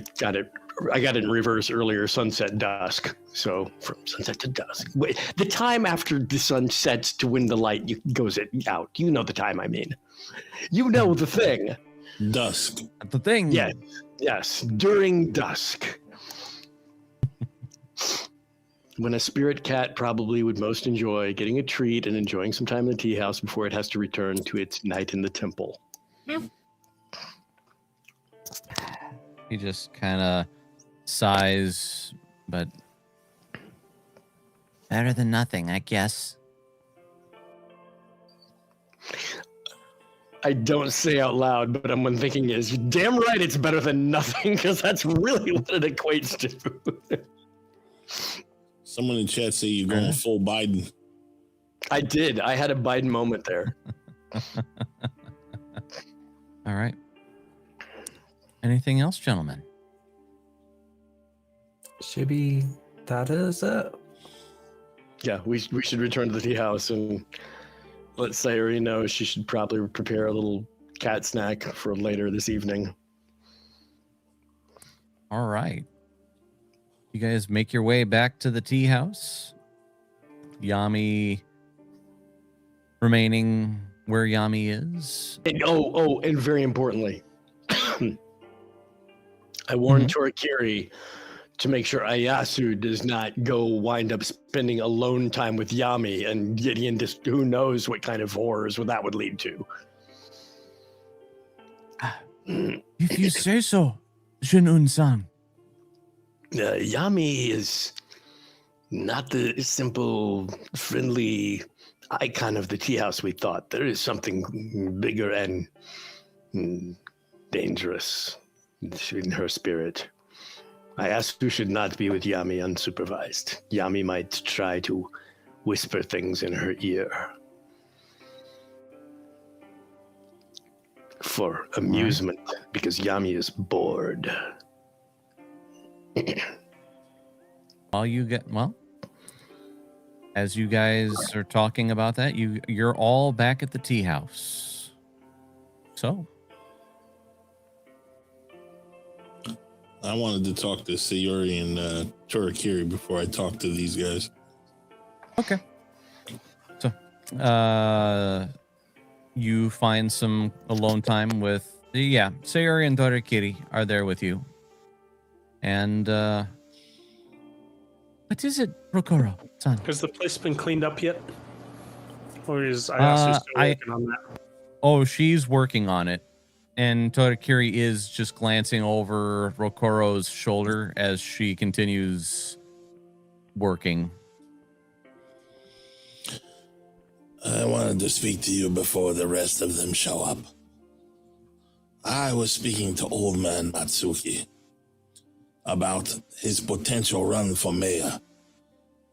got it in reverse earlier, sunset dusk. So from sunset to dusk. Wait, the time after the sun sets to when the light goes out. You know the time I mean. You know the thing. Dusk. The thing. Yes, during dusk. when a spirit cat probably would most enjoy getting a treat and enjoying some time in the tea house before it has to return to its night in the temple. He just kind of sighs, but better than nothing, I guess. I don't say out loud, but I'm thinking is, you're damn right it's better than nothing, because that's really what it equates to. Someone in chat say you're going full Biden. I did. I had a Biden moment there. All right. Anything else, gentlemen? Shibby, that is it. Yeah, we should return to the tea house and let Sayuri know she should probably prepare a little cat snack for later this evening. All right. You guys make your way back to the tea house. Yami remaining where Yami is. And, and very importantly, I warned Torakiri to make sure Ayasu does not go wind up spending alone time with Yami and getting into who knows what kind of horrors that would lead to. If you say so, Shinun-san. Yami is not the simple, friendly icon of the tea house we thought. There is something bigger and dangerous in her spirit. Ayasu should not be with Yami unsupervised. Yami might try to whisper things in her ear for amusement, because Yami is bored. As you guys are talking about that, you're all back at the tea house. So I wanted to talk to Sayuri and Torakiri before I talk to these guys. okay. So you find some alone time with Sayuri and Torakiri are there with you. And what is it, Rokoro-san? Has the place been cleaned up yet? Or is Ayasu still working on that? Oh, she's working on it. And Torakiri is just glancing over Rokoro's shoulder as she continues working. I wanted to speak to you before the rest of them show up. I was speaking to old man Matsuki about his potential run for mayor,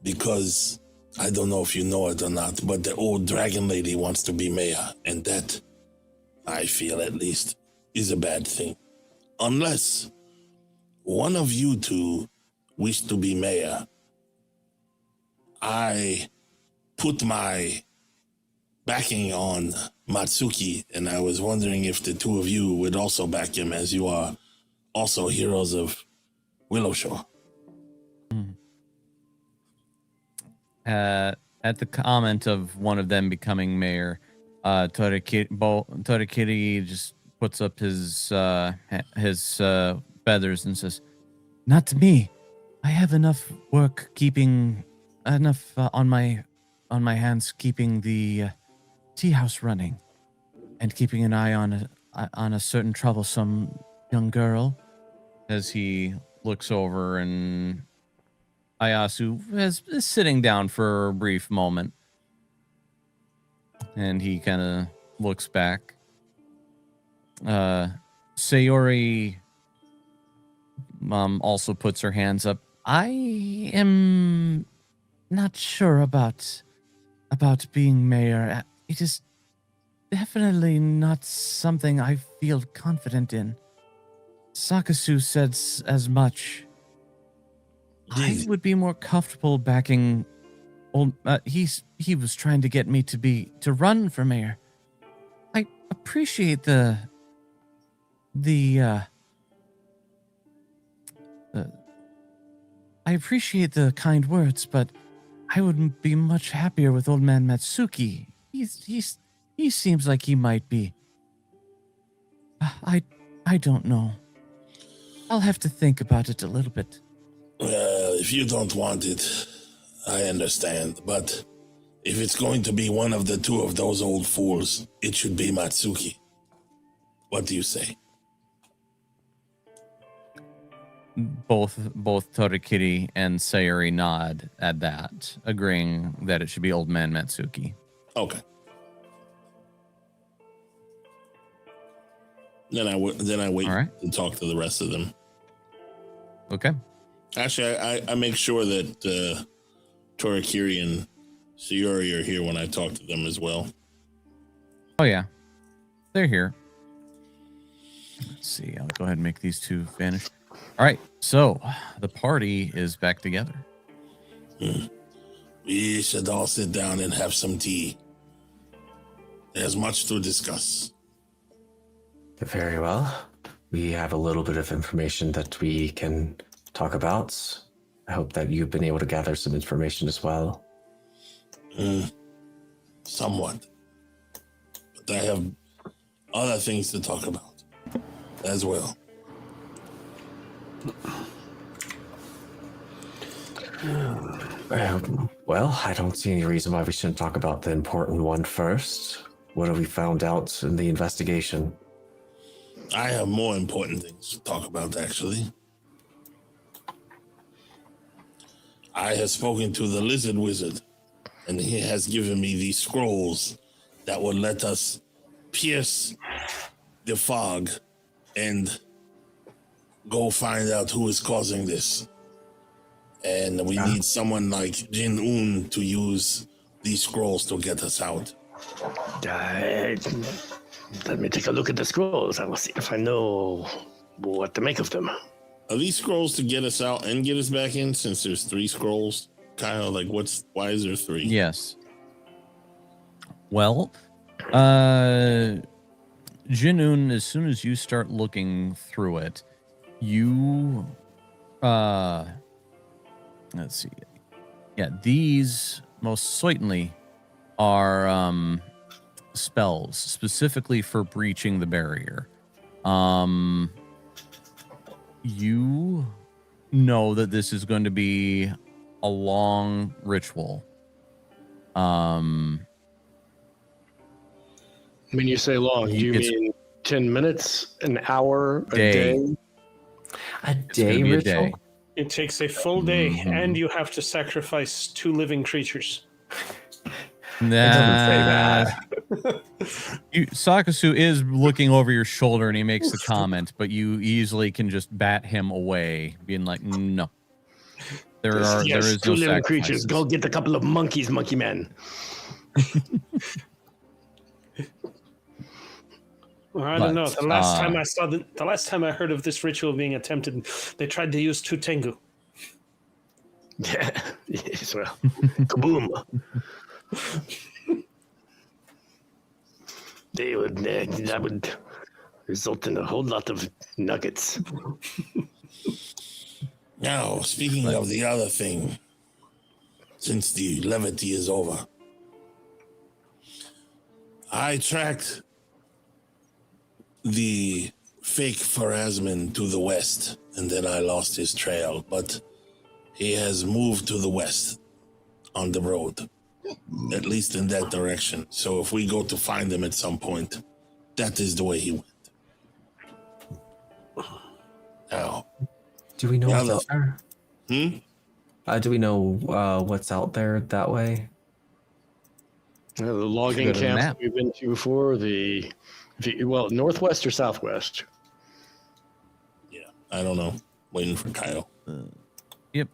because I don't know if you know it or not, but the old dragon lady wants to be mayor, and that, I feel at least, is a bad thing. Unless one of you two wish to be mayor, I put my backing on Matsuki, and I was wondering if the two of you would also back him, as you are also heroes of Willowshore. At the comment of one of them becoming mayor, Torakiri just puts up his feathers and says, "Not me. I have enough work keeping on my hands keeping the tea house running, and keeping an eye on a certain troublesome young girl." As he looks over, and Ayasu is sitting down for a brief moment, and he kind of looks back. Sayori also puts her hands up. I am not sure about being mayor. It is definitely not something I feel confident in. Sakasu said as much. I would be more comfortable backing old. He was trying to get me to run for mayor. I appreciate the kind words, but I would be much happier with old man Matsuki. He seems like he might be. I don't know. I'll have to think about it a little bit. Well, if you don't want it, I understand, but if it's going to be one of the two of those old fools, it should be Matsuki. What do you say? Both Torikiri and Sayuri nod at that, agreeing that it should be Old Man Matsuki. Okay. Then I wait to talk to the rest of them. Okay. Actually, I make sure that Torikiri and Sayuri are here when I talk to them as well. Oh, yeah. They're here. Let's see. I'll go ahead and make these two vanish. All right. So the party is back together. We should all sit down and have some tea. There's much to discuss. Very well. We have a little bit of information that we can talk about. I hope that you've been able to gather some information as well. Somewhat. But I have other things to talk about as well. Well, I don't see any reason why we shouldn't talk about the important one first. What have we found out in the investigation? I have more important things to talk about, actually. I have spoken to the lizard wizard, and he has given me these scrolls that will let us pierce the fog and go find out who is causing this. And we need someone like Jin Un to use these scrolls to get us out. Let me take a look at the scrolls. I will see if I know what to make of them. Are these scrolls to get us out and get us back in, since there's 3 scrolls? Kind of like, why is there 3? Yes. Well, Jinun, as soon as you start looking through it, you, let's see. Yeah, these most certainly are spells specifically for breaching the barrier. You know that this is going to be a long ritual. When you say long, do you mean 10 minutes, an hour, a day? A day ritual? It takes a full day, and you have to sacrifice 2 living creatures. Nah. Sakasu is looking over your shoulder and he makes the comment, but you easily can just bat him away, being like, no. There is 2 no living sacrifices. creatures. Go get a couple of monkeys, monkey man. Well, I don't know. The last time I heard of this ritual being attempted, they tried to use 2 tengu. Yeah. Yes, well. Kaboom. That would result in a whole lot of nuggets. Now, speaking of the other thing, since the levity is over, I tracked the fake Pharasman to the west, and then I lost his trail, but he has moved to the west on the road, at least in that direction. So if we go to find him at some point, that is the way he went. Now, do we know what's out there? Do we know what's out there that way? The logging camps that we've been to before, northwest or southwest? Yeah, I don't know. Waiting for Kyle. Yep.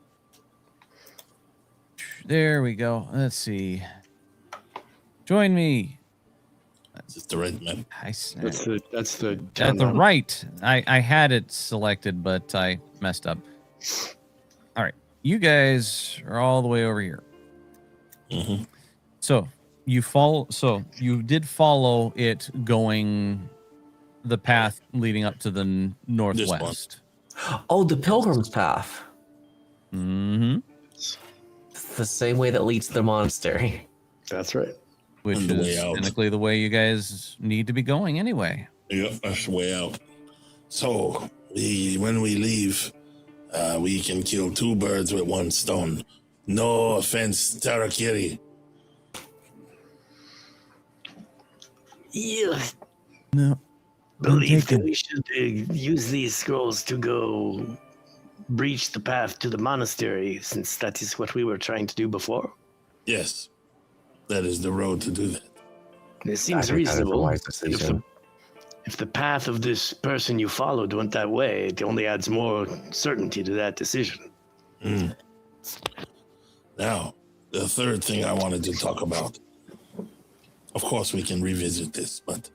There we go. Let's see. Join me. That's the right map. That's the at the right. I had it selected, but I messed up. All right, you guys are all the way over here. Mm-hmm. So you did follow it going the path leading up to the northwest. Oh, the Pilgrim's Path. Mm-hmm. It's the same way that leads to the monastery. That's right. Which is technically the way you guys need to be going anyway. Yep, that's the way out. So when we leave, we can kill 2 birds with 1 stone. No offense, Tarakiri. You No. believe that taken. we should use these scrolls to go breach the path to the monastery, since that is what we were trying to do before? Yes, that is the road to do that. It I seems think that is a reasonable. wise If decision. if the path of this person you followed went that way, it only adds more certainty to that decision. Now, the third thing I wanted to talk about. Of course, we can revisit this, but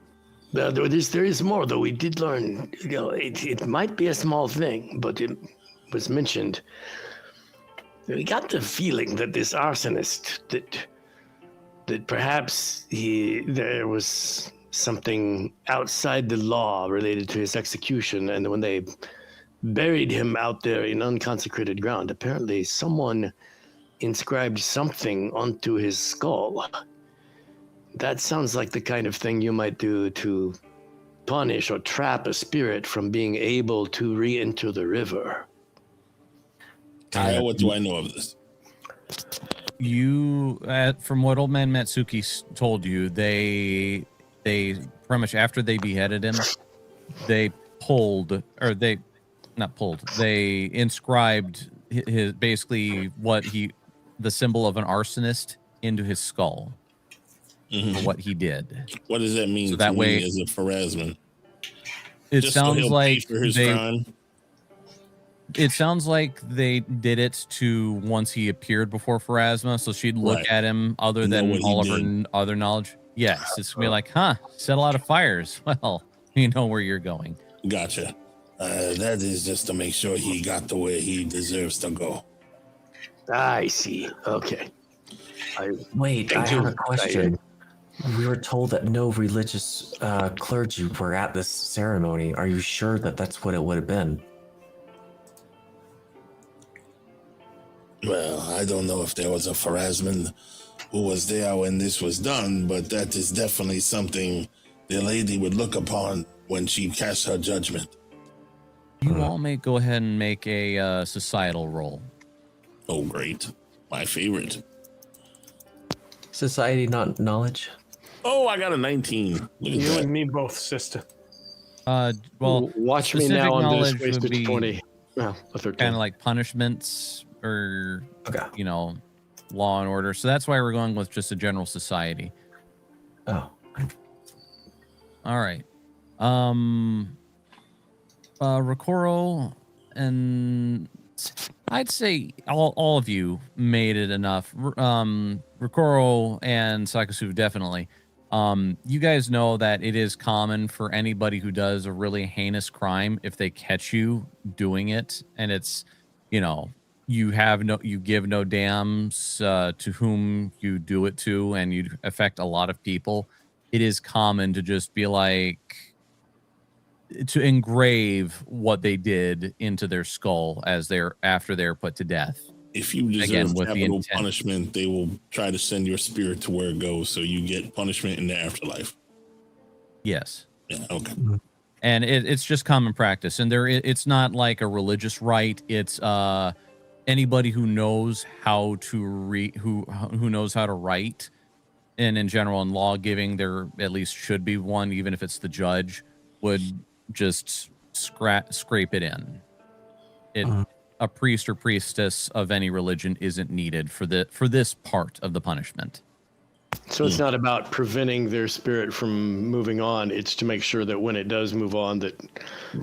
There is more, though. We did learn, it might be a small thing, but it was mentioned. We got the feeling that this arsonist, that perhaps there was something outside the law related to his execution, and when they buried him out there in unconsecrated ground, apparently someone inscribed something onto his skull. That sounds like the kind of thing you might do to punish or trap a spirit from being able to re-enter the river. Kyle, what do I know of this? You, from what Old Man Matsuki told you, they pretty much after they beheaded him, they inscribed his basically the symbol of an arsonist into his skull. For what he did. What does that mean? So that to way, me as a Pharasman? it Just so sounds he'll like pay for his crime? It sounds like they did it to once he appeared before Pharasma, so she'd look Right. at him other Know than what he all of did. her other knowledge. Yes, it's gonna be like, set a lot of fires. Well, you know where you're going. Gotcha. That is just to make sure he got the way he deserves to go. I see. Okay. Wait, I have a question. We were told that no religious clergy were at this ceremony. Are you sure that that's what it would have been? Well, I don't know if there was a Pharasman who was there when this was done, but that is definitely something the lady would look upon when she casts her judgment. You all may go ahead and make a societal roll. Oh, great. My favorite. Society, not knowledge. Oh, I got a 19. Look at You that. and me both, sister. Well, watch me specific now on this knowledge would wasted be 20. Well, a 13. kind of like punishments or Okay. law and order. So that's why we're going with just a general society. Oh. All right. Rokoro and I'd say all of you made it enough. Rokoro and Sakasu definitely. You guys know that it is common for anybody who does a really heinous crime, if they catch you doing it, and it's, you give no damns to whom you do it to, and you affect a lot of people. It is common to just be like, to engrave what they did into their skull after they're put to death. If you deserve Again, with the capital intent. punishment, they will try to send your spirit to where it goes, so you get punishment in the afterlife. Yes. Yeah, okay. And it's just common practice, and it's not like a religious rite. It's anybody who knows how to who knows how to write, and in general in law giving, there at least should be one, even if it's the judge, would just scrape it in. A priest or priestess of any religion isn't needed for this part of the punishment. So it's not about preventing their spirit from moving on. It's to make sure that when it does move on, that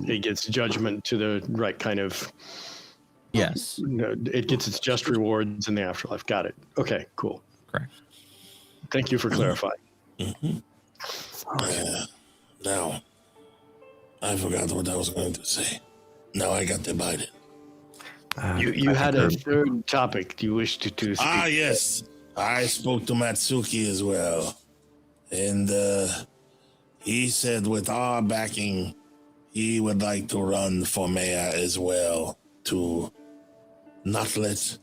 it gets judgment to the right kind of. Yes. It gets its just rewards in the afterlife. Got it. Okay, cool. Correct. Thank you for clarifying. Now, I forgot what I was going to say. Now I got divided. You had a third topic you wished to speak. Ah, yes. I spoke to Matsuki as well. And he said with our backing, he would like to run for mayor as well, to not let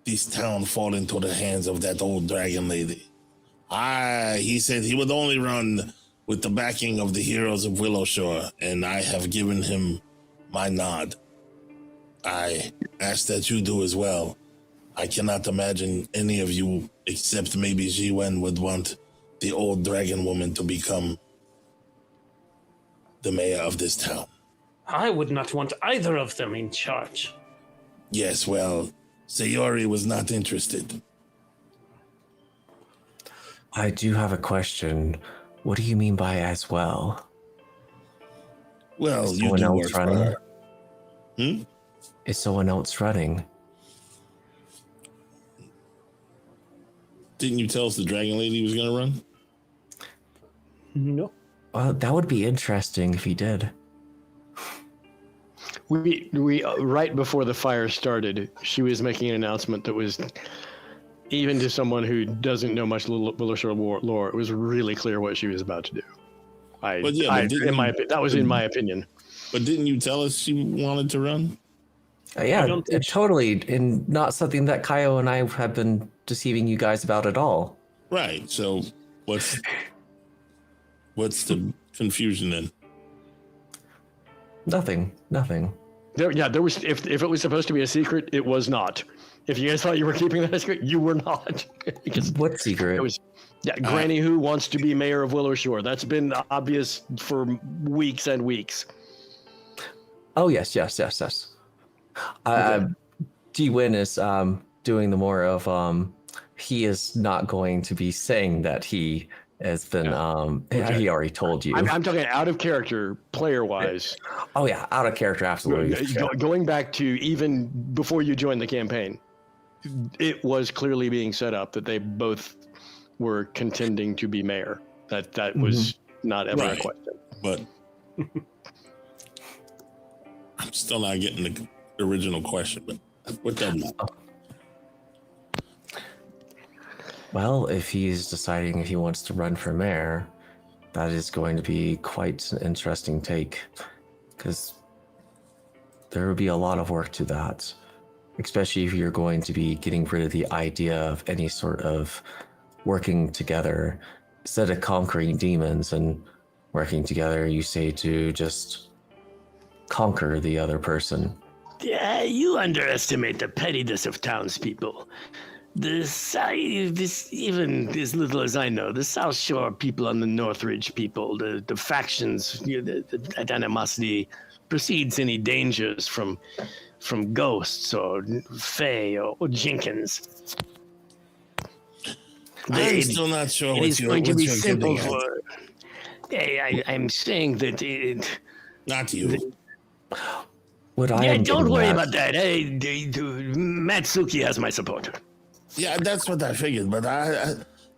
this town fall into the hands of that old dragon lady. He said he would only run with the backing of the heroes of Willowshore, and I have given him my nod. I ask that you do as well. I cannot imagine any of you, except maybe Jiwen, would want the old dragon woman to become the mayor of this town. I would not want either of them in charge. Yes, well, Sayori was not interested. I do have a question. What do you mean by as well? Well, Is you someone do else work for running? her. Is someone else running? Didn't you tell us the dragon lady was going to run? No. Well, that would be interesting if he did. We right before the fire started, she was making an announcement that was, even to someone who doesn't know much Willershire lore, it was really clear what she was about to do. That was in my opinion. But didn't you tell us she wanted to run? Yeah, totally. And not something that Kaio and I have been deceiving you guys about at all. Right. So what's the confusion then? Nothing. There was, if it was supposed to be a secret, it was not. If you guys thought you were keeping that a secret, you were not. Because what secret? It was, Granny Who wants to be mayor of Willershore. That's been obvious for weeks and weeks. Oh, yes. Okay. D-Win is doing the more of, he is not going to be saying that he has been, Okay. he already told you. I'm talking out of character, player-wise. Oh, yeah, out of character, absolutely. Going back to even before you joined the campaign, it was clearly being set up that they both were contending to be mayor. That was not ever a question. But I'm still not getting the original question. But what does that matter? Well, if he's deciding if he wants to run for mayor, that is going to be quite an interesting take, because there will be a lot of work to that, especially if you're going to be getting rid of the idea of any sort of working together. Instead of conquering demons and working together, you say to just conquer the other person. Yeah, you underestimate the pettiness of townspeople. This as little as I know, the South Shore people and the Northridge people, the factions, that animosity precedes any dangers from ghosts or Fae or Jenkins. I'm still not sure what it's you're going to be getting simple at. for. Hey, I'm saying that Not you. What I yeah, am don't getting worry at- about that. Hey, Matsuki has my support. Yeah, that's what I figured. But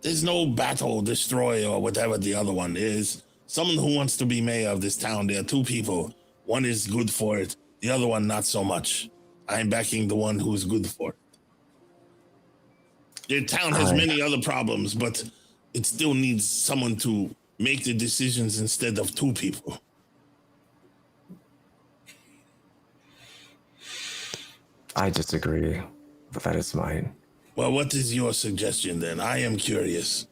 there's no battle, destroy, or whatever the other one is. Someone who wants to be mayor of this town. There are two people. One is good for it. The other one, not so much. I'm backing the one who's good for it. Your town has many other problems, but it still needs someone to make the decisions instead of two people. I disagree, but that is mine. Well, what is your suggestion then? I am curious.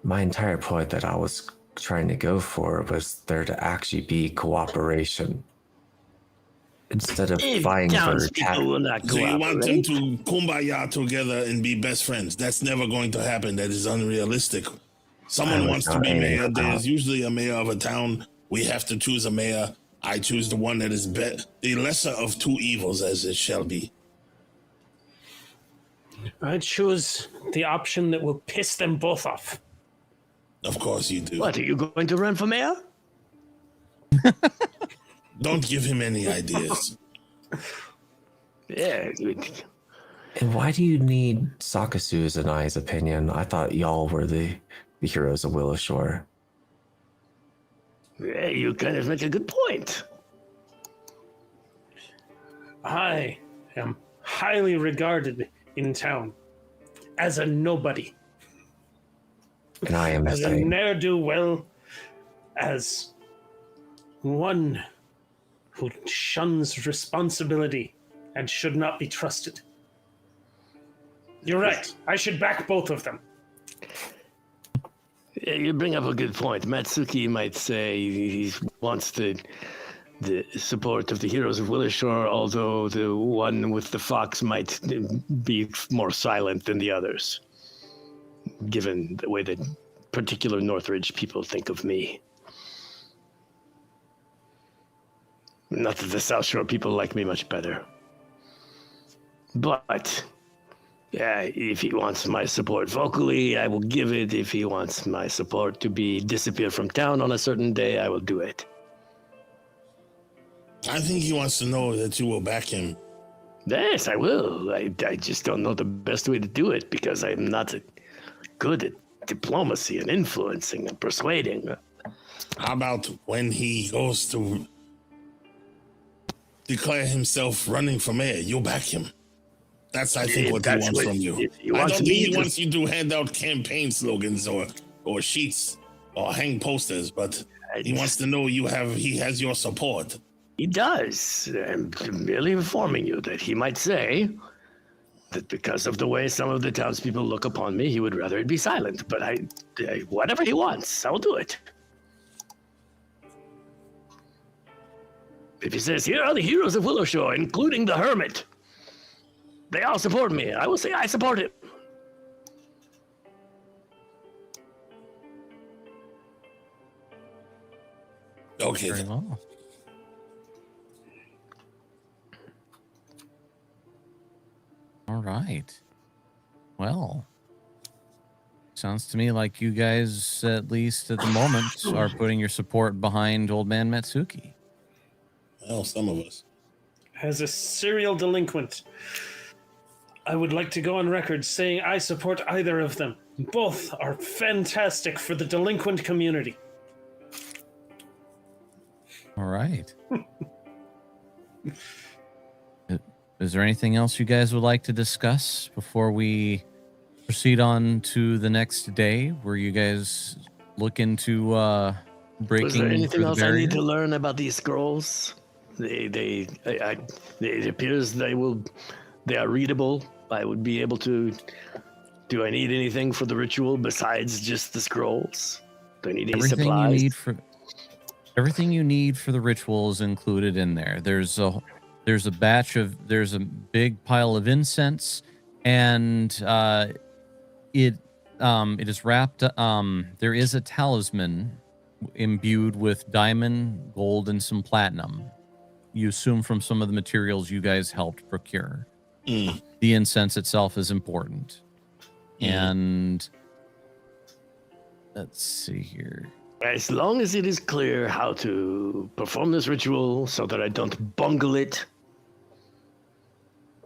My entire point that I was trying to go for was there to actually be cooperation instead of vying for Townspeople will not So you want them cooperate. to kumbaya together and be best friends? That's never going to happen. That is unrealistic. Someone wants to be mayor. There's usually a mayor of a town. We have to choose a mayor. I choose the one that is the lesser of two evils, as it shall be. I choose the option that will piss them both off. Of course you do. What, are you going to run for mayor? Don't give him any ideas. Yeah. And why do you need Sakasu's and I's opinion? I thought y'all were the heroes of Willowshore. Yeah, you kind of make a good point. I am highly regarded in town as a nobody, And I am the as a same. ne'er-do-well, as one who shuns responsibility and should not be trusted. You're right. I should back both of them. Yeah, you bring up a good point. Matsuki might say he wants to the support of the heroes of Willowshore, although the one with the fox might be more silent than the others, given the way that particular Northridge people think of me. Not that the South Shore people like me much better. But, yeah, if he wants my support vocally, I will give it. If he wants my support to be disappear from town on a certain day, I will do it. I think he wants to know that you will back him. Yes, I will. I just don't know the best way to do it because I'm not good at diplomacy and influencing and persuading. How about when he goes to declare himself running for mayor, you'll back him? That's, I think, what he wants from you. I don't think he wants you to hand out campaign slogans or sheets or hang posters, but he wants to know he has your support. He does. I'm merely informing you that he might say that because of the way some of the townspeople look upon me, he would rather it be silent. But I whatever he wants, I will do it. If he says, here are the heroes of Willowshore, including the hermit, they all support me, I will say I support it. Okay. Very well. All right. Well, sounds to me like you guys, at least at the moment, are putting your support behind Old Man Matsuki. Well, some of us. As a serial delinquent, I would like to go on record saying I support either of them. Both are fantastic for the delinquent community. All right. Is there anything else you guys would like to discuss before we proceed on to the next day, where you guys look into breaking? Was there anything else I need to barrier? learn about these scrolls? It appears they are readable. I would be able to. Do I need anything for the ritual besides just the scrolls? Do I need any supplies? Everything you need for the ritual is included in there. There's a big pile of incense, and it is wrapped. There is a talisman imbued with diamond, gold, and some platinum. You assume from some of the materials you guys helped procure. Mm. The incense itself is important. And let's see here. As long as it is clear how to perform this ritual so that I don't bungle it.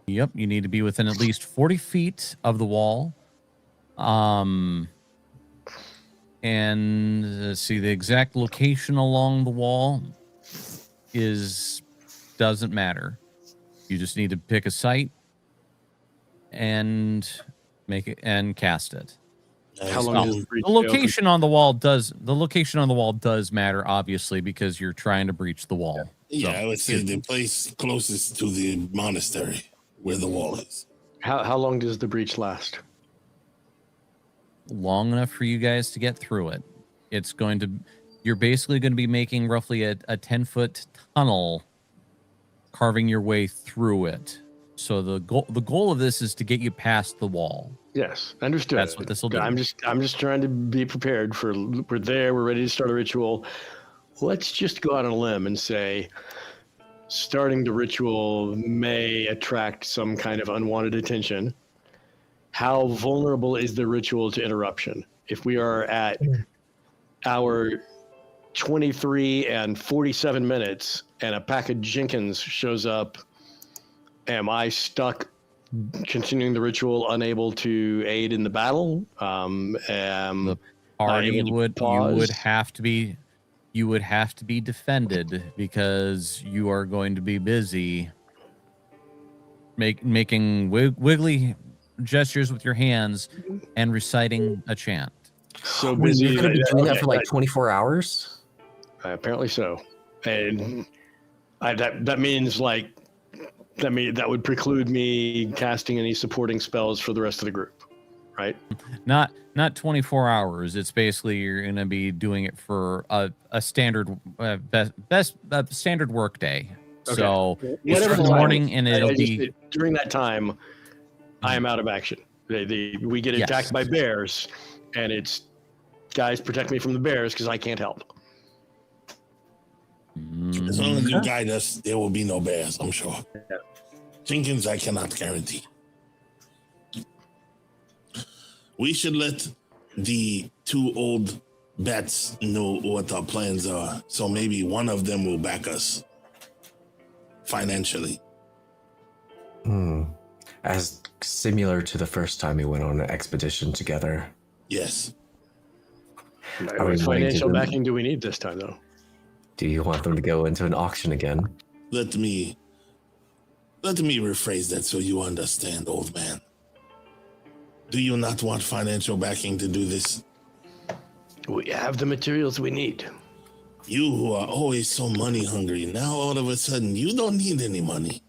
Yep, you need to be within at least 40 feet of the wall. And let's see, the exact location along the wall doesn't matter. You just need to pick a site and make it and cast it. How long is The location on the wall does matter, obviously, because you're trying to breach the wall. Yeah, So, I would say the place closest to the monastery where the wall is. How long does the breach last? long enough for you guys to get through it. You're basically going to be making roughly a 10-foot tunnel, carving your way through it. So the goal of this is to get you past the wall. Yes, understood. That's what this will do. I'm just trying to be prepared for. We're there. We're ready to start a ritual. Let's just go out on a limb and say, starting the ritual may attract some kind of unwanted attention. How vulnerable is the ritual to interruption? If we are at hour 23 and 47 minutes and a pack of Jenkins shows up, am I stuck continuing the ritual, unable to aid in the battle? The party you would have to be defended because you are going to be busy making wiggly gestures with your hands and reciting a chant. So Wait, busy. you're going to be doing that for like 24 hours? Apparently so. And that means that would preclude me casting any supporting spells for the rest of the group. right? Not 24 hours. It's basically you're going to be doing it for a standard standard work day. Okay. So you Whatever start in the time morning is, and it'll be during that time, I am out of action. We get Yes. attacked by bears, and it's guys protect me from the bears because I can't help. As long as you guide us, there will be no bears, I'm sure. Yeah. Jenkins, I cannot guarantee. We should let the 2 old bats know what our plans are, so maybe one of them will back us financially. As similar to the first time we went on an expedition together. Yes. Are we What willing to financial do- backing do we need this time, though? Do you want them to go into an auction again? Let me rephrase that so you understand, old man. Do you not want financial backing to do this? We have the materials we need. You who are always so money hungry, now all of a sudden you don't need any money.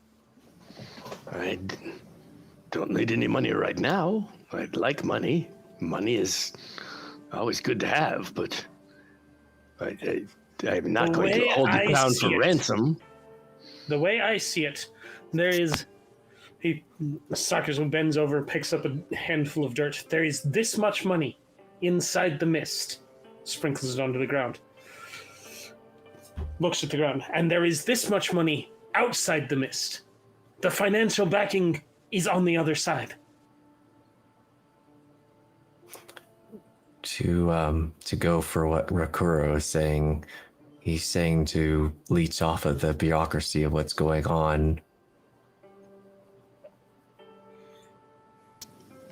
I don't need any money right now. I'd like money. Money is always good to have, but I'm not The going to way hold I you down see for it- ransom. The way I see it, there is. Sakazu bends over, picks up a handful of dirt. There is this much money inside the mist. Sprinkles it onto the ground. Looks at the ground. And there is this much money outside the mist. The financial backing is on the other side. To go for what Rakuro is saying, he's saying to leech off of the bureaucracy of what's going on.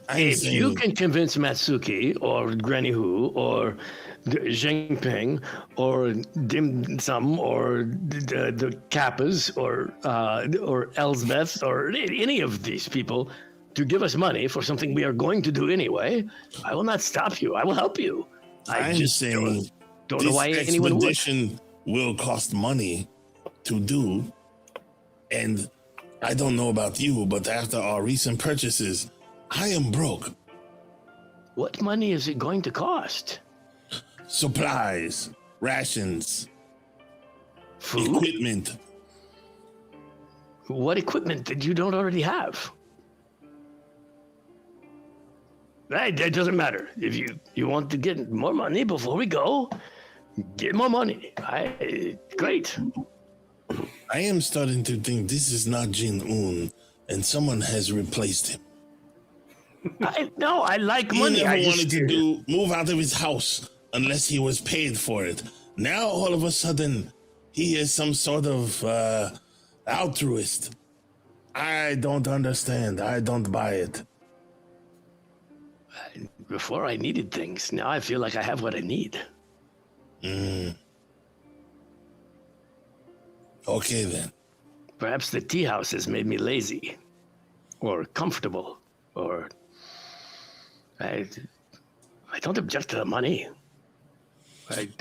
If you can convince Matsuki or Granny Hu or Zhengping or Dim Sum or the Kappas or Elsbeth or any of these people to give us money for something we are going to do anyway, I will not stop you. I will help you. I'm just saying don't know this why anyone would. expedition will cost money to do, and I don't know about you, but after our recent purchases, I am broke. What money is it going to cost? Supplies, rations, Food? equipment. What equipment that you don't already have? That doesn't matter. If you want to get more money before we go, get more money. Great. I am starting to think this is not Jin-un, and someone has replaced him. I like He money. never wanted to move out of his house unless he was paid for it. Now all of a sudden, he is some sort of altruist. I don't understand. I don't buy it. Before I needed things. Now I feel like I have what I need. Okay then. Perhaps the tea house has made me lazy, or comfortable, or I don't object to the money.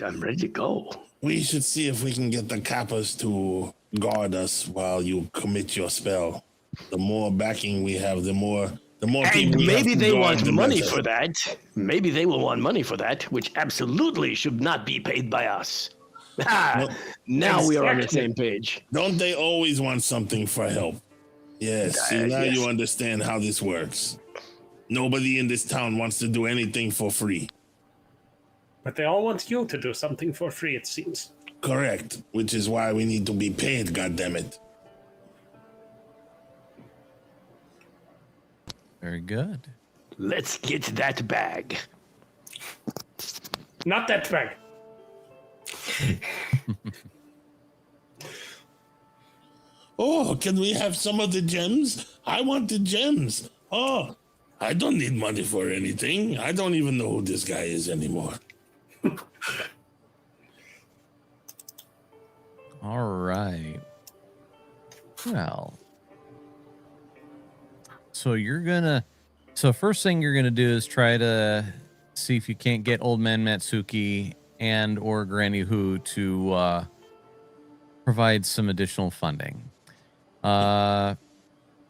I'm ready to go. We should see if we can get the Kappas to guard us while you commit your spell. The more backing we have, the more And people we have maybe to they guard, want the money better. for that. Maybe they will want money for that, which absolutely should not be paid by us. Well, Now we are on the exactly. same page. Don't they always want something for help? Yes. See, now Yes. you understand how this works. Nobody in this town wants to do anything for free. But they all want you to do something for free, it seems. Correct. Which is why we need to be paid, goddammit. very good. Let's get that bag. Not that bag. Oh, can we have some of the gems? I want the gems. Oh, I don't need money for anything. I don't even know who this guy is anymore. All right. Well, so first thing you're gonna do is try to see if you can't get Old Man Matsuki and or Granny Hu to provide some additional funding.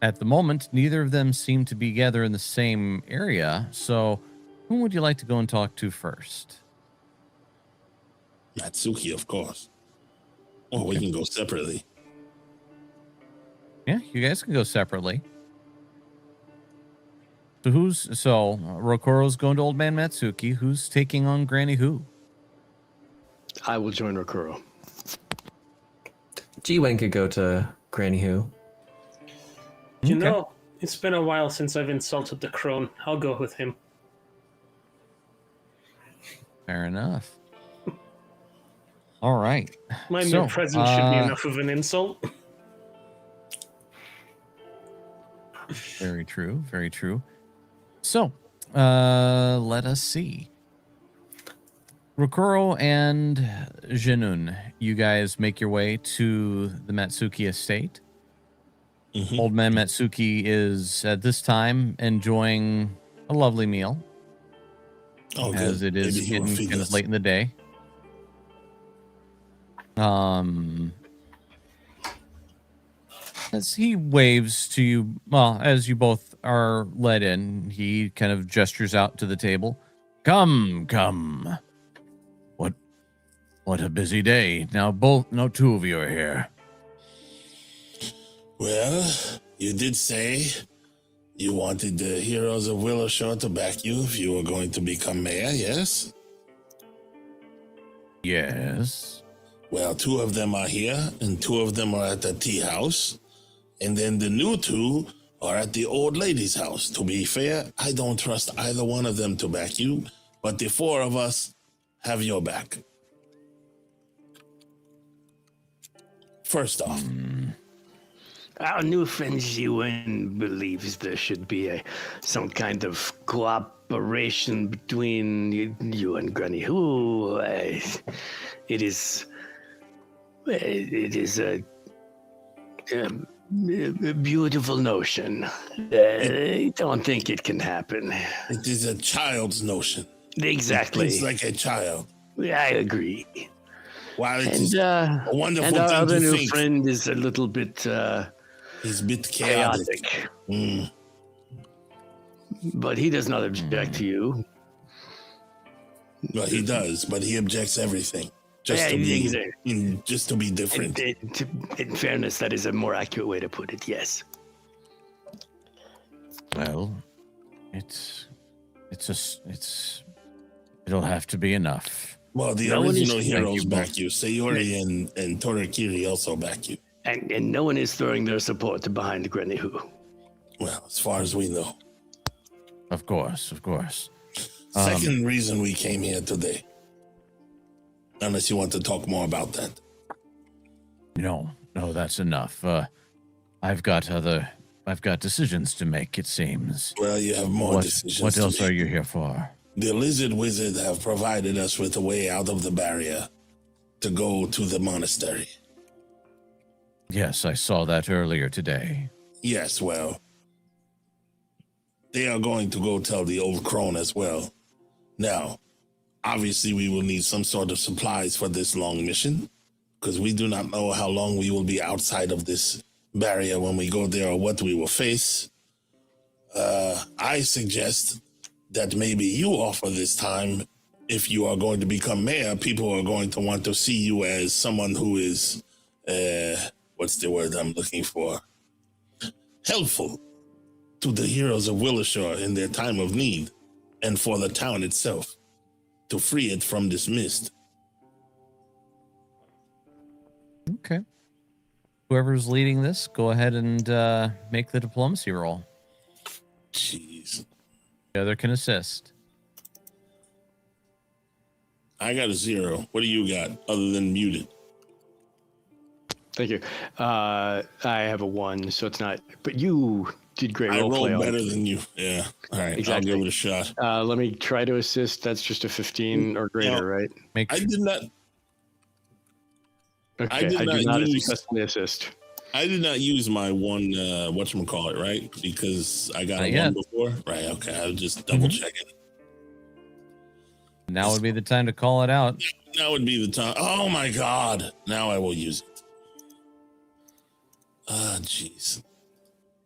at the moment, neither of them seem to be gathered in the same area. So, whom would you like to go and talk to first? Matsuki, of course. Or we can go separately. Yeah, you guys can go separately. So Rokoro's going to Old Man Matsuki. Who's taking on Granny Who? I will join Rokuro. G-Wing could go to Granny Who. You know, it's been a while since I've insulted the crone. I'll go with him. Fair enough. All right. My mere presence should be enough of an insult. Very true. Very true. So, let us see. Rokuro and Jinun, you guys make your way to the Matsuki estate. Mm-hmm. Old Man Matsuki is, at this time, enjoying a lovely meal. Oh, as good. it is Maybe he will getting feed kind of us. late in the day. As he waves to you, well, as you both are led in, he kind of gestures out to the table. Come, come. What a busy day. Now two of you are here. Well, you did say you wanted the heroes of Willowshore to back you if you were going to become mayor, yes? Yes. Well, 2 of them are here, and 2 of them are at the tea house. And then the new 2 are at the old lady's house. To be fair, I don't trust either one of them to back you, but the 4 of us have your back. First off, Our new friend Jiwen believes there should be some kind of cooperation between you and Granny Who. It is a beautiful notion. I don't think it can happen. it is a child's notion. Exactly. It's like a child. I agree. While it And is a wonderful and our thing other to new think, friend is a little bit it's a bit chaotic. chaotic. Mm. But he does not object to you. Well, he does, but he objects everything. Yeah, Just to be different. In fairness, that is a more accurate way to put it, yes. Well, it'll have to be enough. Well, the No one is- original heroes you, back you. Sayori and Torakiri also back you. And no one is throwing their support behind Granny Who. Well, as far as we know. Of course. Second reason we came here today. Unless you want to talk more about that. No, that's enough. I've got decisions to make, it seems. Well, you have more decisions. What to else make. are you here for? The lizard wizard have provided us with a way out of the barrier to go to the monastery. Yes, I saw that earlier today. Yes, well, they are going to go tell the old crone as well. Now, obviously we will need some sort of supplies for this long mission, because we do not know how long we will be outside of this barrier when we go there or what we will face. I suggest that maybe you offer this time. If you are going to become mayor, people are going to want to see you as someone who is, what's the word I'm looking for? Helpful to the heroes of Willowshore in their time of need, and for the town itself, to free it from this mist. Okay. Whoever's leading this, go ahead and make the diplomacy roll. Jeez. The other can assist. I got a 0. What do you got other than muted? Thank you. I have a 1, so it's not. But you did great I role play. rolled better than you. Yeah. All right. Exactly. I'll give it a shot. Let me try to assist. That's just a 15 or greater, No. right? Make I sure. did not. Okay, did I do not not use- successfully assist. I did not use my one. Whatchamacallit, right? Because I got Not a yet. 1 before. Right. Okay. I was just double checking. Now would be the time to call it out. Now would be the time. Oh my God. Now I will use it. Ah, jeez.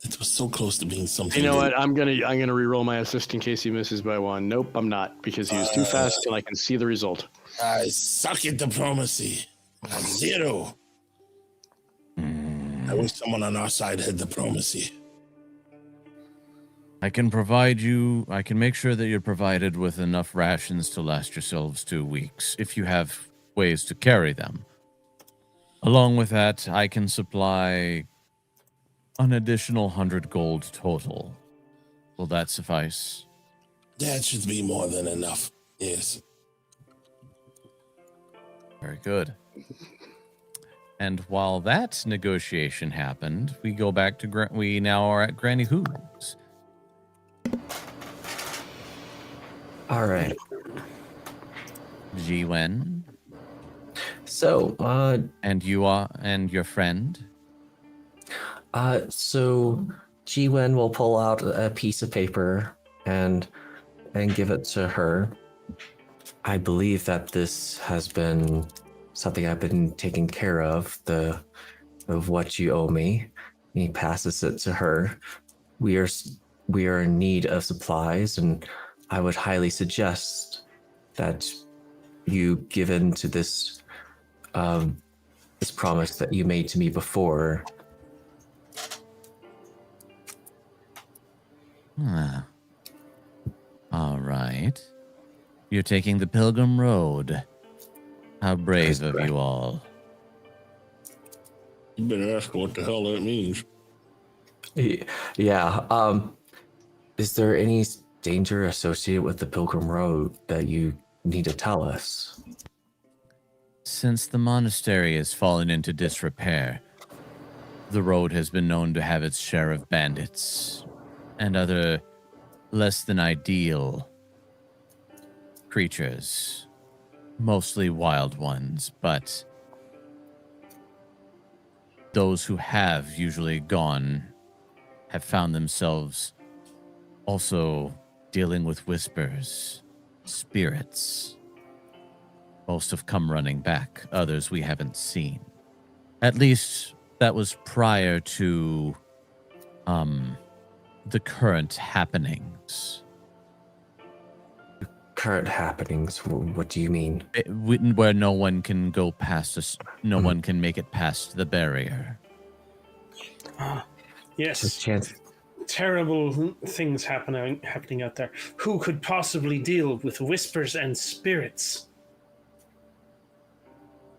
It was so close to being something. You know what? I'm gonna re-roll my assist in case he misses by 1. Nope, I'm not, because he was too fast and I can see the result. I suck at diplomacy. 0. I wish someone on our side had diplomacy. I can make sure that you're provided with enough rations to last yourselves 2 weeks, if you have ways to carry them. Along with that, I can supply an additional 100 gold total. Will that suffice? That should be more than enough. Yes. Very good. And while that negotiation happened, we go back to we now are at Granny Who's. All right. Jiwen. So, And you are, and your friend. So Jiwen will pull out a piece of paper and give it to her. I believe that this has been something I've been taking care of, of what you owe me. He passes it to her. We are in need of supplies, and I would highly suggest that you give in to this this promise that you made to me before. All right. You're taking the Pilgrim Road. How brave of you all. You better ask what the hell that means. Yeah. Is there any danger associated with the Pilgrim Road that you need to tell us? Since the monastery has fallen into disrepair, the road has been known to have its share of bandits and other less than ideal creatures, mostly wild ones, but those who have usually gone have found themselves also dealing with whispers, spirits. Most have come running back, others we haven't seen. At least that was prior to the current happenings. Current happenings? What do you mean? Where no one can go past us, no one can make it past the barrier. Yes. Chance. Terrible things happening out there. Who could possibly deal with whispers and spirits?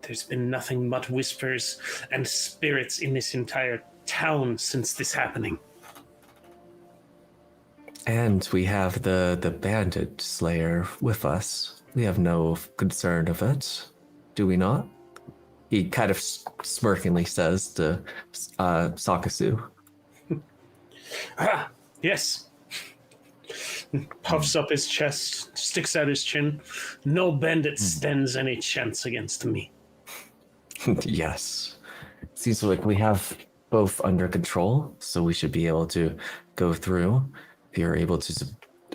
There's been nothing but whispers and spirits in this entire town since this happening. And we have the bandit slayer with us. We have no concern of it, do we not? He kind of smirkingly says to Sakasu. Yes. Puffs up his chest, sticks out his chin. No bandit stands any chance against me. Yes. Seems like we have both under control, so we should be able to go through. If you're able to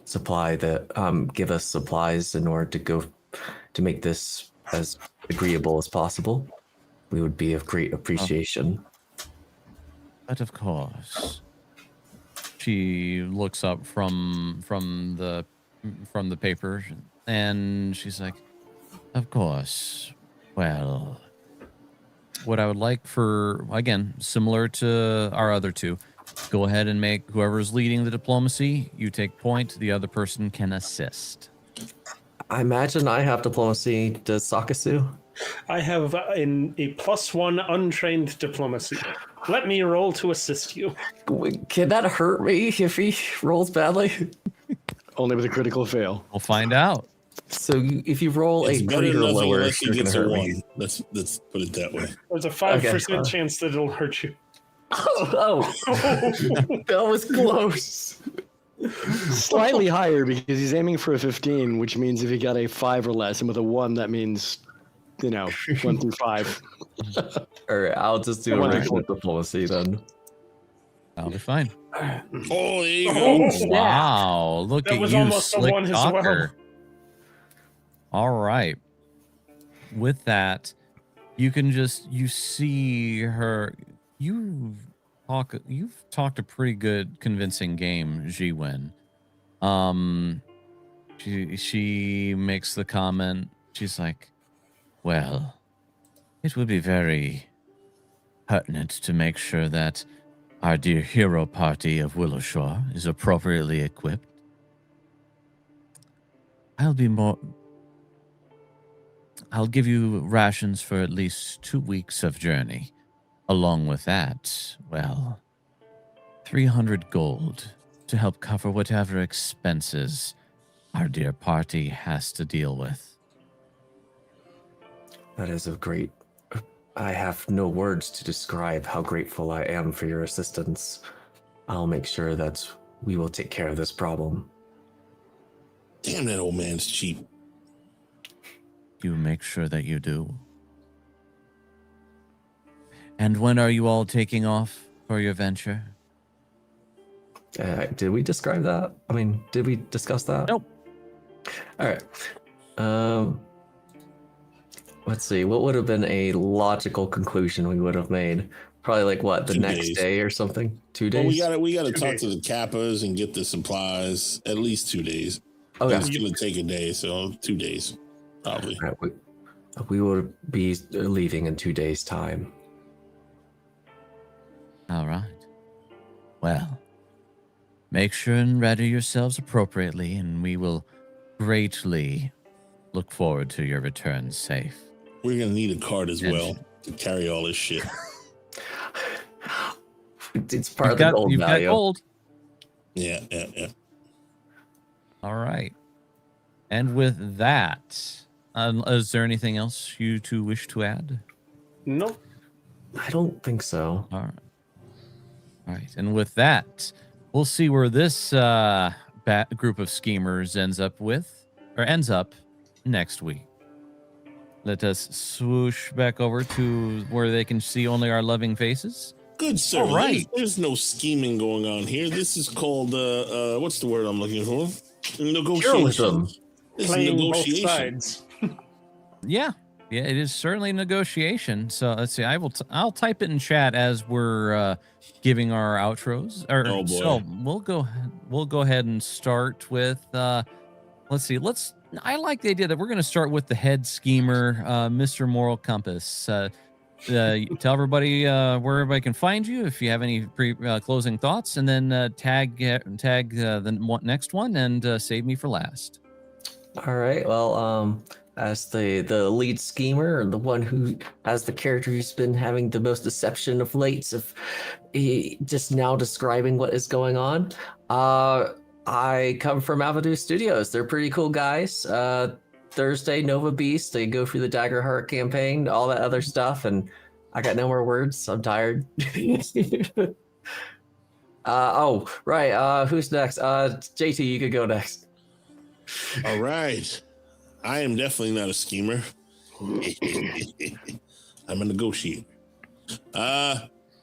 supply give us supplies in order to make this as agreeable as possible, we would be of great appreciation. But of course. She looks up from the paper and she's like, of course. Well, what I would like for, again, similar to our other two, go ahead and make whoever's leading the diplomacy, you take point, the other person can assist. I imagine I have diplomacy. Does Sakasu? I have a +1 untrained diplomacy. Let me roll to assist you. Can that hurt me if he rolls badly? Only with a critical fail. We'll find out. So if you roll It's a better 3 or than nothing lower, unless he you're going gets to a hurt 1. me. Let's put it that way. There's a 5% Okay. chance that it'll hurt you. Oh, that was close. Slightly higher because he's aiming for a 15, which means if he got a 5 or less, and with a 1, that means, 1 through 5. All right, I'll just do a regular diplomacy then. I'll be fine. Oh, there you go. Wow, look That at was you, almost a slick 1 as talker. All right. With that, you can you see her, you've talked a pretty good, convincing game, Jiwen. She makes the comment. She's like, "Well, it would be very pertinent to make sure that our dear hero party of Willowshore is appropriately equipped. I'll give you rations for at least 2 weeks of journey. Along with that, well, 300 gold to help cover whatever expenses our dear party has to deal with." That is a great. I have no words to describe how grateful I am for your assistance. I'll make sure that we will take care of this problem. Damn, that old man's cheap. You make sure that you do. And when are you all taking off for your venture? Did we describe that? I mean, did we discuss that? Nope. All right. Let's see. What would have been a logical conclusion we would have made? Probably like what, the 2 next days. day or something? 2 days? Well, we gotta 2 talk days. to the Kappas and get the supplies. At least 2 days. Okay. It's gonna take a day, so 2 days, probably. All right, we will be leaving in 2 days' time. All right. Well, make sure and ready yourselves appropriately, and we will greatly look forward to your return safe. We're gonna need a cart as And- well to carry all this shit. It's part of the gold You've value. got gold. Yeah. All right. And with that, is there anything else you two wish to add? Nope. I don't think so. All right. All right. And with that, we'll see where this group of schemers ends up next week. Let us swoosh back over to where they can see only our loving faces. Good sir. All right. There's no scheming going on here. This is called what's the word I'm looking for? Negotiation. Heroism. This is Playing both negotiation. sides. Yeah, it is certainly negotiation. So let's see. I'll type it in chat as we're giving our outros. Oh, boy. So we'll go ahead and start with. Let's see. I like the idea that we're going to start with the head schemer, Mr. Moral Compass. Tell everybody where everybody can find you if you have any closing thoughts, and then tag the next one and save me for last. All right. Well, as the lead schemer, or the one who has the character who's been having the most deception of late, of just now describing what is going on. I come from Avenue Studios. They're pretty cool guys. Thursday, Nova Beast. They go through the Daggerheart campaign, all that other stuff, and I got no more words. I'm tired. Oh, right. Who's next? JT, you could go next. All right. I am definitely not a schemer. I'm a negotiator.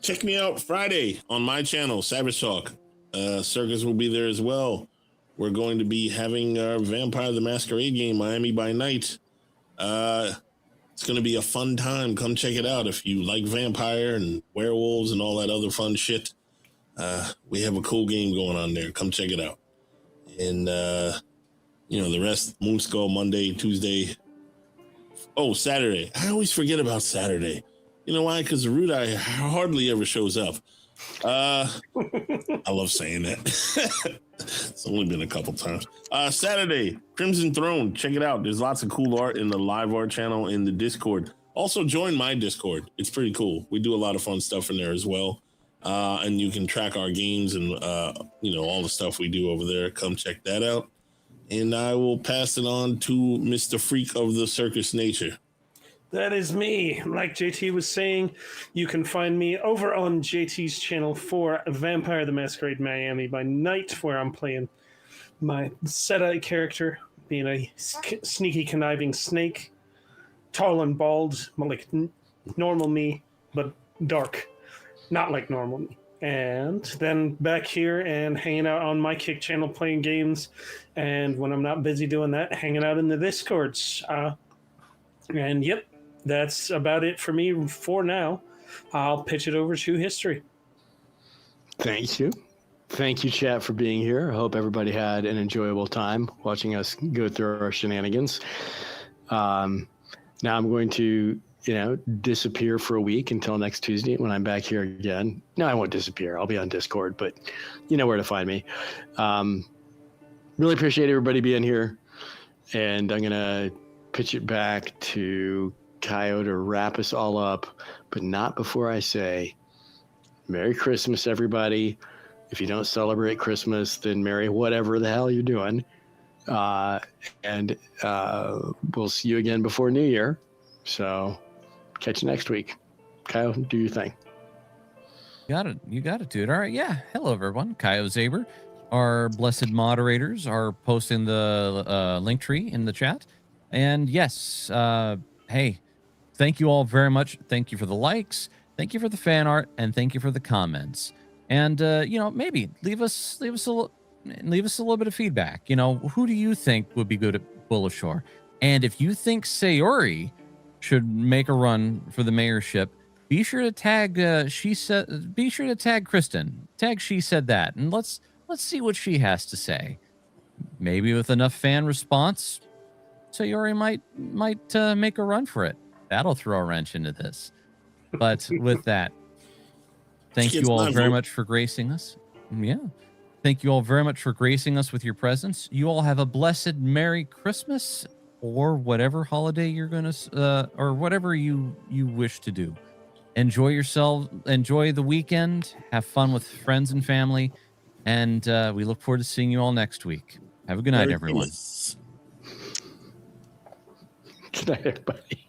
Check me out Friday on my channel, Savage Talk. Circus will be there as well. We're going to be having our Vampire the Masquerade game, Miami by Night. It's going to be a fun time. Come check it out if you like vampire and werewolves and all that other fun shit. We have a cool game going on there. Come check it out. And, the rest, Moonskull, Monday, Tuesday. Oh, Saturday. I always forget about Saturday. You know why? Because Rudai hardly ever shows up. I love saying that. It's only been a couple times. Saturday, Crimson Throne. Check it out. There's lots of cool art in the live art channel in the Discord. Also, join my Discord. It's pretty cool. We do a lot of fun stuff in there as well. And you can track our games and, all the stuff we do over there. Come check that out. And I will pass it on to Mr. Freak of the Circus Nature. That is me. Like JT was saying, you can find me over on JT's channel for Vampire the Masquerade Miami by Night, where I'm playing my Sedai character, being a sneaky, conniving snake, tall and bald, like normal me, but dark, not like normal me. And then back here and hanging out on my Kick channel playing games, and when I'm not busy doing that, hanging out in the Discords. And yep. That's about it for me for now. I'll pitch it over to history. Thank you. Thank you, chat, for being here. I hope everybody had an enjoyable time watching us go through our shenanigans. Now I'm going to, disappear for a week until next Tuesday when I'm back here again. No, I won't disappear. I'll be on Discord, but you know where to find me. Really appreciate everybody being here. And I'm going to pitch it back to Kyle to wrap us all up, but not before I say Merry Christmas, everybody. If you don't celebrate Christmas, then Merry whatever the hell you're doing. And we'll see you again before New Year. So catch you next week. Kyle, do your thing. You got it, dude. All right, yeah. Hello, everyone. Kyle Zaber. Our blessed moderators are posting the link tree in the chat. And yes, hey, thank you all very much. Thank you for the likes. Thank you for the fan art, and thank you for the comments. And maybe leave us a little bit of feedback. Who do you think would be good at Bullashore? And if you think Sayori should make a run for the mayorship, be sure to tag be sure to tag Kristen. Tag She Said That, and let's see what she has to say. Maybe with enough fan response, Sayori might make a run for it. That'll throw a wrench into this. But with that, thank you all very much for gracing us. Yeah. Thank you all very much for gracing us with your presence. You all have a blessed Merry Christmas or whatever holiday you're going to, or whatever you wish to do. Enjoy yourself. Enjoy the weekend. Have fun with friends and family. And we look forward to seeing you all next week. Have a good night, everyone. Good night, everybody.